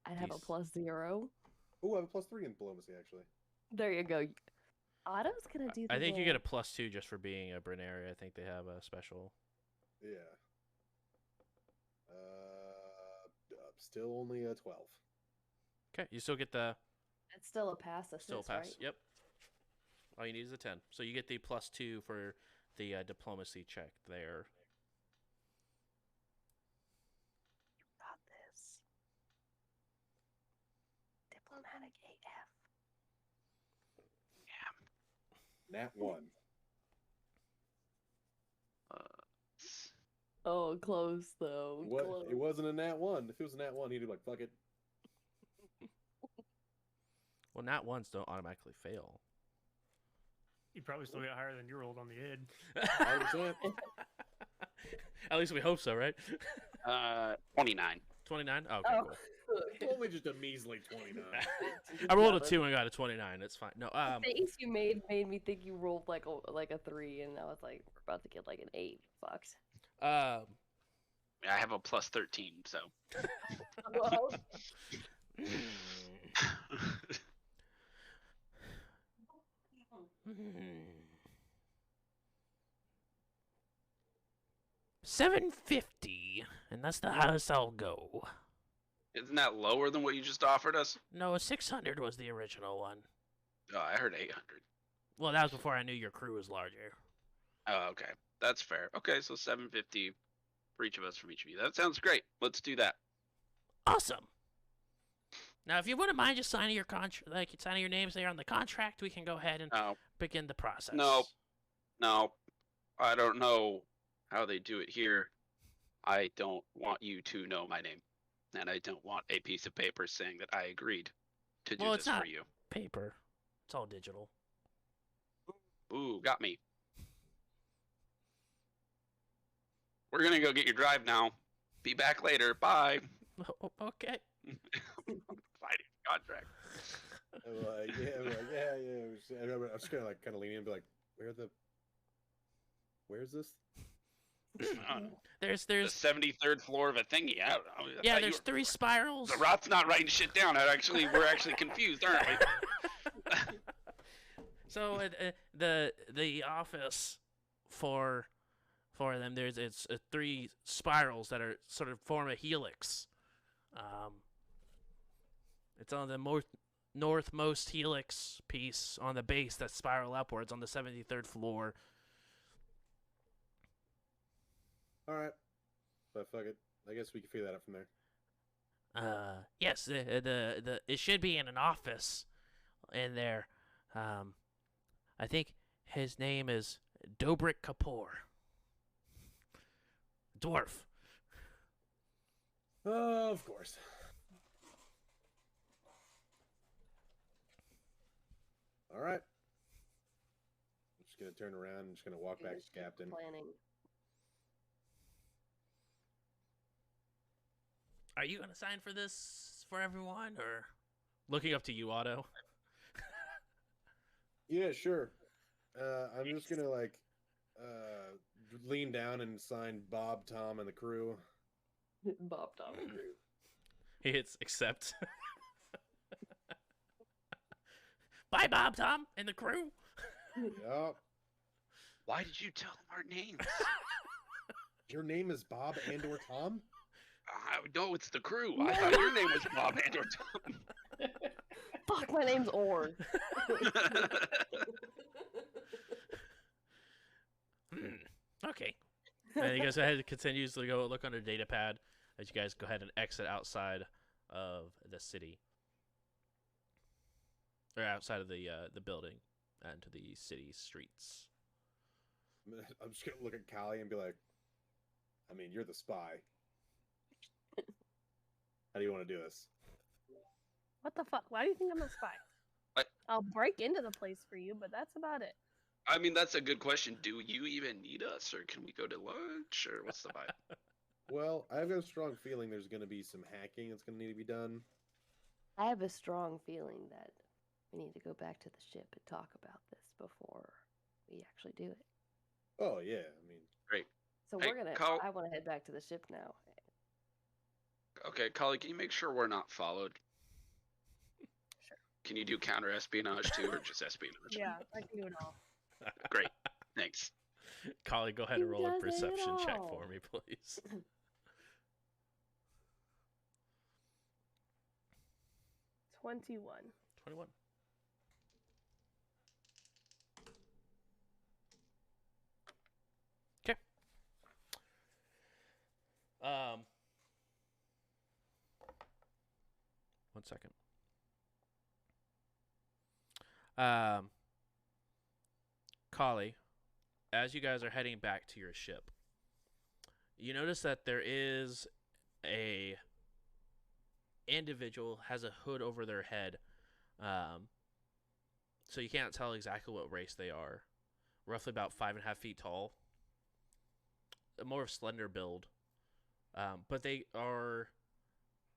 I'd have a +0. Oh, I have a +3 in diplomacy, actually. There you go. Otto's gonna do the I think you get a roll. +2 just for being a Brenary. I think they have a special. Yeah. Still only a 12. Okay, you still get the It's still a pass assist, still pass. right? Yep. All you need is a 10. So you get the +2 for the diplomacy check there. Got this. Diplomatic AF. Nat 1. Oh, close though. What? Close. It wasn't a nat 1. If it was a nat 1, he'd be like, fuck it. Well, nat ones don't automatically fail. You probably still get higher than you rolled on the id. 100%. At least we hope so, right? 29. 29? Okay, Oh. cool. Only just a measly 29. I rolled a 2 and got a 29. It's fine. No, The face you made me think you rolled like a 3, and I was like, we're about to get like an 8. Fucked. I have a plus 13, so. Well, 750, and that's the highest I'll go. Isn't that lower than what you just offered us? No, 600 was the original one. Oh, I heard 800. Well, that was before I knew your crew was larger. Oh, okay. That's fair. Okay, so 750 for each of us from each of you. That sounds great. Let's do that. Awesome. Now, if you wouldn't mind just signing your contract, like signing your names there on the contract, we can go ahead and No. begin the process. No. No. I don't know how they do it here. I don't want you to know my name. And I don't want a piece of paper saying that I agreed to do Well, it's this not for you. paper. It's all digital. Ooh, got me. We're gonna go get your drive now. Be back later. Bye. Okay. Fighting contract. I'm like, yeah. I'm just gonna like kind of lean in and be like, where's this? I don't know. There's The 73rd floor of a thingy. I don't know. yeah, there's 3 spirals. The Rot's not writing shit down. We're actually confused, aren't we? So the office for them, it's 3 spirals that are sort of form a helix. It's on the northmost helix piece on the base that spiral upwards on the 73rd floor. All right, but fuck it. I guess we can figure that out from there. Yes, the it should be in an office in there. I think his name is Dobrik Kapoor. Dwarf. Of course. All right. I'm just gonna turn around. I'm just gonna walk back to the captain. Planning. Are you gonna sign for this for everyone, or looking up to you, Otto? Yeah, sure. I'm just gonna like lean down and sign Bob, Tom, and the crew. Bob, Tom, and Drew. He hits accept. Bye, Bob, Tom, and the crew. Yup. Why did you tell them our names? Your name is Bob and/or Tom? No, it's the crew. I thought your name was Bob and or Tom. Fuck, my name's Orn. Okay. And you guys go ahead and continues to go look on the data pad as you guys go ahead and exit outside of the city. Or outside of the building and to the city streets. I'm just gonna look at Callie and be like, I mean, you're the spy. How do you want to do this? What the fuck? Why do you think I'm a spy? What? I'll break into the place for you, but that's about it. I mean, that's a good question. Do you even need us, or can we go to lunch, or what's the vibe? Well, I've got a strong feeling there's going to be some hacking that's going to need to be done. I have a strong feeling that we need to go back to the ship and talk about this before we actually do it. Oh, yeah. I mean, Great. So Hey, I want to head back to the ship now. Okay, Collie, can you make sure we're not followed? Sure. Can you do counter espionage too, or just espionage? Yeah, I can do it all. Great. Thanks. Collie, go ahead He and roll a does it perception check all. for me, please. 21. 21. Okay. 1 second. Collie, as you guys are heading back to your ship, You notice that there is a individual has a hood over their head, so you can't tell exactly what race they are. Roughly about 5.5 feet tall, more of slender build, but they are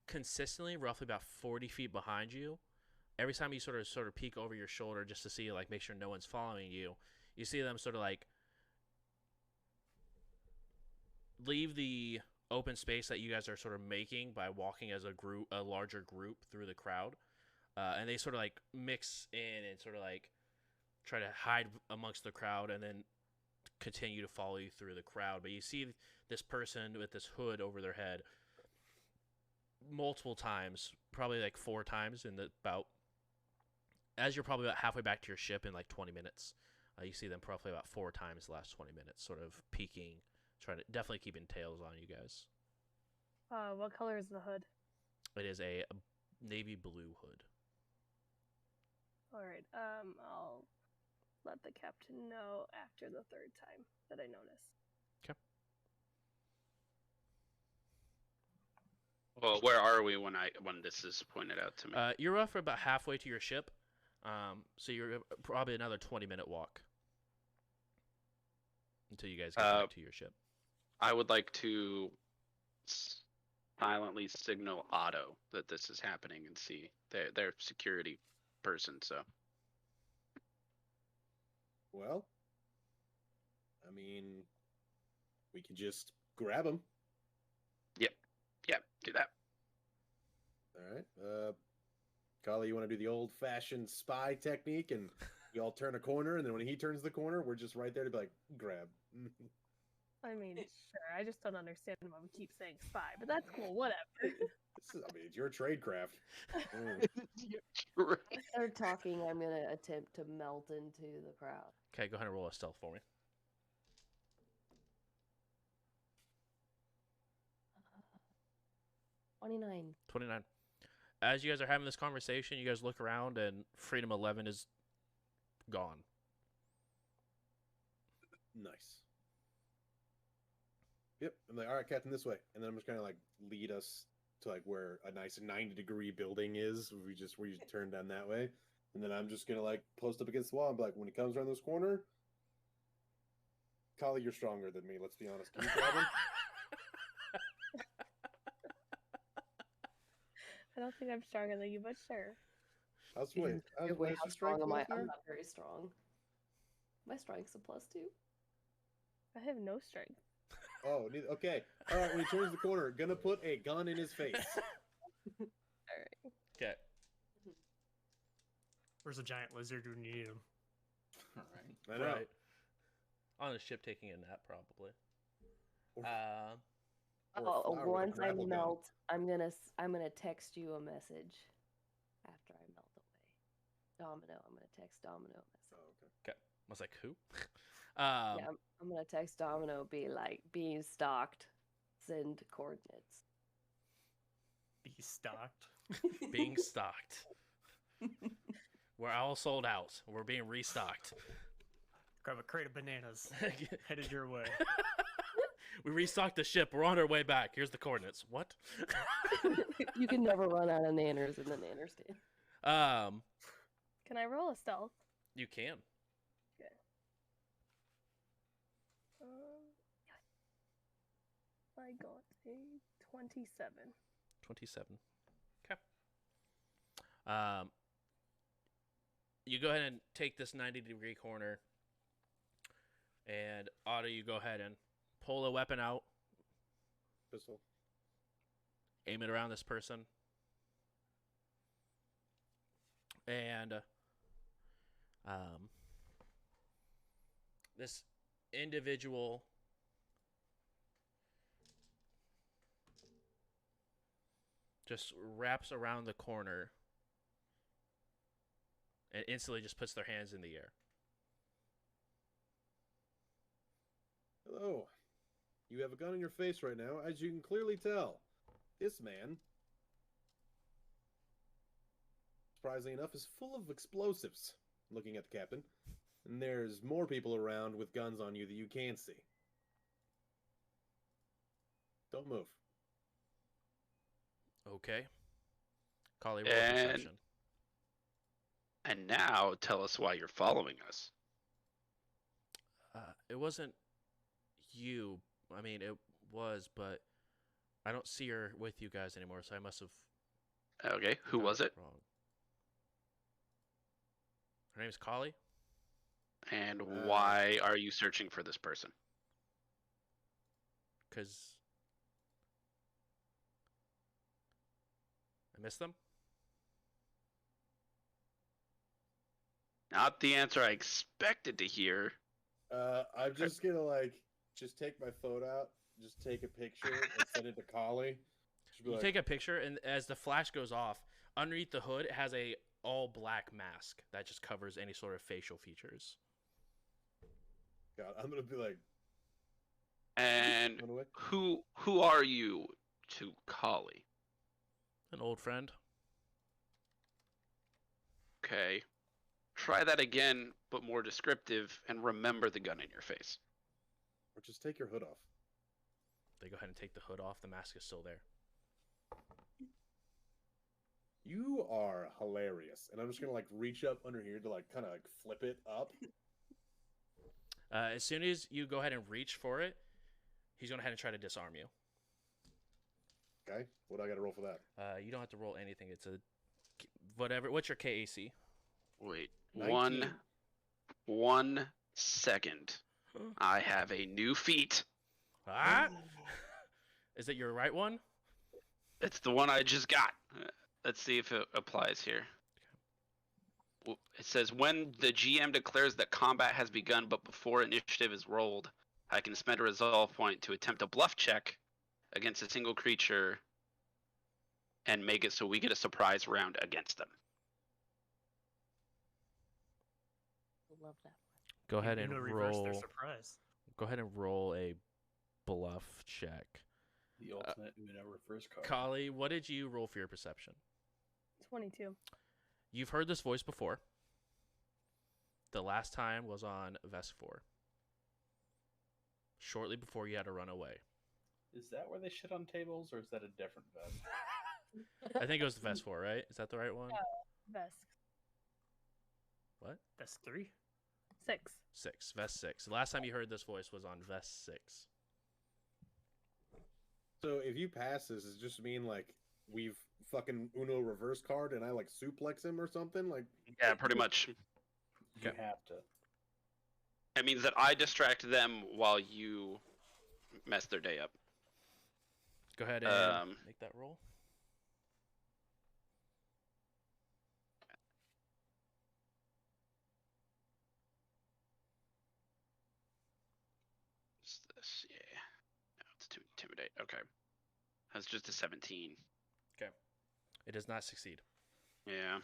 consistently roughly about 40 feet behind you. Every time you sort of peek over your shoulder just to see, like, make sure no one's following you, you see them sort of like leave the open space that you guys are sort of making by walking as a larger group through the crowd, and they sort of like mix in and sort of like try to hide amongst the crowd and then continue to follow you through the crowd. But you see this person with this hood over their head multiple times, probably like 4 times in the bout. As you're probably about halfway back to your ship in like 20 minutes, you see them probably about 4 times the last 20 minutes, sort of peeking, trying to definitely keeping tails on you guys. What color is the hood? It is a navy blue hood. All right. I'll let the captain know after the 3rd time that I notice. Okay. Well, where are we when this is pointed out to me? You're roughly about halfway to your ship, so you're probably another 20-minute walk until you guys get back to your ship. I would like to silently signal Otto that this is happening and see their security person. So, Well, I mean, we could just grab him. yeah, do that. All right. Kali, you want to do the old-fashioned spy technique, and we all turn a corner, and then when he turns the corner, we're just right there to be like, grab. I mean, sure. I just don't understand why we keep saying spy, but that's cool. Whatever. It's your tradecraft. They're talking. I'm gonna attempt to melt into the crowd. Okay, go ahead and roll a stealth for me. 29. As you guys are having this conversation, you guys look around and Freedom 11 is gone. Nice. Yep. I'm like, all right, Captain, this way. And then I'm just gonna like lead us to like where a nice 90-degree building is. We turn down that way. And then I'm just gonna like post up against the wall and be like, when he comes around this corner, Kali, you're stronger than me, let's be honest. Can you grab him? I don't think I'm stronger than you, but sure. How's How strong am I? I'm not very strong. My strength's a +2. I have no strength. Oh, okay. All right, when he turns the corner, gonna put a gun in his face. All right. Okay. Where's a giant lizard when you need him? All right. I know. Right. On the ship taking a nap, probably. Once I melt, I'm gonna text you a message after I melt away. Domino, I'm gonna text Domino a message. Oh, okay. Okay. I was like, who? Yeah, I'm gonna text Domino, be like, being stalked, send coordinates. Be stocked. Being stocked. We're all sold out. We're being restocked. Grab a crate of bananas. Headed your way. We restocked the ship. We're on our way back. Here's the coordinates. What? You can never run out of nanners in the nanner stand. Can I roll a stealth? You can. Okay. I got a 27. 27. Okay. You go ahead and take this 90-degree corner, and Otto, you go ahead and pull a weapon out, Pistol. aim it around this person, and this individual just wraps around the corner and instantly just puts their hands in the air. Hello. You have a gun in your face right now, as you can clearly tell. This man, surprisingly enough, is full of explosives, looking at the captain. And there's more people around with guns on you that you can't see. Don't move. Okay. Kali, roll a And- perception. And now tell us why you're following us. It wasn't you. I mean, it was, but I don't see her with you guys anymore, so I must have. Okay, who got was it? Wrong. Her name's Kali. And why are you searching for this person? Because I missed them. Not the answer I expected to hear. I'm just gonna just take my phone out, just take a picture and send it to Kali. You take a picture, and as the flash goes off, underneath the hood it has a all black mask that just covers any sort of facial features. God, I'm gonna be like, And run away. who are you to Kali? An old friend. Okay. Try that again, but more descriptive, and remember the gun in your face. Or just take your hood off. They go ahead and take the hood off. The mask is still there. You are hilarious, and I'm just gonna reach up under here to kind of flip it up. As soon as you go ahead and reach for it, he's going to head and try to disarm you. Okay, what do I got to roll for that? You don't have to roll anything. It's a whatever. What's your KAC? Wait, 19. one second. I have a new feat. Ah! Is it your right one? It's the one I just got. Let's see if it applies here. It says, when the GM declares that combat has begun but before initiative is rolled, I can spend a resolve point to attempt a bluff check against a single creature and make it so we get a surprise round against them. Love that. Go ahead and reverse their roll. surprise. Go ahead and roll a bluff check. The ultimate Uno reverse card. Kali, what did you roll for your perception? 22. You've heard this voice before. The last time was on Vest 4. Shortly before you had to run away. Is that where they shit on tables, or is that a different vest? I think it was the Vest 4, right? Is that the right one? Vesk. What? That's 3. 6. 6. Vest 6. The last time you heard this voice was on Vest 6. So if you pass this, does it just mean we've fucking Uno reverse card and I suplex him or something? Yeah, pretty much. You have to. It means that I distract them while you mess their day up. Go ahead and make that roll. What's this? Yeah. No, it's too intimidate. Okay. That's just a 17. Okay. It does not succeed. Yeah.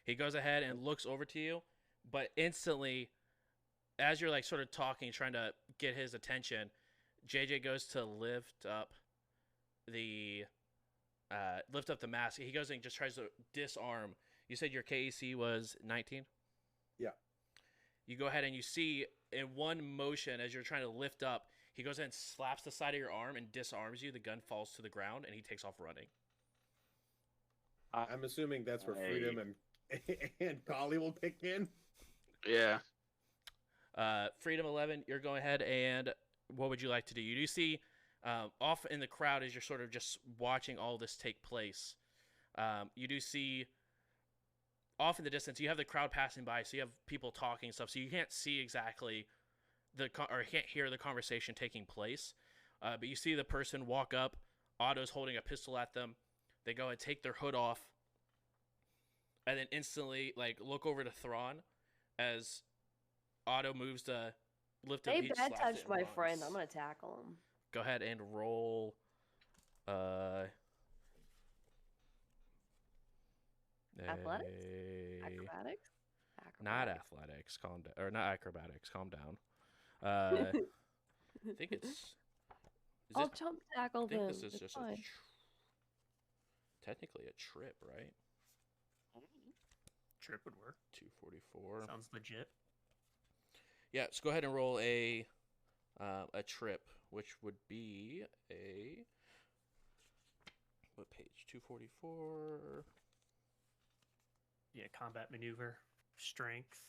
He goes ahead and looks over to you, but instantly, as you're sort of talking, trying to get his attention, JJ goes to lift up the mask. He goes and just tries to disarm. You said your KAC was 19? Yeah. You go ahead and you see in one motion as you're trying to lift up, he goes ahead and slaps the side of your arm and disarms you. The gun falls to the ground and he takes off running. I'm assuming that's where Freedom and Kali will kick in. Yeah. Freedom 11, you're going ahead and what would you like to do? You do see off in the crowd as you're sort of just watching all this take place. You do see off in the distance, you have the crowd passing by, so you have people talking and stuff, so you can't see exactly or can't hear the conversation taking place. But you see the person walk up, Otto's holding a pistol at them. They go and take their hood off, and then instantly look over to Thrawn as Otto moves to lift up. They bad touched my friend. I'm gonna tackle him. Go ahead and roll. Athletics? Acrobatics? Not athletics. Calm down. Or not acrobatics. Calm down. I think it's. I'll jump tackle I think them. this is It's just fine. technically a trip, right? Trip would work. 244. Sounds legit. Yeah, so go ahead and roll a trip, which would be a Page 244. Yeah, combat maneuver, strength,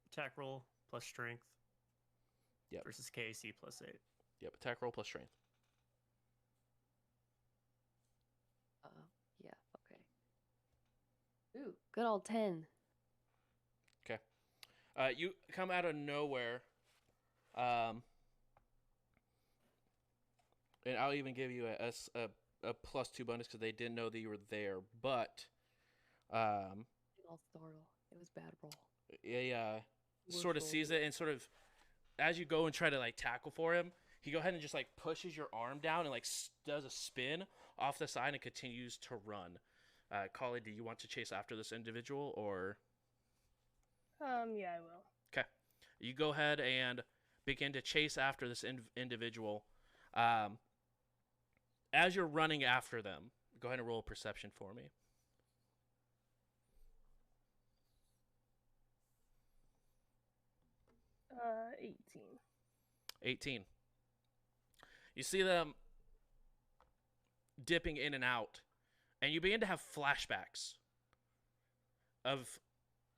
attack roll plus strength. Yep. Versus KAC plus 8. Yep, attack roll plus strength. Yeah, okay. Ooh, good old 10. Okay. You come out of nowhere. And I'll even give you a +2 bonus because they didn't know that you were there. But All startle. It was bad roll. he sort of sees it and sort of, as you go and try to like tackle for him, he go ahead and just like pushes your arm down and like does a spin off the side and continues to run. Collie, do you want to chase after this individual or? Yeah, I will. Okay. You go ahead and begin to chase after this individual. As you're running after them, go ahead and roll a perception for me. 18. 18. You see them dipping in and out, and you begin to have flashbacks of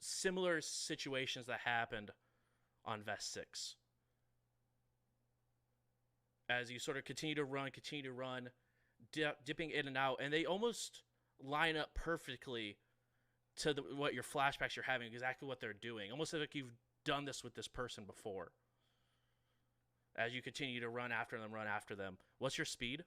similar situations that happened on Vest 6. As you sort of continue to run, dipping in and out, and they almost line up perfectly to what your flashbacks you're having, exactly what they're doing. Almost like you've done this with this person before. As you continue to run after them. What's your speed?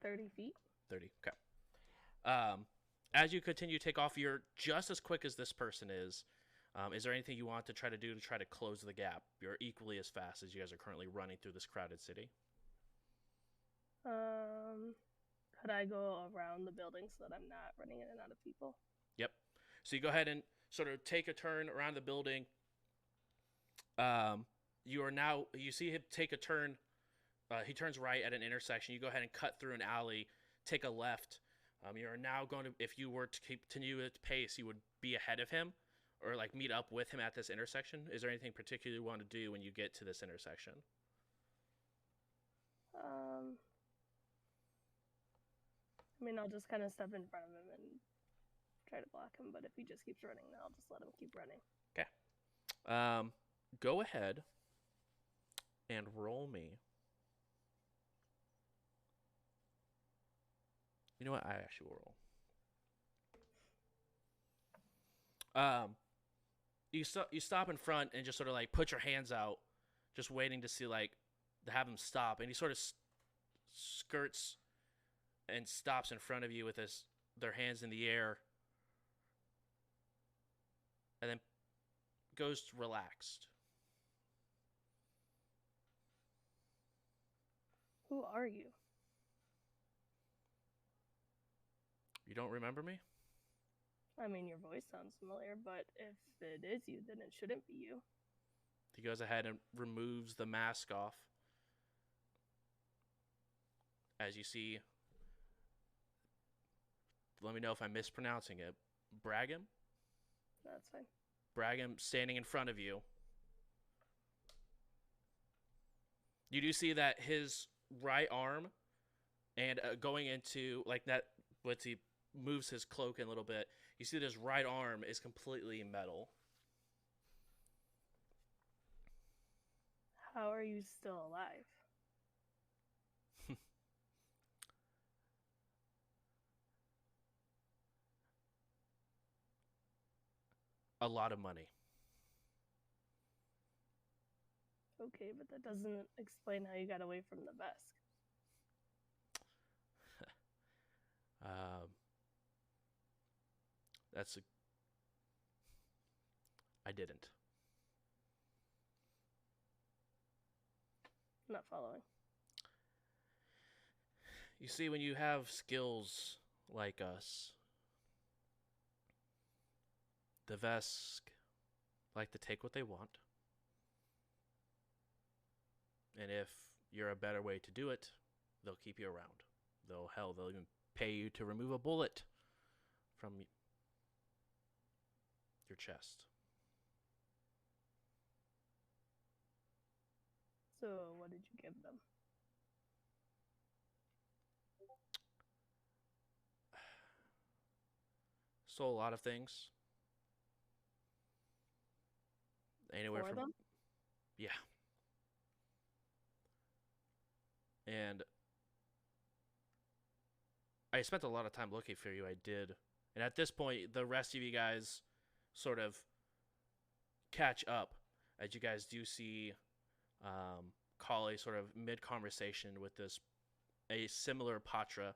30 feet. 30, okay. As you continue to take off, you're just as quick as this person is. Is there anything you want to try to do to try to close the gap? You're equally as fast as you guys are currently running through this crowded city. Could I go around the building so that I'm not running in and out of people? Yep. So you go ahead and sort of take a turn around the building. You see him take a turn. He turns right at an intersection. You go ahead and cut through an alley, take a left. You are now going to, if you were to continue at pace, you would be ahead of him or like meet up with him at this intersection. Is there anything particular you want to do when you get to this intersection? I mean, I'll just kind of step in front of him and try to block him, but if he just keeps running, then I'll just let him keep running. Okay. Go ahead and roll me. You know what? I actually will roll. You stop in front and just sort of like put your hands out, just waiting to see like to have him stop, and he sort of skirts and stops in front of you with their hands in the air, and then goes relaxed. Who are you? You don't remember me? I mean, your voice sounds familiar, but if it is you, then it shouldn't be you. He goes ahead and removes the mask off. As you see, let me know if I'm mispronouncing it. Bragam? That's fine. Bragam standing in front of you. You do see that his right arm and going into like that, once he moves his cloak in a little bit, you see that his right arm is completely metal. How are you still alive? A lot of money. Okay, but that doesn't explain how you got away from the Vesk. I didn't. Not following. You see, when you have skills like us, the Vesk like to take what they want. And if you're a better way to do it, they'll keep you around. They'll even pay you to remove a bullet from your chest. So, what did you give them? Stole a lot of things. Anywhere For from them? yeah. And I spent a lot of time looking for you. I did. And at this point, the rest of you guys sort of catch up as you guys do see Kali sort of mid-conversation with a similar Patra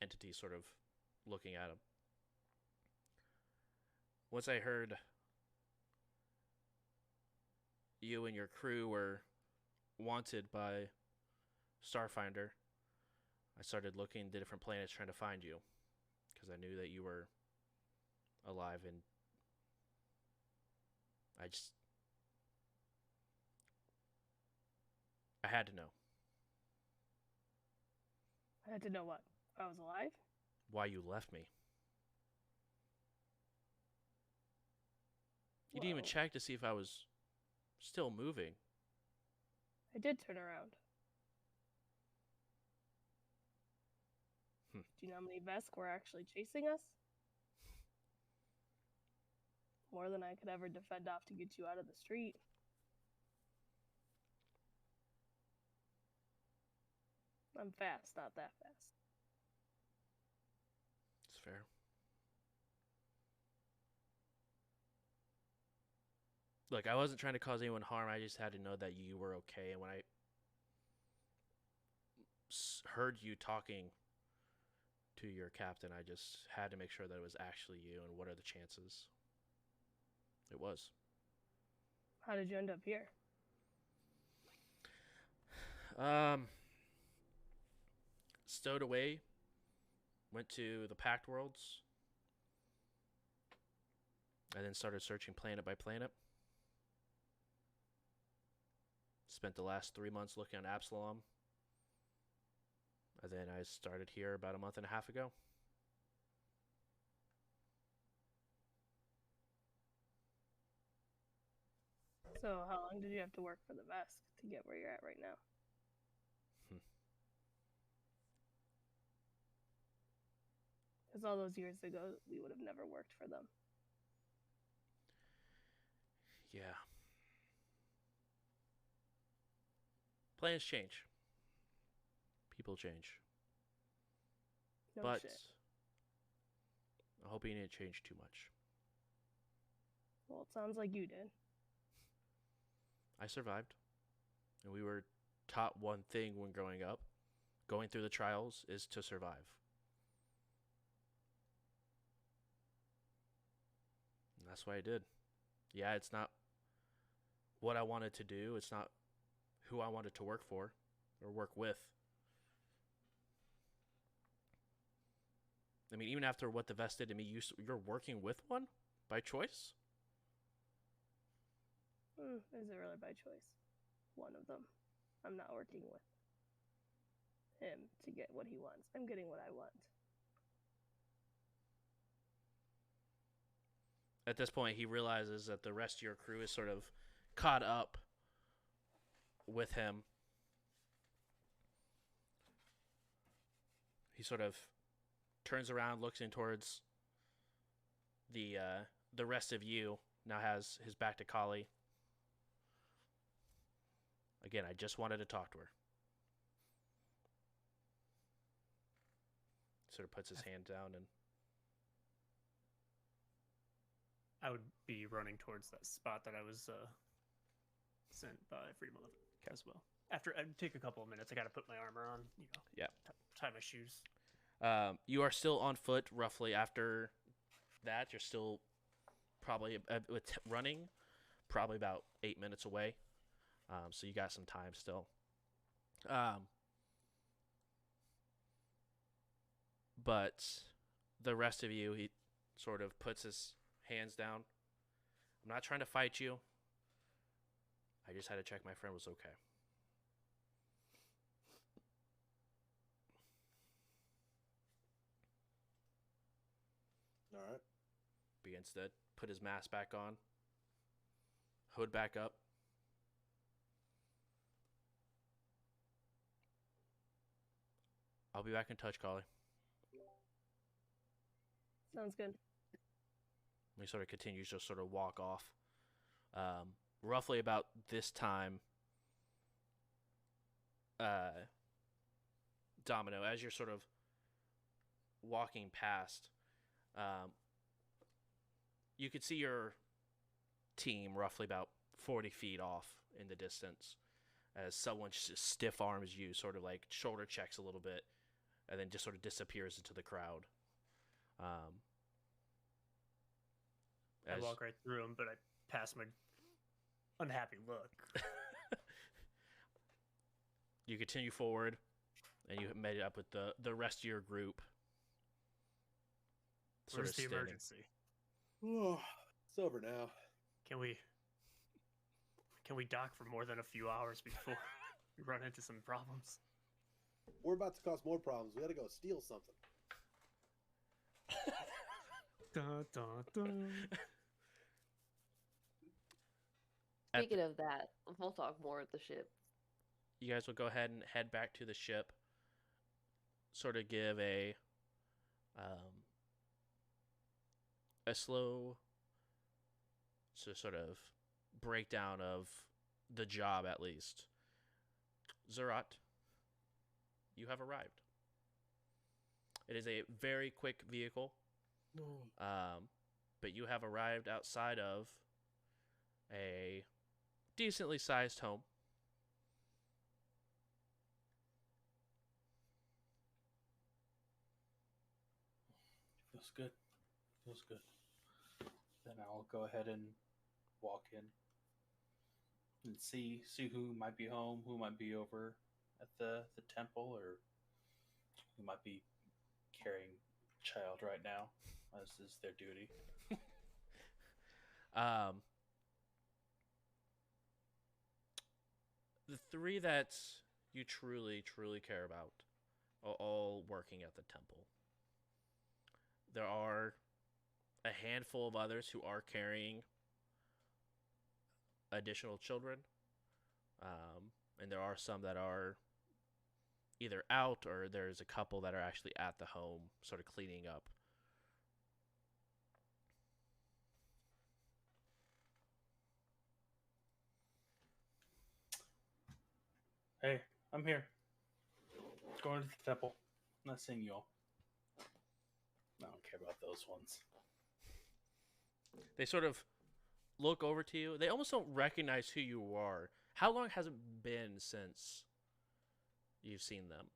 entity sort of looking at him. Once I heard you and your crew were wanted by Starfinder, I started looking at different planets trying to find you because I knew that you were alive, and I had to know. I had to know what? I was alive? Why you left me. You didn't even Well, check to see if I was still moving. I did turn around. Hmm. Do you know how many Vesk were actually chasing us? More than I could ever defend off to get you out of the street. I'm fast, not that fast. It's fair. Look, I wasn't trying to cause anyone harm. I just had to know that you were okay. And when I heard you talking to your captain, I just had to make sure that it was actually you. And what are the chances? It was. How did you end up here? Stowed away. Went to the Pact Worlds. And then started searching planet by planet. Spent the last 3 months looking at Absalom. And then I started here about a month and a half ago. So, how long did you have to work for the Vesk to get where you're at right now? Because all those years ago, we would have never worked for them. Yeah. Plans change. People change. No But shit. I hope you didn't change too much. Well, it sounds like you did. I survived. And we were taught one thing when growing up. Going through the trials is to survive. And that's what I did. Yeah, it's not what I wanted to do. It's not who I wanted to work for or work with. I mean, even after what the Vest did to me, you're working with one by choice? Is it really by choice? One of them. I'm not working with him to get what he wants. I'm getting what I want. At this point, he realizes that the rest of your crew is sort of caught up with him. He sort of turns around, looks in towards the rest of you. Now has his back to Kali. Again, I just wanted to talk to her. Sort of puts his hand down and I would be running towards that spot that I was sent by Freedom 11 as well. After I take a couple of minutes, I gotta put my armor on. Yeah. Tie my shoes. You are still on foot roughly after that. You're still probably with running, probably about 8 minutes away. So you got some time still. But the rest of you, he sort of puts his hands down. I'm not trying to fight you. I just had to check my friend was okay. All right. begins to put his mask back on, hood back up. I'll be back in touch, Collie. Sounds good. He sort of continues to sort of walk off. Roughly about this time, Domino, as you're sort of walking past, you could see your team roughly about 40 feet off in the distance as someone just stiff arms you, sort of like shoulder checks a little bit, and then just sort of disappears into the crowd. I walk right through him, but I pass my unhappy look. You continue forward, and you made up with the rest of your group. Where's the emergency? Oh, it's over now. Can we dock for more than a few hours before we run into some problems? We're about to cause more problems. We gotta go steal something. Dun, dun, dun. Speaking of that, we'll talk more at the ship. You guys will go ahead and head back to the ship. Sort of give a slow sort of breakdown of the job, at least. Zerat, you have arrived. It is a very quick vehicle, but you have arrived outside of a decently sized home. Feels good. Feels good. Then I'll go ahead and walk in and see who might be home, who might be over at the temple, or who might be carrying a child right now, as is their duty. The three that you truly care about are all working at the temple. There are a handful of others who are carrying additional children, and there are some that are either out, or there's a couple that are actually at the home sort of cleaning up. Hey, I'm here. Going to the temple. I'm not seeing you all. I don't care about those ones. They sort of look over to you. They almost don't recognize who you are. How long has it been since you've seen them?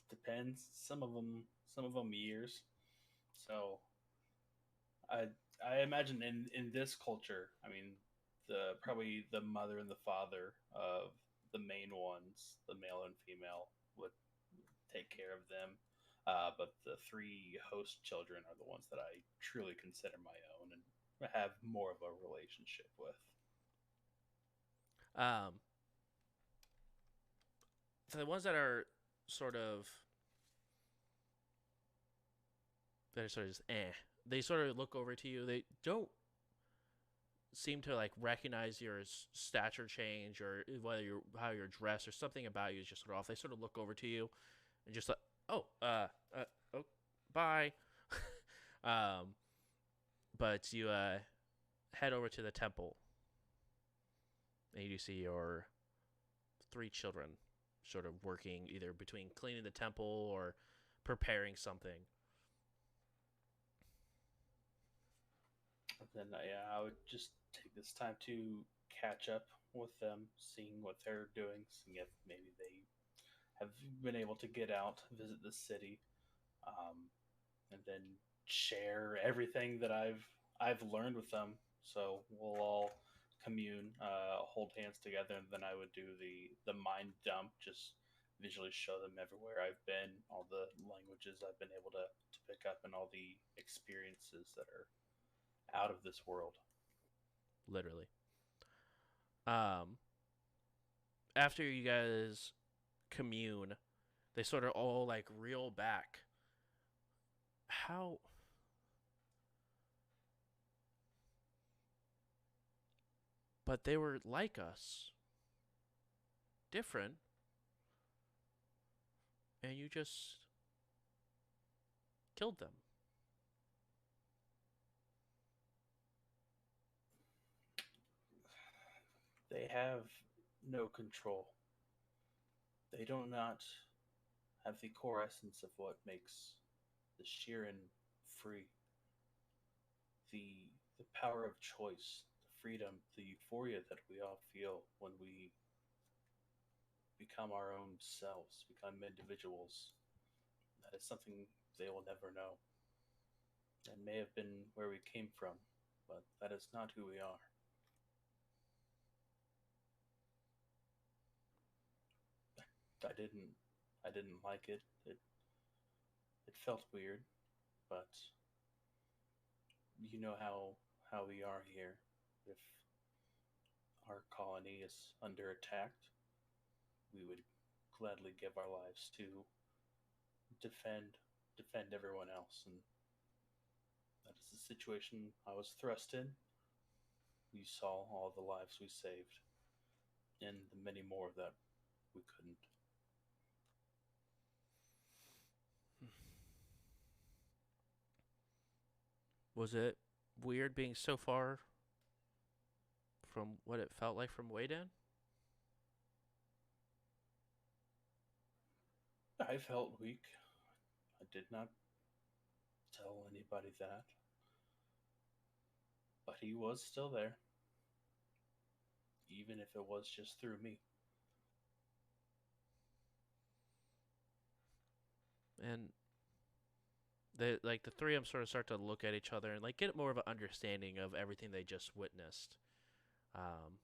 Depends. Some of them years. So I imagine in this culture, I mean, probably the mother and the father of the main ones, the male and female, would take care of them. But the three host children are the ones that I truly consider my own and have more of a relationship with. So the ones that are sort of just they sort of look over to you. They don't seem to like recognize your stature change, or whether how you're dressed, or something about you is just sort of off. They sort of look over to you and just like, oh, bye. But you head over to the temple, and you see your three children sort of working either between cleaning the temple or preparing something. Then I would just take this time to catch up with them, seeing what they're doing, seeing if maybe they have been able to get out, visit the city, and then share everything that I've learned with them. So we'll all commune, hold hands together, and then I would do the mind dump, just visually show them everywhere I've been, all the languages I've been able to pick up, and all the experiences that are out of this world. Literally. After you guys commune, They sort of all like reel back. How? But they were like us, different, and you just killed them. They have no control. They do not have the core essence of what makes the Sheeran free. The the power of choice, the freedom, the euphoria that we all feel when we become our own selves, become individuals. That is something they will never know. That may have been where we came from, but that is not who we are. I didn't I didn't like it. It felt weird, but you know how we are here. If our colony is under attack, we would gladly give our lives to defend everyone else, and that is the situation I was thrust in. You saw all the lives we saved, and the many more that we couldn't. Was it weird being so far from what it felt like from Wayden? I felt weak. I did not tell anybody that, but he was still there, even if it was just through me. And they like the three of them sort of start to look at each other and like get more of an understanding of everything they just witnessed. Um,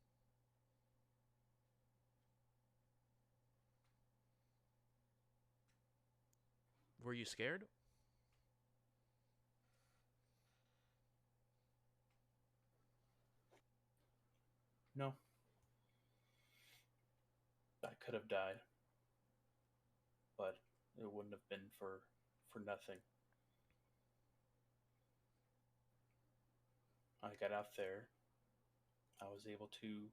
were you scared? No, I could have died, but it wouldn't have been for nothing. I got out there. I was able to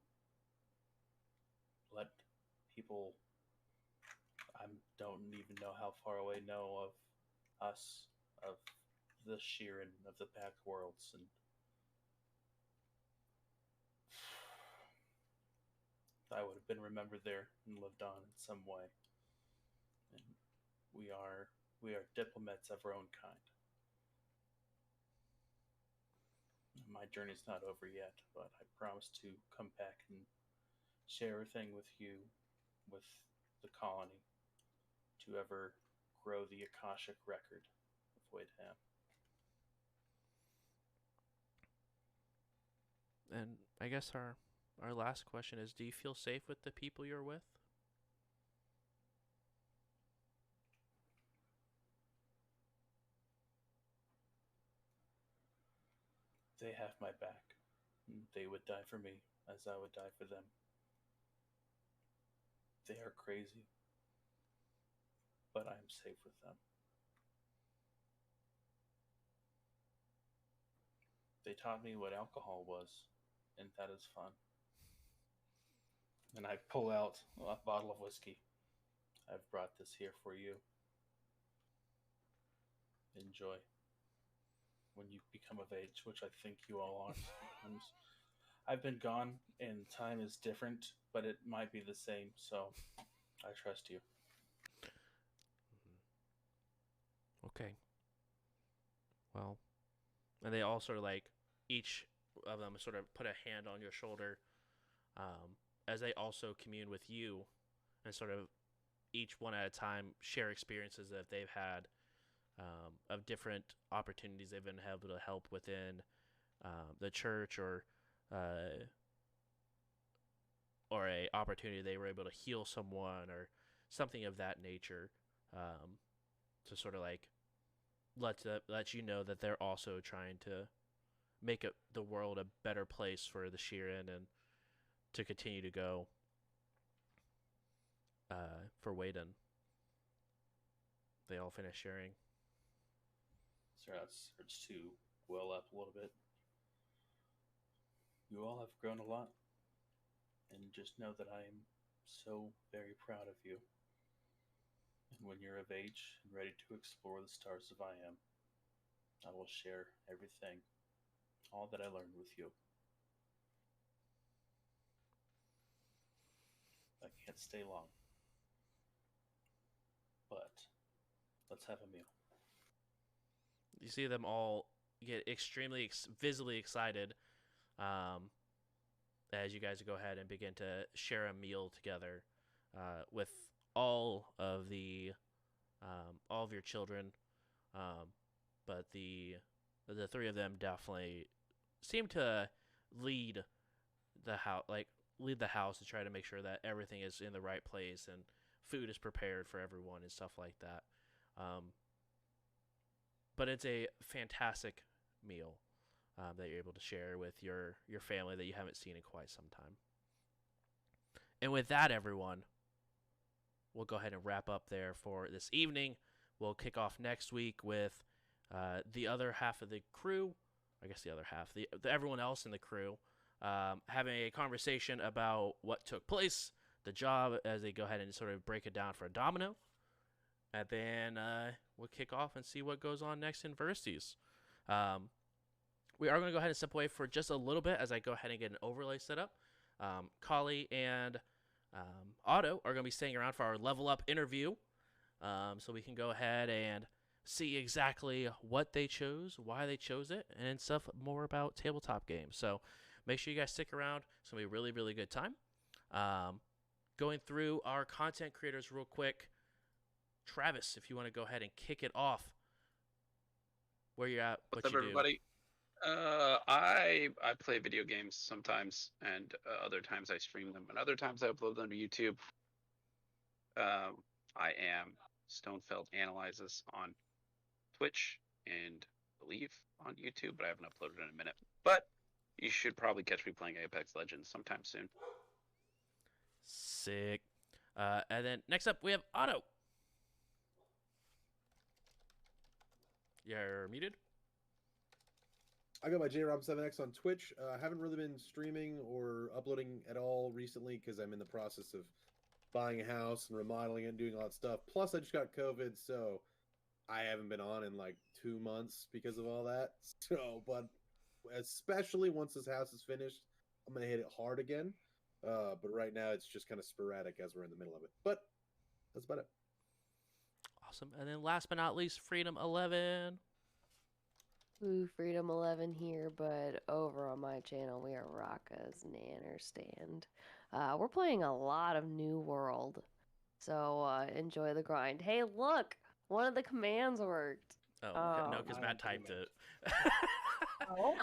let people I don't even know how far away know of us, of the Sheeran, of the back worlds, and I would have been remembered there and lived on in some way. And we are we are diplomats of our own kind. My journey's not over yet, but I promise to come back and share everything with you, with the colony, to ever grow the Akashic record of Wadham. And I guess our last question is: do you feel safe with the people you're with? They have my back. They would die for me as I would die for them. They are crazy, but I am safe with them. They taught me what alcohol was, and that is fun. And I pull out a bottle of whiskey. I've brought this here for you. Enjoy. When you become of age, which I think you all are. I've been gone, and time is different, but it might be the same, so I trust you. Okay. Well, and they all sort of like each of them sort of put a hand on your shoulder, as they also commune with you, and sort of each one at a time share experiences that they've had, of different opportunities they've been able to help within the church, uh, or a opportunity they were able to heal someone or something of that nature, to sort of like let you know that they're also trying to make the world a better place for the Sheeran and to continue to go, for Wayden. They all finish sharing. Starts to well up a little bit. You all have grown a lot, and just know that I am so very proud of you. And when you're of age and ready to explore the stars of I am, I will share everything, all that I learned with you. I can't stay long, but let's have a meal. You see them all get extremely visibly excited as you guys go ahead and begin to share a meal together with all of your children, but the three of them definitely seem to lead the house to try to make sure that everything is in the right place and food is prepared for everyone and stuff like that. But it's a fantastic meal that you're able to share with your family that you haven't seen in quite some time. And with that, everyone, we'll go ahead and wrap up there for this evening. We'll kick off next week with the other half of the crew. I guess the other half, everyone else in the crew, having a conversation about what took place, the job, as they go ahead and sort of break it down for Domino. And then we'll kick off and see what goes on next in Versities. We are going to go ahead and step away for just a little bit as I go ahead and get an overlay set up. Kali and Otto are going to be staying around for our level up interview. So we can go ahead and see exactly what they chose, why they chose it, and stuff more about tabletop games. So make sure you guys stick around. It's going to be a really, really good time. Going through our content creators real quick. Travis, if you want to go ahead and kick it off, where you're at, What's up, everybody? I play video games sometimes, and other times I stream them, and other times I upload them to YouTube. I am Stonefeld Analyzes on Twitch and I believe on YouTube, but I haven't uploaded in a minute. But you should probably catch me playing Apex Legends sometime soon. Sick. And then next up we have Otto. You're muted. I got my JRob7X on Twitch. I haven't really been streaming or uploading at all recently because I'm in the process of buying a house and remodeling it and doing a lot of stuff. Plus, I just got COVID, so I haven't been on in like 2 months because of all that. So, but especially once this house is finished, I'm going to hit it hard again. But right now, it's just kind of sporadic as we're in the middle of it. But that's about it. Awesome. And then last but not least, Freedom 11. Ooh, Freedom 11 here, but over on my channel, we are Raka's Nanner Stand. We're playing a lot of New World, so enjoy the grind. Hey, look! One of the commands worked. Oh, no, because Matt typed it.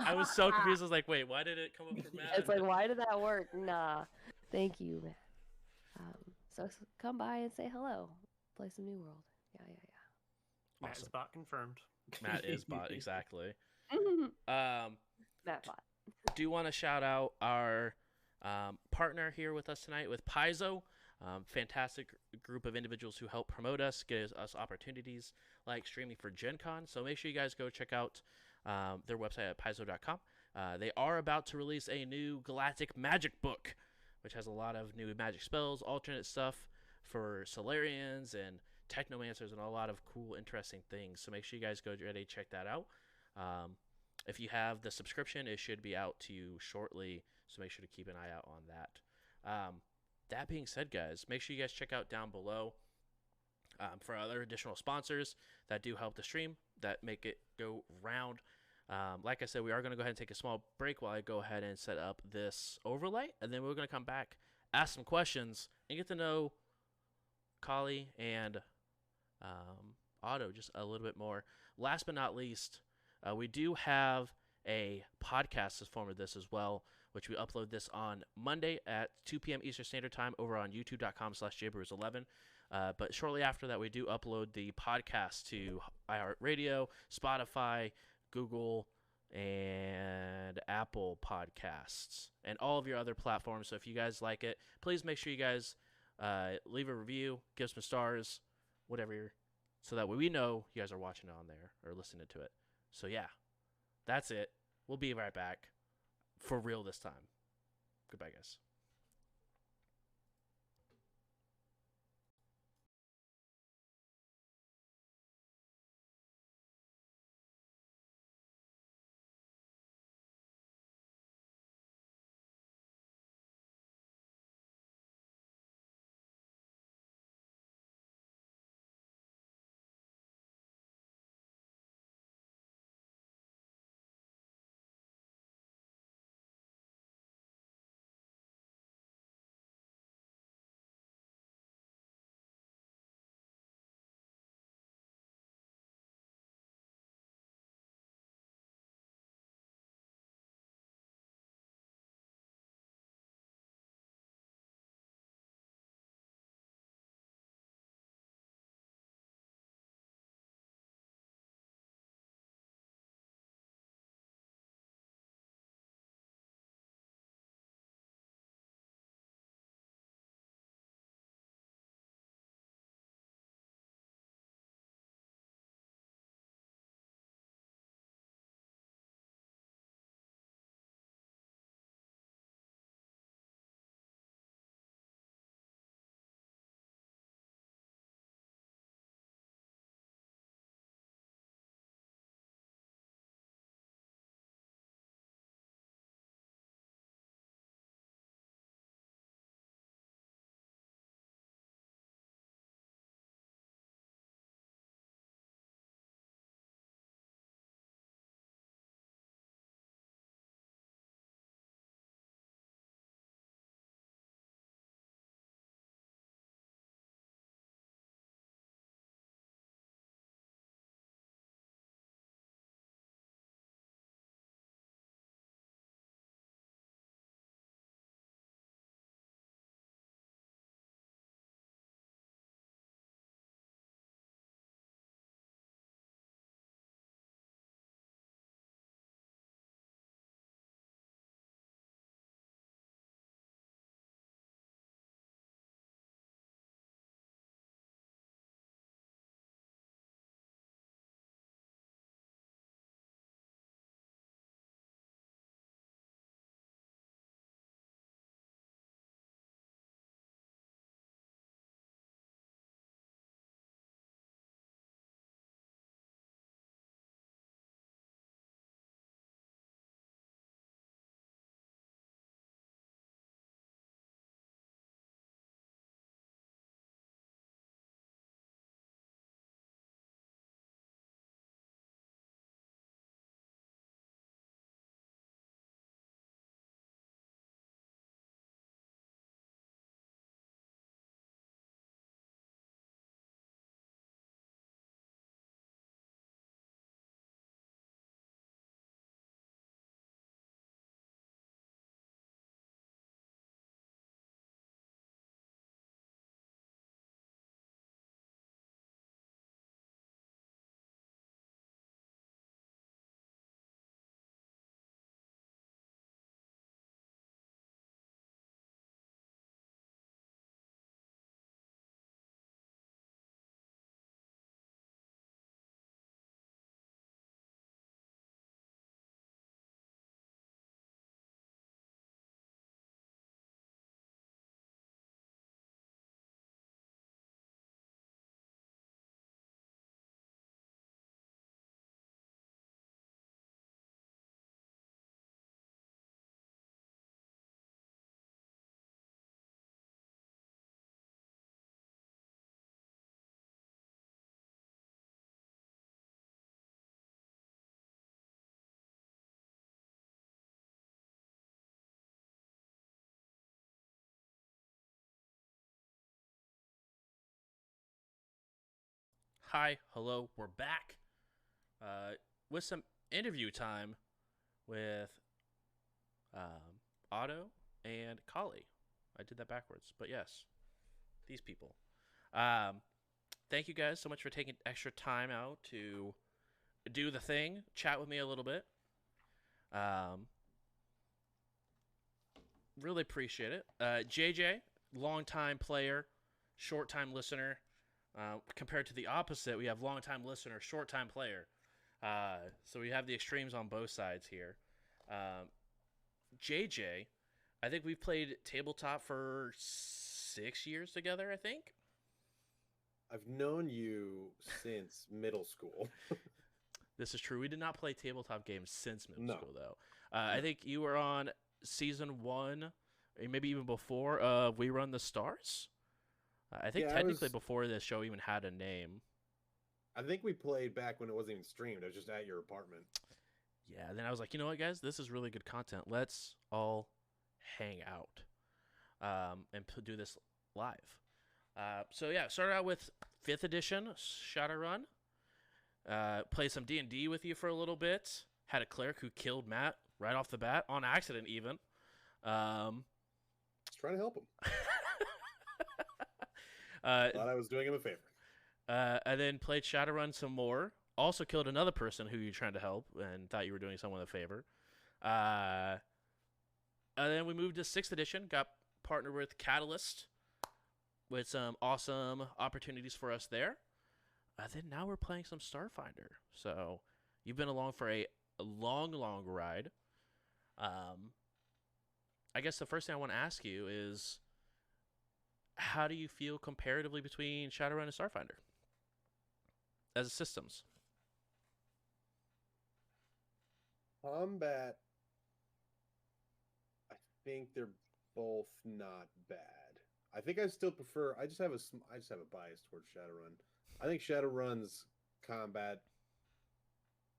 I was so confused. I was like, wait, why did it come up for Matt? It's like, why did that work? Nah. Thank you, Matt. So come by and say hello. Play some New World. Yeah. Matt is bot confirmed. Matt is bot, exactly. Matt bot. Do want to shout out our partner here with us tonight with Paizo. Fantastic group of individuals who help promote us, give us opportunities like streaming for Gen Con. So make sure you guys go check out their website at paizo.com. They are about to release a new Galactic Magic book, which has a lot of new magic spells, alternate stuff for Solarians and Technomancers and a lot of cool, interesting things. So make sure you guys go ready to check that out. If you have the subscription, it should be out to you shortly. So make sure to keep an eye out on that. That being said, guys, make sure you guys check out down below for other additional sponsors that do help the stream, that make it go round. Like I said, we are going to go ahead and take a small break while I go ahead and set up this overlay. And then we're going to come back, ask some questions, and get to know Kali and Otto just a little bit more. Last but not least, we do have a podcast as form of this as well, which we upload this on Monday at 2 p.m. Eastern Standard Time over on youtube.com/jbrews11. But shortly after that, we do upload the podcast to iHeartRadio, Spotify, Google, and Apple Podcasts, and all of your other platforms. So if you guys like it, please make sure you guys leave a review, give some stars, whatever so that way we know you guys are watching it on there or listening to it. So yeah, that's it. We'll be right back for real this time. Goodbye, guys. Hi, hello, we're back with some interview time with Otto and Kali. I did that backwards, but yes, these people. Um, Thank you guys so much for taking extra time out to do the thing, chat with me a little bit. Really appreciate it. JJ, longtime player, short time listener. Compared to the opposite, we have long-time listener, short-time player. So we have the extremes on both sides here. JJ, I think we've played tabletop for 6 years together, I think. I've known you since middle school. This is true. We did not play tabletop games since middle No. school, though. I think you were on season 1, or maybe even before, of We Run the Stars. I think technically before this show even had a name. I think we played back when it wasn't even streamed. I was just at your apartment. Yeah, and then I was like, you know what, guys? This is really good content. Let's all hang out and do this live. So yeah, started out with 5th edition Shadowrun. Played some D&D with you for a little bit. Had a cleric who killed Matt right off the bat, on accident even. Just trying to help him. Thought I was doing him a favor. I then played Shadowrun some more. Also killed another person who you were trying to help and thought you were doing someone a favor. And then we moved to 6th edition. Got partnered with Catalyst with some awesome opportunities for us there. Then now we're playing some Starfinder. So you've been along for a long, long ride. I guess the first thing I want to ask you is, how do you feel comparatively between Shadowrun and Starfinder as systems? Combat, I think they're both not bad. I think I still prefer. I just have a bias towards Shadowrun. I think Shadowrun's combat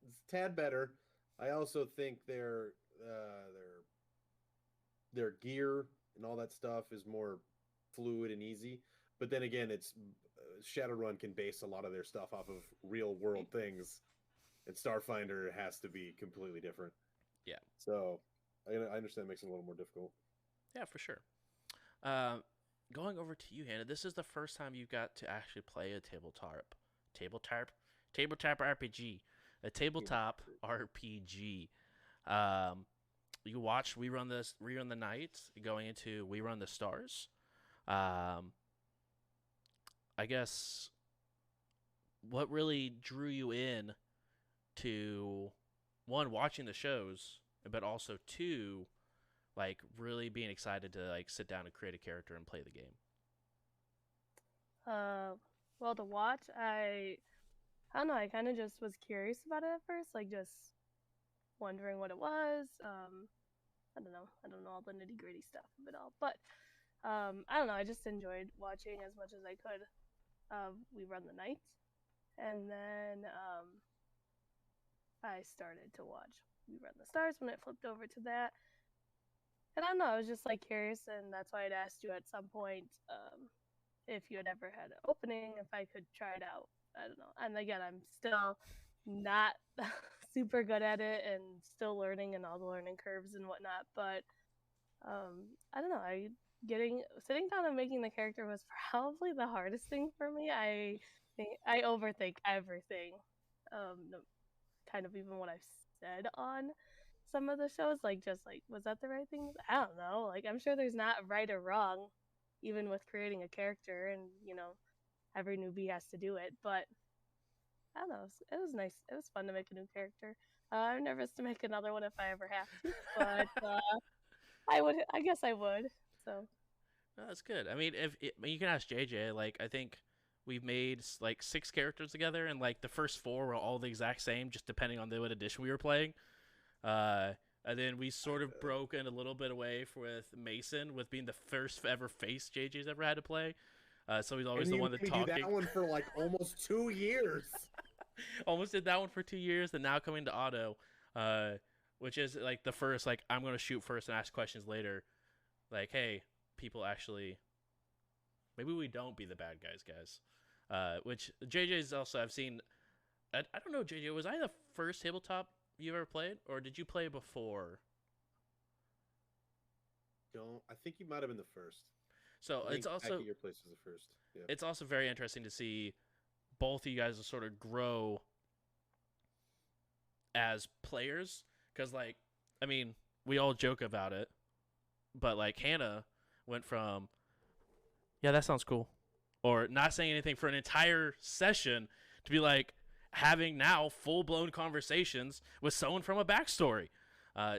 is a tad better. I also think their gear and all that stuff is more fluid and easy. But then again, it's Shadowrun can base a lot of their stuff off of real world things, and Starfinder has to be completely different. Yeah. So I understand it makes it a little more difficult. Yeah, for sure. Going over to you, Hannah, this is the first time you got to actually play a tabletop RPG. A tabletop RPG. You watched We Run the Night going into We Run the Stars. I guess what really drew you in to, one, watching the shows, but also two, like really being excited to like sit down and create a character and play the game? Well, to watch, I don't know, I kind of just was curious about it at first, like just wondering what it was. I don't know all the nitty gritty stuff of it all, but I don't know, I just enjoyed watching as much as I could. We Run the Night, and then I started to watch We Run the Stars when it flipped over to that. And I don't know, I was just like curious, and that's why I'd asked you at some point if you had ever had an opening, if I could try it out. I don't know. And again, I'm still not super good at it and still learning and all the learning curves and whatnot. But I don't know. Sitting down and making the character was probably the hardest thing for me. I think I overthink everything. Kind of even what I've said on some of the shows, like just like, was that the right thing? I don't know. Like, I'm sure there's not right or wrong, even with creating a character, and every newbie has to do it. But I don't know. It was nice. It was fun to make a new character. I'm nervous to make another one if I ever have to, but I would. I guess I would. So. No, that's good. I mean, you can ask JJ. Like, I think we've made like 6 characters together, and like the first 4 were all the exact same, just depending on what edition we were playing. And then we sort of broken a little bit away with Mason, with being the first ever face JJ's ever had to play. So he's always the one that talking. That one for like almost 2 years. Almost did that one for 2 years, and now coming to Otto, which is like the first, like, I'm going to shoot first and ask questions later. Like, hey, people actually, maybe we don't be the bad guys. Which JJ's also, I've seen, I don't know, JJ, was I the first tabletop you ever played, or did you play before? I think you might have been the first. So it's also, your place was the first. Yeah. It's also very interesting to see both of you guys sort of grow as players, because like, I mean, we all joke about it, but like Hannah went from, yeah, that sounds cool, or not saying anything for an entire session to be like having now full-blown conversations with someone from a backstory.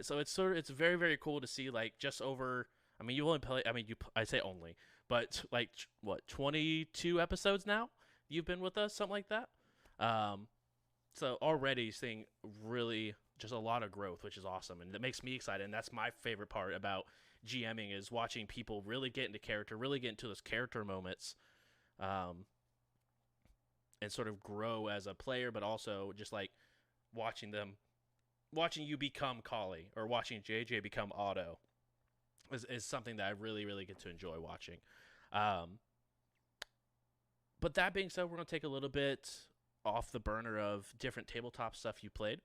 So it's very, very cool to see, like, just over, I mean, you only play, I mean, I say only, but like, what, 22 episodes now you've been with us, something like that. So already seeing really just a lot of growth, which is awesome, and that makes me excited. And that's my favorite part about GMing, is watching people really get into character, really get into those character moments, and sort of grow as a player, but also just like watching you become Kali, or watching JJ become Otto is something that I really, really get to enjoy watching. But that being said, we're going to take a little bit off the burner of different tabletop stuff you played.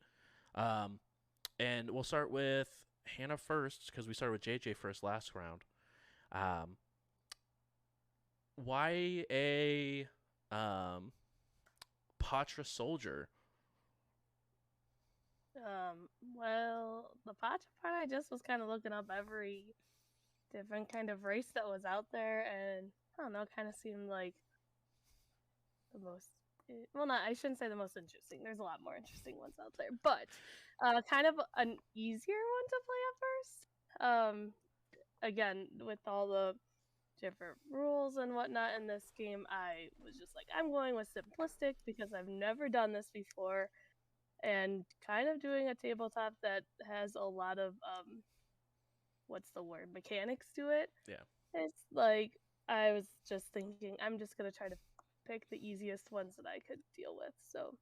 And we'll start with Hannah first, because we started with JJ first last round. Why a Patra soldier? Well, the Pacha part, I just was kind of looking up every different kind of race that was out there, and I don't know, kind of seemed like the most, well, not, I shouldn't say the most interesting. There's a lot more interesting ones out there, but kind of an easier one to play at first. Again, with all the different rules and whatnot in this game, I was just like, I'm going with simplistic because I've never done this before, and kind of doing a tabletop that has a lot of what's the word, mechanics to it. Yeah, it's like, I was just thinking, I'm just gonna try to pick the easiest ones that I could deal with. So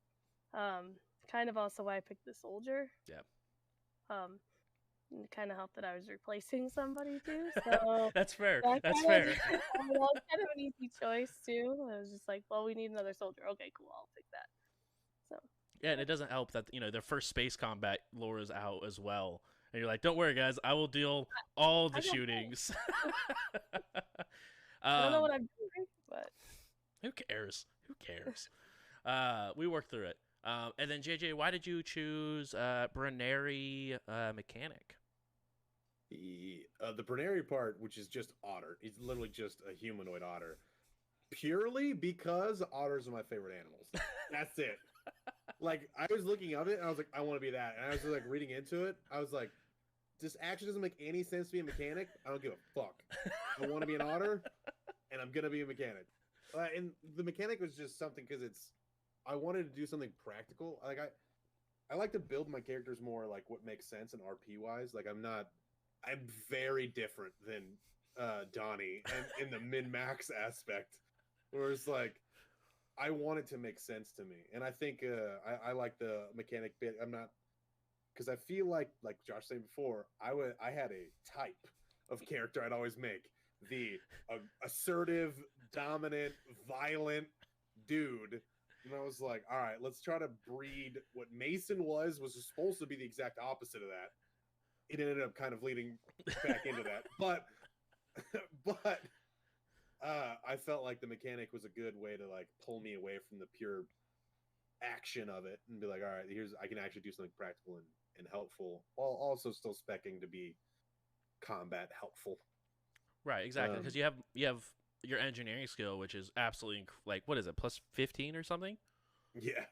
kind of also why I picked the soldier. Yeah. Kind of helped that I was replacing somebody too, so that's fair. that That's kind fair. of, that was kind of an easy choice too. I was just like, well, we need another soldier. Okay, cool, I'll pick that. So yeah, and it doesn't help that, you know, their first space combat Laura's out as well, and you're like, don't worry, guys, I will deal all the shootings. I don't know what I'm doing, but who cares? Who cares? We worked through it. And then JJ, why did you choose Brenary mechanic? The Brenary part, which is just otter. It's literally just a humanoid otter. Purely because otters are my favorite animals. That's it. Like, I was looking at it, and I was like, I want to be that. And I was like reading into it. I was like, this actually doesn't make any sense to be a mechanic. I don't give a fuck. I want to be an otter, and I'm going to be a mechanic. And the mechanic was just something because I wanted to do something practical. Like, I like to build my characters more like what makes sense in RP wise. Like, I'm very different than Donnie and in the min-max aspect, where it's like, I want it to make sense to me. And I think I like the mechanic bit. I'm not, because I feel like Josh said before, I had a type of character I'd always make. The assertive, dominant, violent dude. And I was like, all right, let's try to breed what Mason was supposed to be the exact opposite of that. It ended up kind of leading back into that. But I felt like the mechanic was a good way to like pull me away from the pure action of it and be like, all right, I can actually do something practical and helpful, while also still speccing to be combat helpful. Right, exactly, because you have your engineering skill, which is absolutely like, what is it, plus 15 or something? Yeah.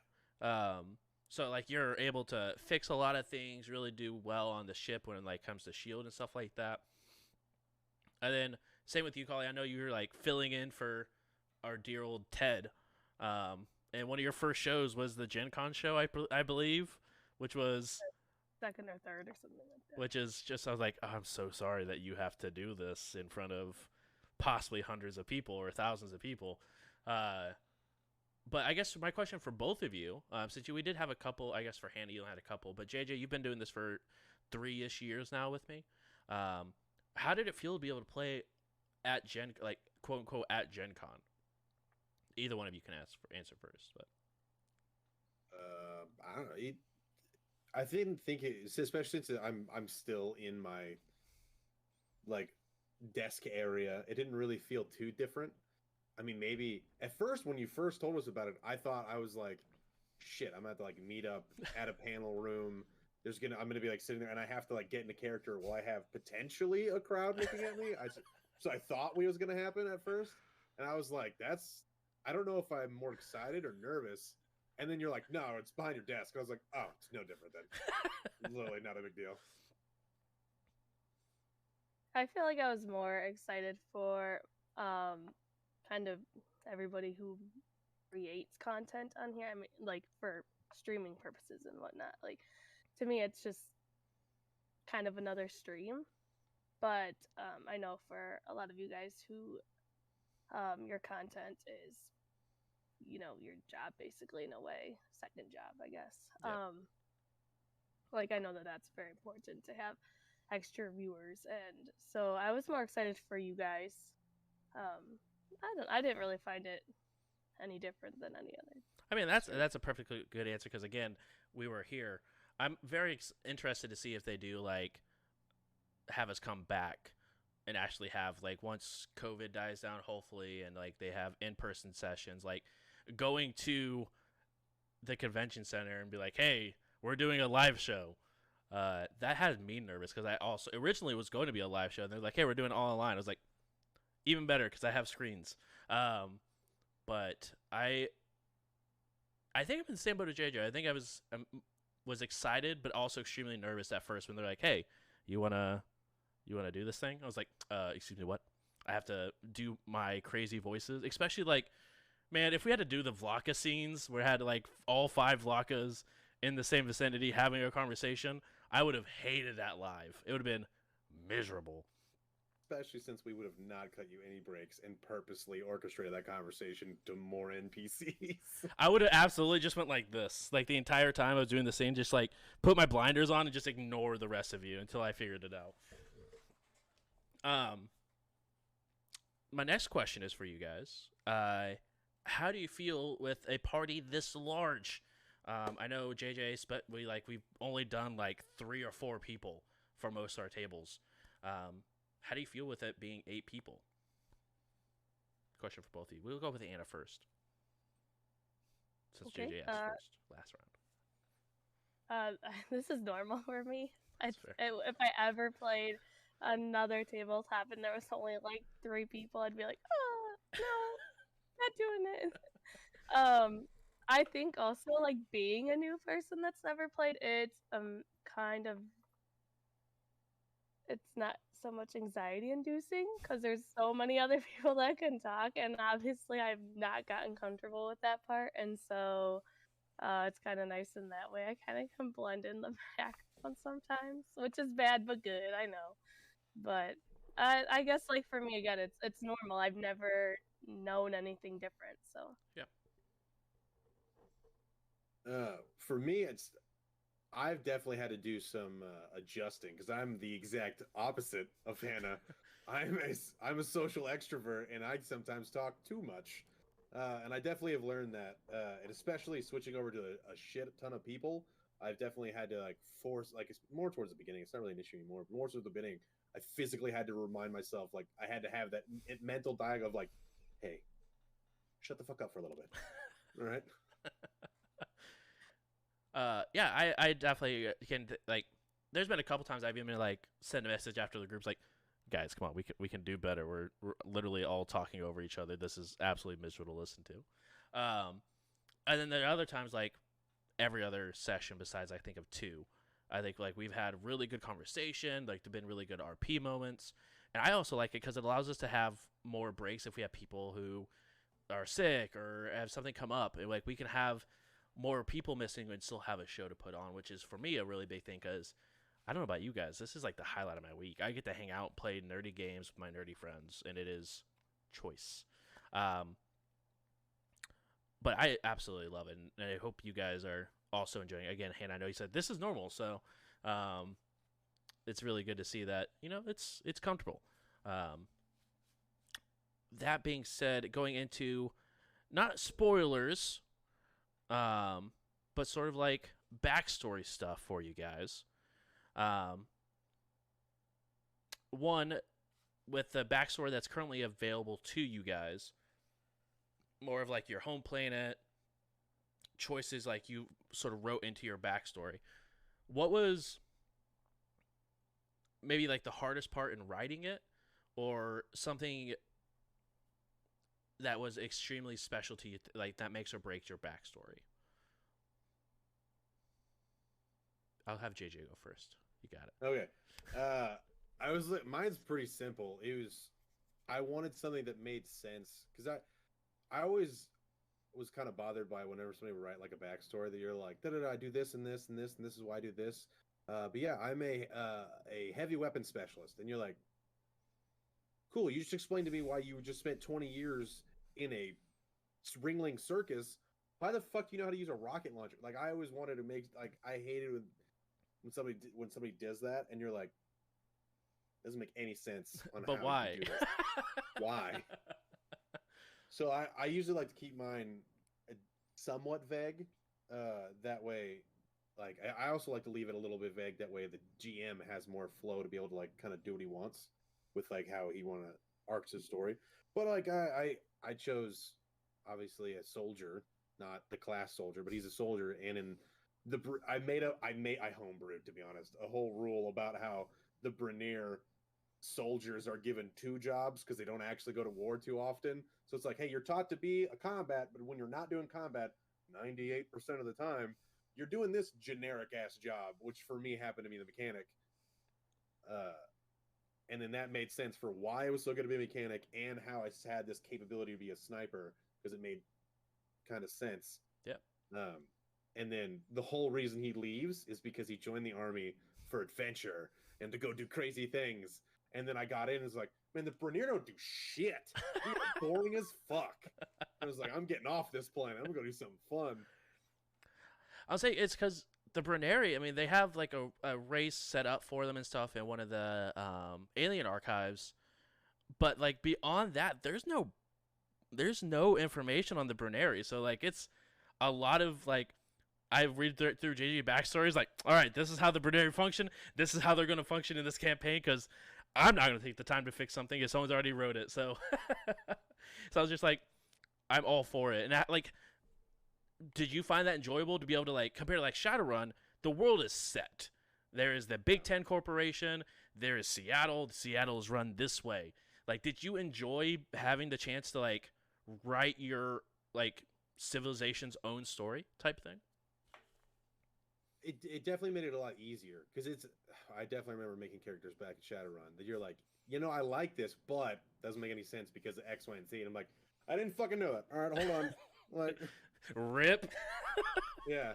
So like you're able to fix a lot of things, really do well on the ship when it like comes to shield and stuff like that. And then same with you, Kali. I know you were like filling in for our dear old Ted. And one of your first shows was the Gen Con show, I believe, which was second or third or something like that. Which is just, I was like, oh, I'm so sorry that you have to do this in front of possibly hundreds of people or thousands of people. But I guess my question for both of you, since we did have a couple, I guess for Hannah you had a couple, but JJ, you've been doing this for 3-ish years now with me. How did it feel to be able to play at quote unquote at Gen Con? Either one of you can answer first, but I don't know. I didn't think it, especially since I'm still in my like desk area. It didn't really feel too different. I mean, maybe at first when you first told us about it, I thought I was like, shit, I'm gonna have to like meet up at a panel room. I'm gonna be like sitting there, and I have to like get into character. Will I have potentially a crowd looking at me? So I thought we was gonna happen at first. And I was like, I don't know if I'm more excited or nervous. And then you're like, no, it's behind your desk. I was like, oh, it's no different then. Literally not a big deal. I feel like I was more excited for kind of everybody who creates content on here. I mean, like for streaming purposes and whatnot. Like to me, it's just kind of another stream. But I know for a lot of you guys who your content is, you know, your job basically in a way, second job, I guess. Yeah. Like I know that that's very important to have extra viewers, and so I was more excited for you guys. I didn't really find it any different than any other. I mean, that's a perfectly good answer because again, we were here. I'm very interested to see if they do like have us come back and actually have like once COVID dies down, hopefully, and like they have in-person sessions, like going to the convention center and be like, hey, we're doing a live show. That had me nervous because I also originally was going to be a live show, and they're like, hey, we're doing it all online. I was like, even better because I have screens. But I think I'm in the same boat as JJ. I think I was excited, but also extremely nervous at first when they're like, hey, you wanna do this thing? I was like, excuse me, what? I have to do my crazy voices, especially like, man, if we had to do the Vlaka scenes where I had like all 5 Vlakas in the same vicinity having a conversation, I would have hated that live. It would have been miserable. Especially since we would have not cut you any breaks and purposely orchestrated that conversation to more NPCs. I would have absolutely just went like this. Like the entire time I was doing the scene, just like put my blinders on and just ignore the rest of you until I figured it out. My next question is for you guys. How do you feel with a party this large? I know JJ, we've only done like 3 or 4 people for most of our tables. How do you feel with it being 8 people? Question for both of you. We'll go with Anna first, since Okay, JJ asked first last round. This is normal for me. If I ever played another tabletop and there was only like 3 people, I'd be like, oh no, not doing it. I think also like being a new person that's never played, it's kind of, it's not so much anxiety inducing because there's so many other people that can talk, and obviously I've not gotten comfortable with that part, and so it's kind of nice in that way. I kind of can blend in the background sometimes, which is bad but good, I know. But I guess like for me again, it's normal. I've never known anything different, so yeah. For me, I've definitely had to do some adjusting because I'm the exact opposite of Hannah. I'm a social extrovert and I sometimes talk too much, and I definitely have learned that. And especially switching over to a shit ton of people, I've definitely had to like force, like it's more towards the beginning. It's not really an issue anymore. More towards the beginning, I physically had to remind myself, like I had to have that mental dialogue of like, hey, shut the fuck up for a little bit, all right? Yeah, I definitely can like. There's been a couple times I've even like sent a message after the group's like, guys, come on, we can do better. We're literally all talking over each other. This is absolutely miserable to listen to. And then there are other times like every other session besides I think of 2. I think like we've had really good conversation. Like there've been really good RP moments, and I also like it because it allows us to have more breaks if we have people who are sick or have something come up, and like we can have more people missing and still have a show to put on, which is for me a really big thing because I don't know about you guys, this is like the highlight of my week. I get to hang out, play nerdy games with my nerdy friends, and it is choice. But I absolutely love it, and I hope you guys are also enjoying it. Again, Hannah, I know you said this is normal, so it's really good to see that, you know, it's comfortable. That being said, going into not spoilers, but sort of like backstory stuff for you guys. One, with the backstory that's currently available to you guys, more of like your home planet, choices like you sort of wrote into your backstory. What was maybe like the hardest part in writing it, or something that was extremely special to you, like that makes or breaks your backstory? I'll have JJ go first. You got it. Okay. I was like, mine's pretty simple. I wanted something that made sense because I always was kind of bothered by whenever somebody would write like a backstory that you're like, da da da, I do this and this and this and this is why I do this. But yeah, I'm a heavy weapon specialist, and you're like, cool. You just explained to me why you just spent 20 years in a ringling circus. Why the fuck do you know how to use a rocket launcher? Like I always wanted to make like I hated when somebody does that, and you're like, doesn't make any sense on But how why? you do this. Why? So I usually like to keep mine somewhat vague. That way, like I also like to leave it a little bit vague. That way, the GM has more flow to be able to like kind of do what he wants with like how he want to arcs his story. But like I chose obviously a soldier, not the class soldier, but he's a soldier. And in I homebrewed, to be honest, a whole rule about how the Brenier soldiers are given 2 jobs because they don't actually go to war too often. So it's like, hey, you're taught to be a combat, but when you're not doing combat 98% of the time, you're doing this generic ass job, which for me happened to be the mechanic. And then that made sense for why I was so good to be a mechanic and how I had this capability to be a sniper, because it made kind of sense. Yep. And then the whole reason he leaves is because he joined the army for adventure and to go do crazy things. And then I got in and was like, man, the Brenier don't do shit. They are boring as fuck. I was like, I'm getting off this planet. I'm gonna go do something fun. I'll say it's because the Bruneri, I mean, they have like a race set up for them and stuff in one of the alien archives. But like beyond that, there's no information on the Bruneri. So like it's a lot of like I read through JG backstories like, all right, this is how the Bruneri function. This is how they're going to function in this campaign because I'm not going to take the time to fix something if someone's already wrote it. So, so I was just like, I'm all for it. And like, did you find that enjoyable to be able to like compare to like Shadowrun? The world is set. There is the Big Ten Corporation. There is Seattle. Seattle is run this way. Like, did you enjoy having the chance to like write your like civilization's own story type thing? It definitely made it a lot easier because I definitely remember making characters back in Shadowrun that you're like, I like this, but doesn't make any sense because of X, Y, and Z. And I'm like, I didn't fucking know it. All right, hold on. Like, rip. Yeah.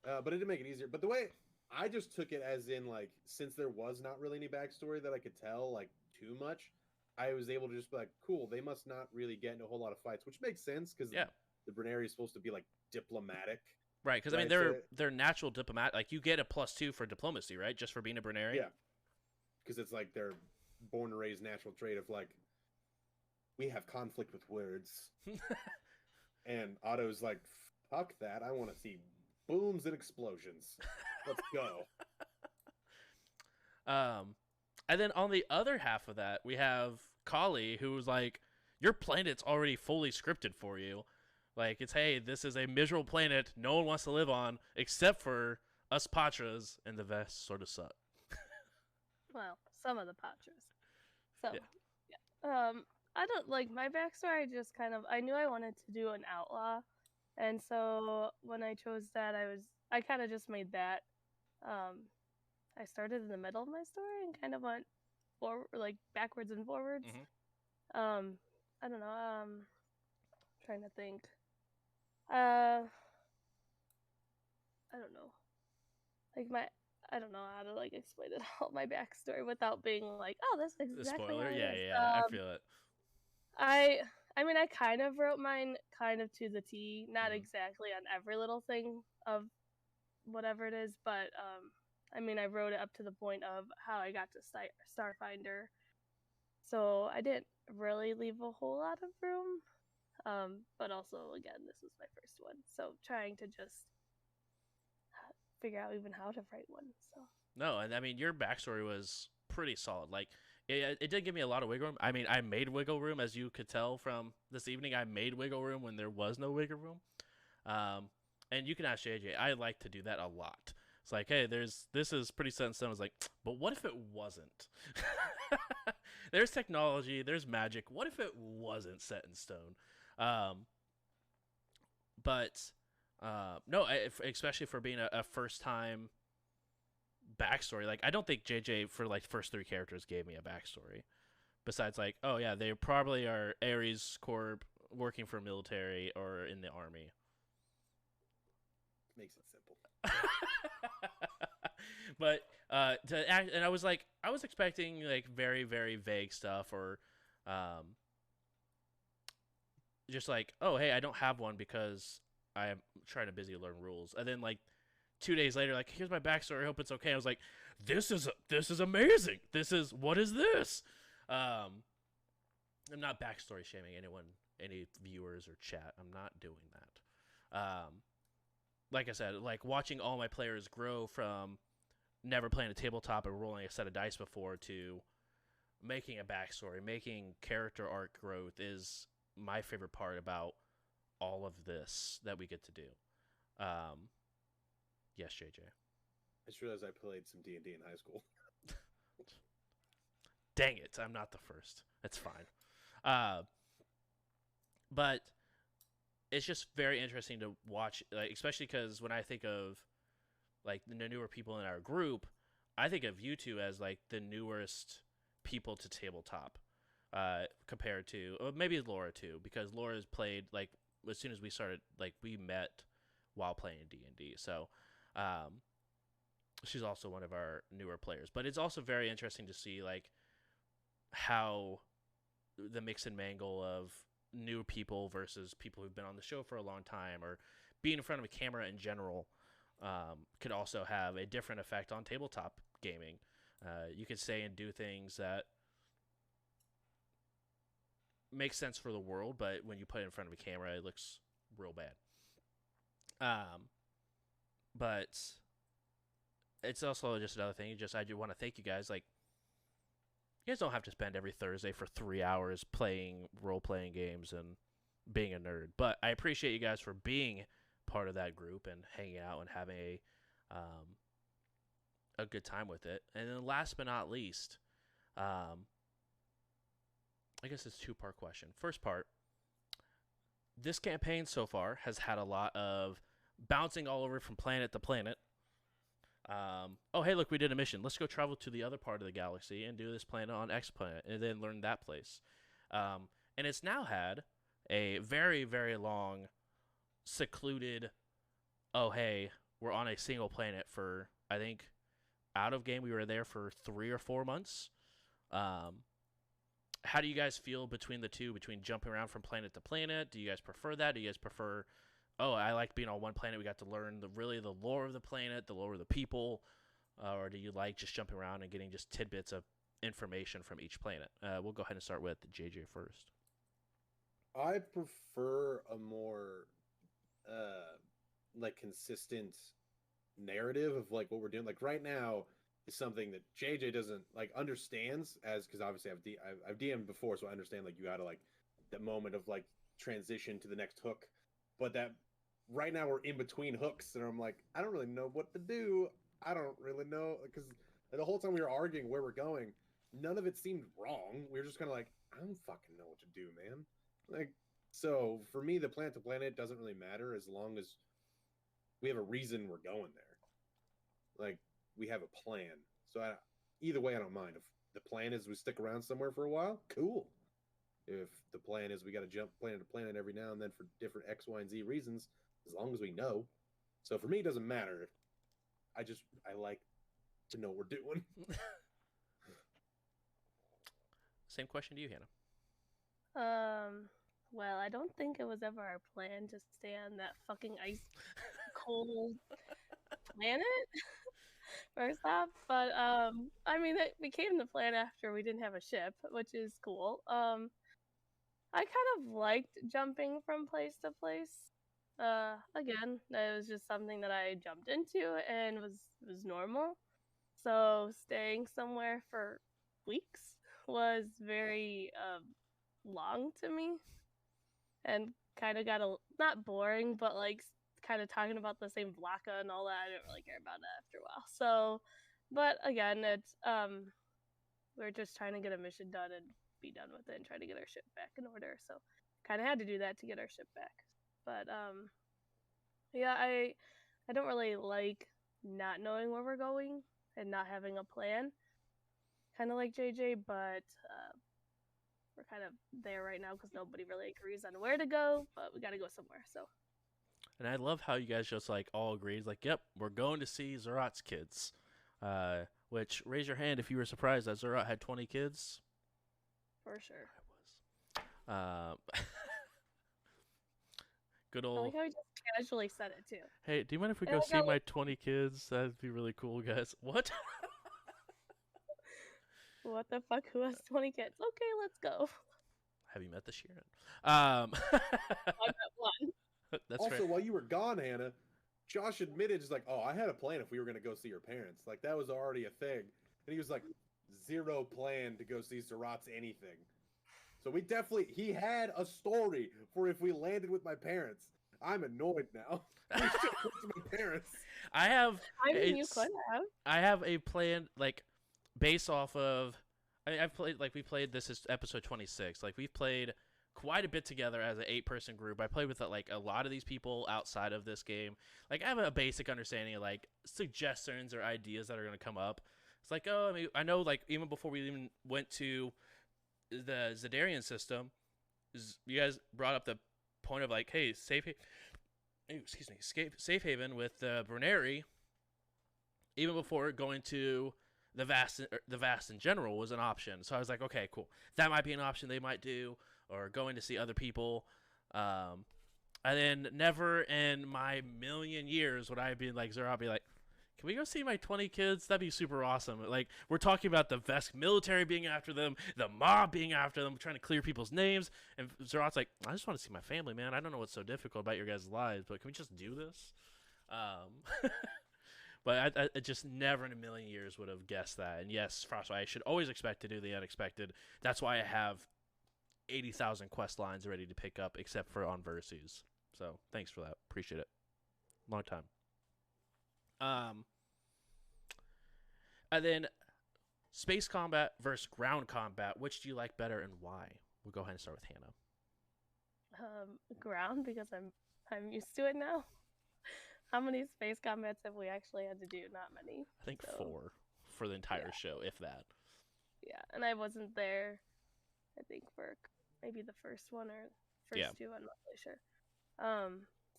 But it did make it easier. But the way I just took it as in like, since there was not really any backstory that I could tell like too much, I was able to just be like, cool, they must not really get into a whole lot of fights, which makes sense because the Bruneri is supposed to be like diplomatic. Right, because I mean they're natural diplomat. Like you get a +2 for diplomacy, right? Just for being a Bruneri. Yeah, because it's like their born and raised natural trait of like, we have conflict with words, and Otto's like, fuck that. I want to see booms and explosions. Let's go. And then on the other half of that, we have Kali, who's like, your planet's already fully scripted for you. Like, it's, hey, this is a miserable planet no one wants to live on, except for us Patras, and the Vests sort of suck. Well, some of the Patras. So, yeah. I don't, like, my backstory, I knew I wanted to do an outlaw, and so when I chose that, I kind of just made that. I started in the middle of my story and kind of went forward, like, backwards and forwards. Mm-hmm. I don't know, trying to think. I don't know. Like I don't know how to like explain it all, my backstory without being like, oh, that's exactly spoiler. how it Yeah, is. I feel it. I mean, I kind of wrote mine kind of to the T, not exactly on every little thing of whatever it is, but I mean, I wrote it up to the point of how I got to Starfinder. So I didn't really leave a whole lot of room. But also, again, this was my first one, so trying to just figure out even how to write one. So no, and I mean, your backstory was pretty solid. Like, it did give me a lot of wiggle room. I mean, I made wiggle room, as you could tell from this evening. I made wiggle room when there was no wiggle room. And you can ask JJ. I like to do that a lot. It's like, hey, this is pretty set in stone. It's like, but what if it wasn't? There's technology, there's magic. What if it wasn't set in stone? But no, especially for being a first time backstory. Like, I don't think JJ for like first 3 characters gave me a backstory. Besides, like, oh yeah, they probably are Ares Corp working for military or in the army. Makes it simple. But to act, and I was expecting like very, very vague stuff, or just like, oh hey, I don't have one because I'm trying to busy learn rules. And then like 2 days later, like, here's my backstory. I hope it's okay. I was like, this is amazing. What is this? I'm not backstory shaming anyone, any viewers or chat. I'm not doing that. Like I said, like watching all my players grow from never playing a tabletop and rolling a set of dice before to making a backstory, making character arc growth is my favorite part about all of this that we get to do. Yes, JJ. I just realized I played some D&D in high school. Dang it, I'm not the first. That's fine. But it's just very interesting to watch, like, especially because when I think of like the newer people in our group, I think of you two as like the newest people to tabletop, compared to maybe Laura too, because Laura's played like as soon as we started, like we met while playing D&D. So she's also one of our newer players. But it's also very interesting to see like how the mix and mangle of new people versus people who've been on the show for a long time, or being in front of a camera in general, could also have a different effect on tabletop gaming. You could say and do things that make sense for the world, but when you put it in front of a camera, it looks real bad. But it's also just another thing. I do want to thank you guys. Like, you guys don't have to spend every Thursday for 3 hours playing role-playing games and being a nerd. But I appreciate you guys for being part of that group and hanging out and having a good time with it. And then last but not least, I guess it's a 2-part question. First part, this campaign so far has had a lot of bouncing all over from planet to planet. Oh, hey, look, we did a mission. Let's go travel to the other part of the galaxy and do this planet on X planet and then learn that place. And it's now had a very, very long, secluded, oh, hey, we're on a single planet for, I think, out of game, we were there for 3 or 4 months. How do you guys feel between the two, between jumping around from planet to planet? Do you guys prefer that? Do you guys prefer, oh, I like being on one planet, we got to learn the lore of the planet, the lore of the people, or do you like just jumping around and getting just tidbits of information from each planet? We'll go ahead and start with JJ first. I prefer a more like consistent narrative of like what we're doing. Like right now is something that JJ doesn't like understands, as because obviously I've DM'd before, so I understand like you gotta like that moment of like transition to the next hook. But that right now we're in between hooks, and I'm like, I don't really know what to do. I don't really know, because the whole time we were arguing where we're going, none of it seemed wrong. We were just kind of like, I don't fucking know what to do, man. Like, so for me, the planet to planet doesn't really matter as long as we have a reason we're going there. Like, we have a plan. So either way, I don't mind. If the plan is we stick around somewhere for a while, cool. If the plan is we got to jump planet to planet every now and then for different X, Y, and Z reasons, as long as we know. So for me, it doesn't matter. I like to know what we're doing. Same question to you, Hannah. Well, I don't think it was ever our plan to stay on that fucking ice cold planet. First off, but I mean, it became the plan after we didn't have a ship, which is cool. I kind of liked jumping from place to place. Again, it was just something that I jumped into and was normal. So staying somewhere for weeks was very long to me, and kind of got not boring, but like kind of talking about the same Vlaka and all that. I didn't really care about it after a while. So, but again, it's we're just trying to get a mission done and be done with it and try to get our ship back in order. So, kind of had to do that to get our ship back. But yeah, I don't really like not knowing where we're going and not having a plan. Kind of like JJ, but we're kind of there right now because nobody really agrees on where to go, but we got to go somewhere. So. And I love how you guys just like all agreed, like, yep, we're going to see Zerat's kids. Which, raise your hand if you were surprised that Zerat had 20 kids. For sure. I was. Good I old. like how he just casually said it too. Hey, do you mind if we And go I see got, my like- 20 kids? That'd be really cool, guys. What? What the fuck? Who has 20 kids? Okay, let's go. Have you met the Sheeran? I met one. That's also, fair. while you were gone, Hannah, Josh admitted, just like, oh, I had a plan if we were going to go see your parents. Like, that was already a thing. And he was like, zero plan to go see Zerat's anything. So he had a story for if we landed with my parents. I'm annoyed now. We should go to my parents. I have. I mean, you could have. I have a plan, like, based off of. I've played, like, we played, this is episode 26. Like, we've played quite a bit together as an 8-person group. I played with, like, a lot of these people outside of this game. Like, I have a basic understanding of, like, suggestions or ideas that are going to come up. It's like, oh, I mean, I know, like, even before we even went to the Zidarian system, you guys brought up the point of, like, hey, safe haven with Bruneri, even before going to the vast in general was an option. So I was like, okay, cool, that might be an option they might do, or going to see other people. And then never in my million years would I be like, Zara, I'll be like, can we go see my 20 kids? That'd be super awesome. Like, we're talking about the Vesk military being after them, the mob being after them, trying to clear people's names. And Zerat's like, I just want to see my family, man. I don't know what's so difficult about your guys' lives, but can we just do this? But I just never in a million years would have guessed that. And yes, Frostbite, I should always expect to do the unexpected. That's why I have 80,000 quest lines ready to pick up, except for on Versus. So thanks for that. Appreciate it. Long time. And then space combat versus ground combat. Which do you like better and why? We'll go ahead and start with Hannah. Ground, because I'm used to it now. How many space combats have we actually had to do? Not many. I think So, 4 for the entire show, if that. Yeah, and I wasn't there, I think, for maybe the first one or first Yeah. two. I'm not really sure.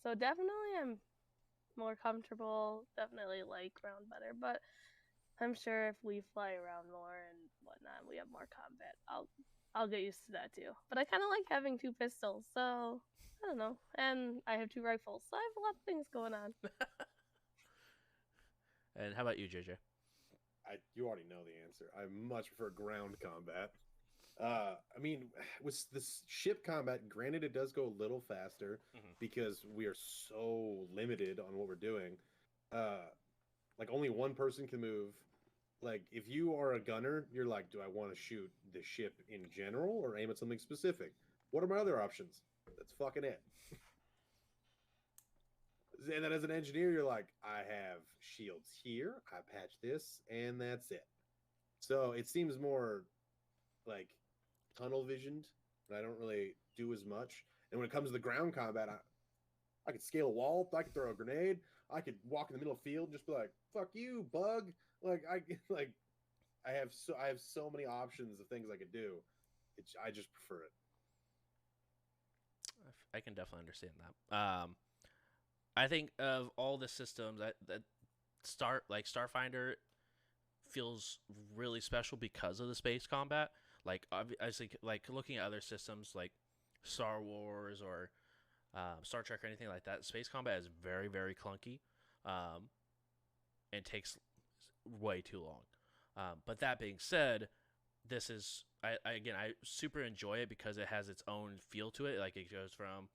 So definitely I'm more comfortable. Definitely like ground better, but I'm sure if we fly around more and whatnot, we have more combat. I'll get used to that too. But I kind of like having 2 pistols, so I don't know. And I have 2 rifles, so I have a lot of things going on. And how about you, JJ? You already know the answer. I much prefer ground combat. I mean, with this ship combat, granted, it does go a little faster because we are so limited on what we're doing. Like, only one person can move. Like, if you are a gunner, you're like, do I want to shoot the ship in general or aim at something specific? What are my other options? That's fucking it. And then as an engineer, you're like, I have shields here, I patch this, and that's it. So it seems more like tunnel visioned, and I don't really do as much. And when it comes to the ground combat, I could scale a wall, I could throw a grenade, I could walk in the middle of the field and just be like, fuck you, bug. I have so many options of things I could do. I just prefer it. I can definitely understand that. I think of all the systems that Starfinder feels really special because of the space combat. Like, obviously, like looking at other systems like Star Wars or Star Trek or anything like that, space combat is very, very clunky, and takes way too long. But that being said, this is I super enjoy it because it has its own feel to it. Like, it goes from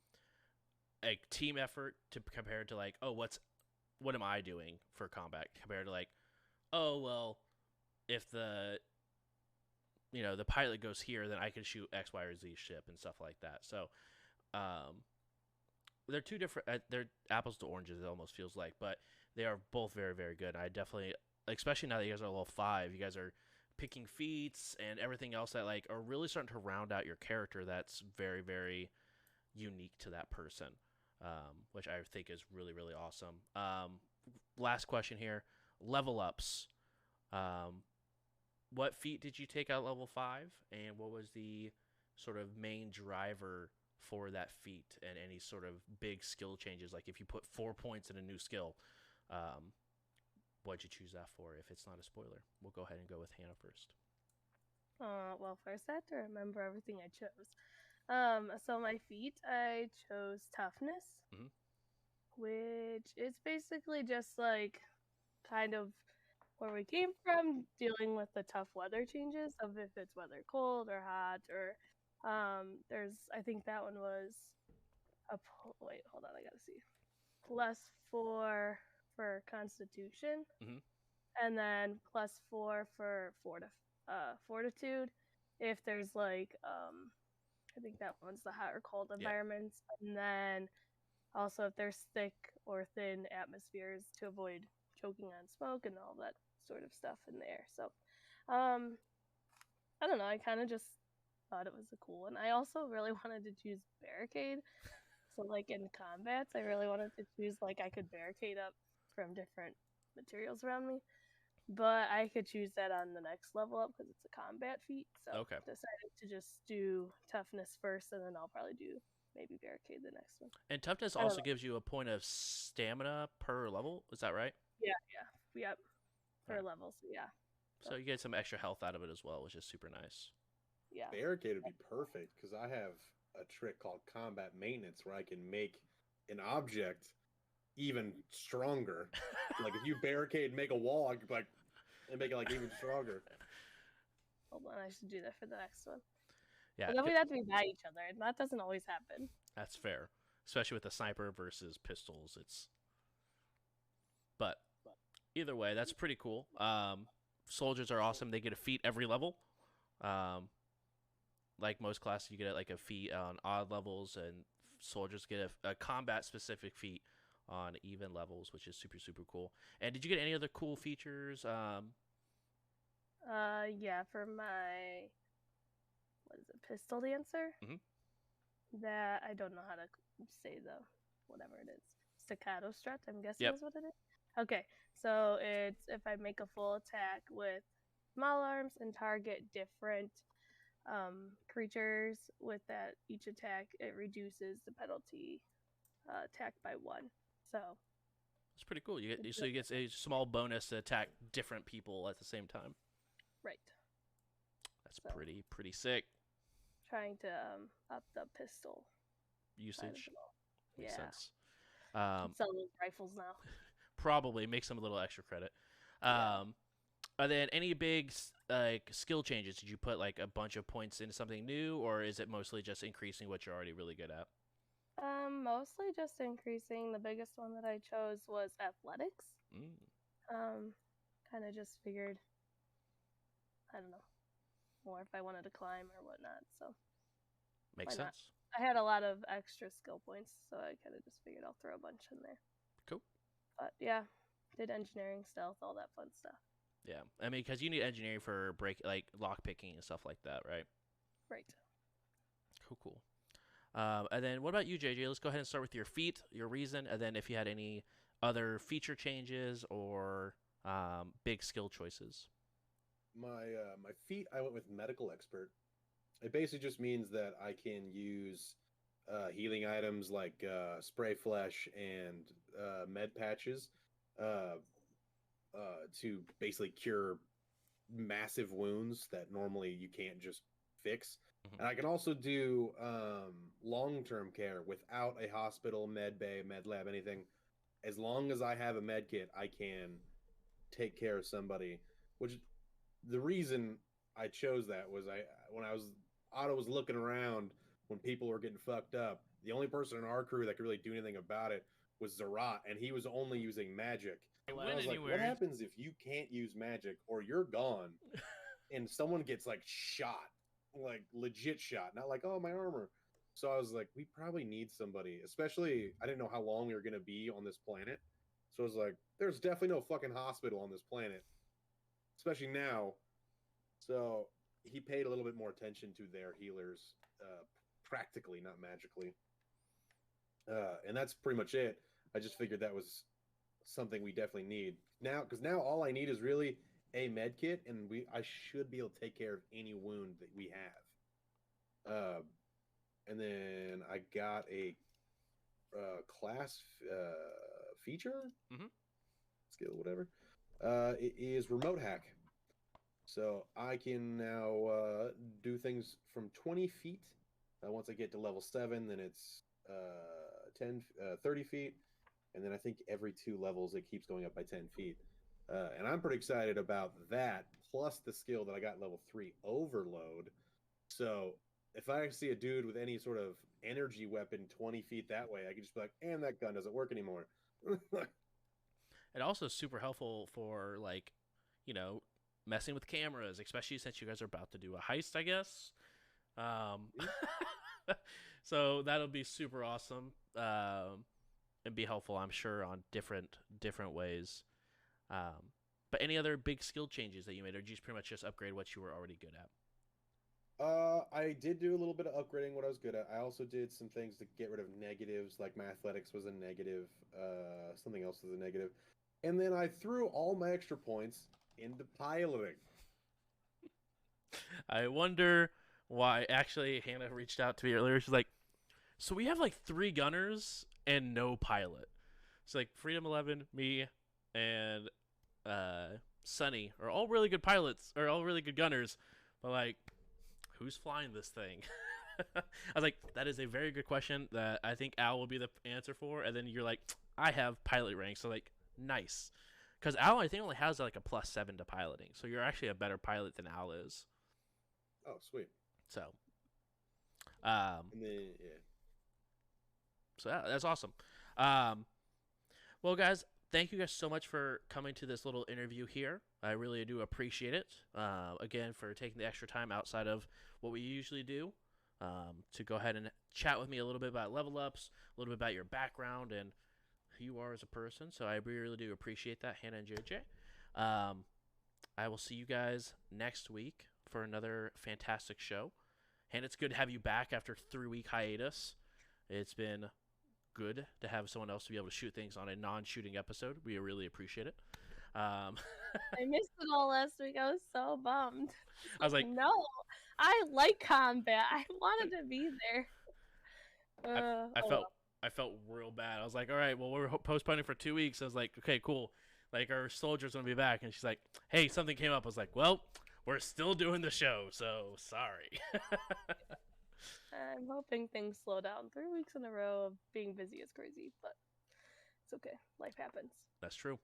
a team effort to compared to like, oh, what am I doing for combat, compared to like, oh, well, if the pilot goes here, then I can shoot X, Y, or Z ship and stuff like that. So they're two different. They're apples to oranges. It almost feels like, but they are both very, very good. I definitely, especially now that you guys are level 5, you guys are picking feats and everything else that like are really starting to round out your character. That's very, very unique to that person, which I think is really, really awesome. Last question here: level ups. What feat did you take out level 5, and what was the sort of main driver for that feat, and any sort of big skill changes? Like if you put 4 points in a new skill, what'd you choose that for? If it's not a spoiler, we'll go ahead and go with Hannah first. Well, first I have to remember everything I chose. So my feat, I chose toughness, Mhm. which is basically just like kind of where we came from, dealing with the tough weather changes of if it's weather cold or hot, or I think that one was wait, hold on, I gotta see. +4 for Constitution, Mhm. and then +4 for Fortitude. If there's like I think that one's the hot or cold environments, and then also if there's thick or thin atmospheres to avoid choking on smoke and all that sort of stuff in there. So, I don't know. I kind of just thought it was a cool one. I also really wanted to choose barricade. So, like in combats, I really wanted to choose like I could barricade up from different materials around me. But I could choose that on the next level up because it's a combat feat. So Okay. decided to just do toughness first, and then I'll probably do maybe barricade the next one. And toughness also gives you a point of stamina per level. Is that right? Yep. Per Right. level, so yeah. So you get some extra health out of it as well, which is super nice. Yeah. Barricade would be perfect because I have a trick called combat maintenance where I can make an object even stronger. Like if you barricade and make a wall, I could like and make it like even stronger. Hold on, I should do that for the next one. Yeah. But then we'd have to be by each other, and that doesn't always happen. That's fair, especially with the sniper versus pistols. But either way, that's pretty cool. Soldiers are awesome. They get a feat every level. Like most classes, you get like a feat on odd levels, and soldiers get a combat specific feat on even levels, which is super, super cool. And did you get any other cool features? Yeah, for my pistol dancer. Mhm. That I don't know how to say whatever it is. Staccato strut, I'm guessing Yep. is what it is. Okay, so it's if I make a full attack with small arms and target different creatures with that each attack, it reduces the penalty attack by 1. So It's pretty cool. You get a small bonus to attack different people at the same time. right. That's So. pretty sick. Trying to up the pistol Usage. Makes yeah. sense. Sell those rifles now. Probably make some little extra credit. Yeah. Are there any big like skill changes? Did you put like a bunch of points into something new, or is it mostly just increasing what you're already really good at? Mostly just increasing. The biggest one that I chose was athletics. Kind of just figured, I don't know, more if I wanted to climb or whatnot. So Makes why not? sense. I had a lot of extra skill points, so I kind of just figured I'll throw a bunch in there. Cool. But yeah, did engineering, stealth, all that fun stuff. Yeah, I mean, because you need engineering for lock picking and stuff like that, right? Right. Cool. And then what about you, JJ? Let's go ahead and start with your feat, your reason, and then if you had any other feature changes or big skill choices. My feat, I went with medical expert. It basically just means that I can use healing items like spray flesh and med patches to basically cure massive wounds that normally you can't just fix. Mhm. And I can also do long-term care without a hospital, med bay, med lab, anything. As long as I have a med kit, I can take care of somebody. Which the reason I chose that was when Otto was looking around when people were getting fucked up. The only person in our crew that could really do anything about it was Zerat, and he was only using magic. And I was like, what happens if you can't use magic or you're gone and someone gets like shot, like legit shot, not like, oh, my armor. So I was like, we probably need somebody, especially I didn't know how long we were going to be on this planet. So I was like, there's definitely no fucking hospital on this planet, especially now. So he paid a little bit more attention to their healers, practically, not magically. And that's pretty much it. I just figured that was something we definitely need now, because now all I need is really a med kit, and I should be able to take care of any wound that we have. And then I got a class feature, skill, whatever. It is remote hack, so I can now do things from 20 feet. Once I get to level 7, then it's 30 feet. And then I think every 2 levels it keeps going up by 10 feet. And I'm pretty excited about that, plus the skill that I got level 3, Overload. So if I see a dude with any sort of energy weapon 20 feet that way, I can just be like, and that gun doesn't work anymore. It also is super helpful for, like, you know, messing with cameras, especially since you guys are about to do a heist, I guess. So that'll be super awesome. And be helpful, I'm sure, on different ways. But any other big skill changes that you made, or did you pretty much just upgrade what you were already good at? I did do a little bit of upgrading what I was good at. I also did some things to get rid of negatives, like my athletics was a negative, something else was a negative. And then I threw all my extra points into piloting. I wonder why. Actually, Hannah reached out to me earlier. She's like, so we have like 3 gunners and no pilot. So like Freedom 11, me, and Sunny are all really good pilots, or all really good gunners. But like, who's flying this thing? I was like, that is a very good question that I think Al will be the answer for. And then you're like, I have pilot rank. So like, nice. Because Al, I think, only has like a +7 to piloting. So you're actually a better pilot than Al is. Oh, sweet. So, and then, yeah. So yeah, that's awesome. Well, guys, thank you guys so much for coming to this little interview here. I really do appreciate it. Again, for taking the extra time outside of what we usually do to go ahead and chat with me a little bit about level ups, a little bit about your background and who you are as a person. So I really do appreciate that, Hannah and JJ. I will see you guys next week for another fantastic show. Hannah, it's good to have you back after a 3-week hiatus. It's been good to have someone else to be able to shoot things on a non-shooting episode. We really appreciate it. I missed it all last week. I was so bummed. I was like, no, I like combat. I wanted to be there. I felt real bad. I was like, all right, well, we're postponing for 2 weeks. I was like, okay, cool. Like, our soldier's going to be back. And she's like, hey, something came up. I was like, well, we're still doing the show, so sorry. I'm hoping things slow down. 3 weeks in a row of being busy is crazy, but it's okay. Life happens. That's true.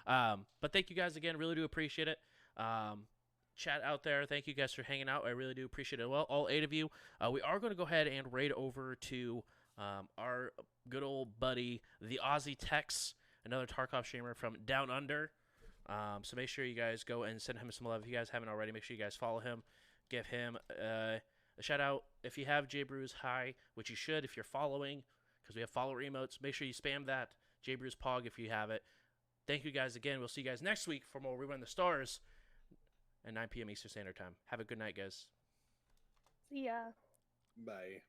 But thank you guys again. Really do appreciate it. Chat out there, thank you guys for hanging out. I really do appreciate it. Well, all 8 of you. We are going to go ahead and raid over to our good old buddy, the Aussie Tex, another Tarkov streamer from Down Under. So make sure you guys go and send him some love. If you guys haven't already, make sure you guys follow him. Give him a shout out. If you have JBrews Hi, which you should if you're following, because we have follower emotes, make sure you spam that JBrews Pog if you have it. Thank you guys again. We'll see you guys next week for more We Run the Stars at 9 p.m. Eastern Standard Time. Have a good night, guys. See ya. Bye.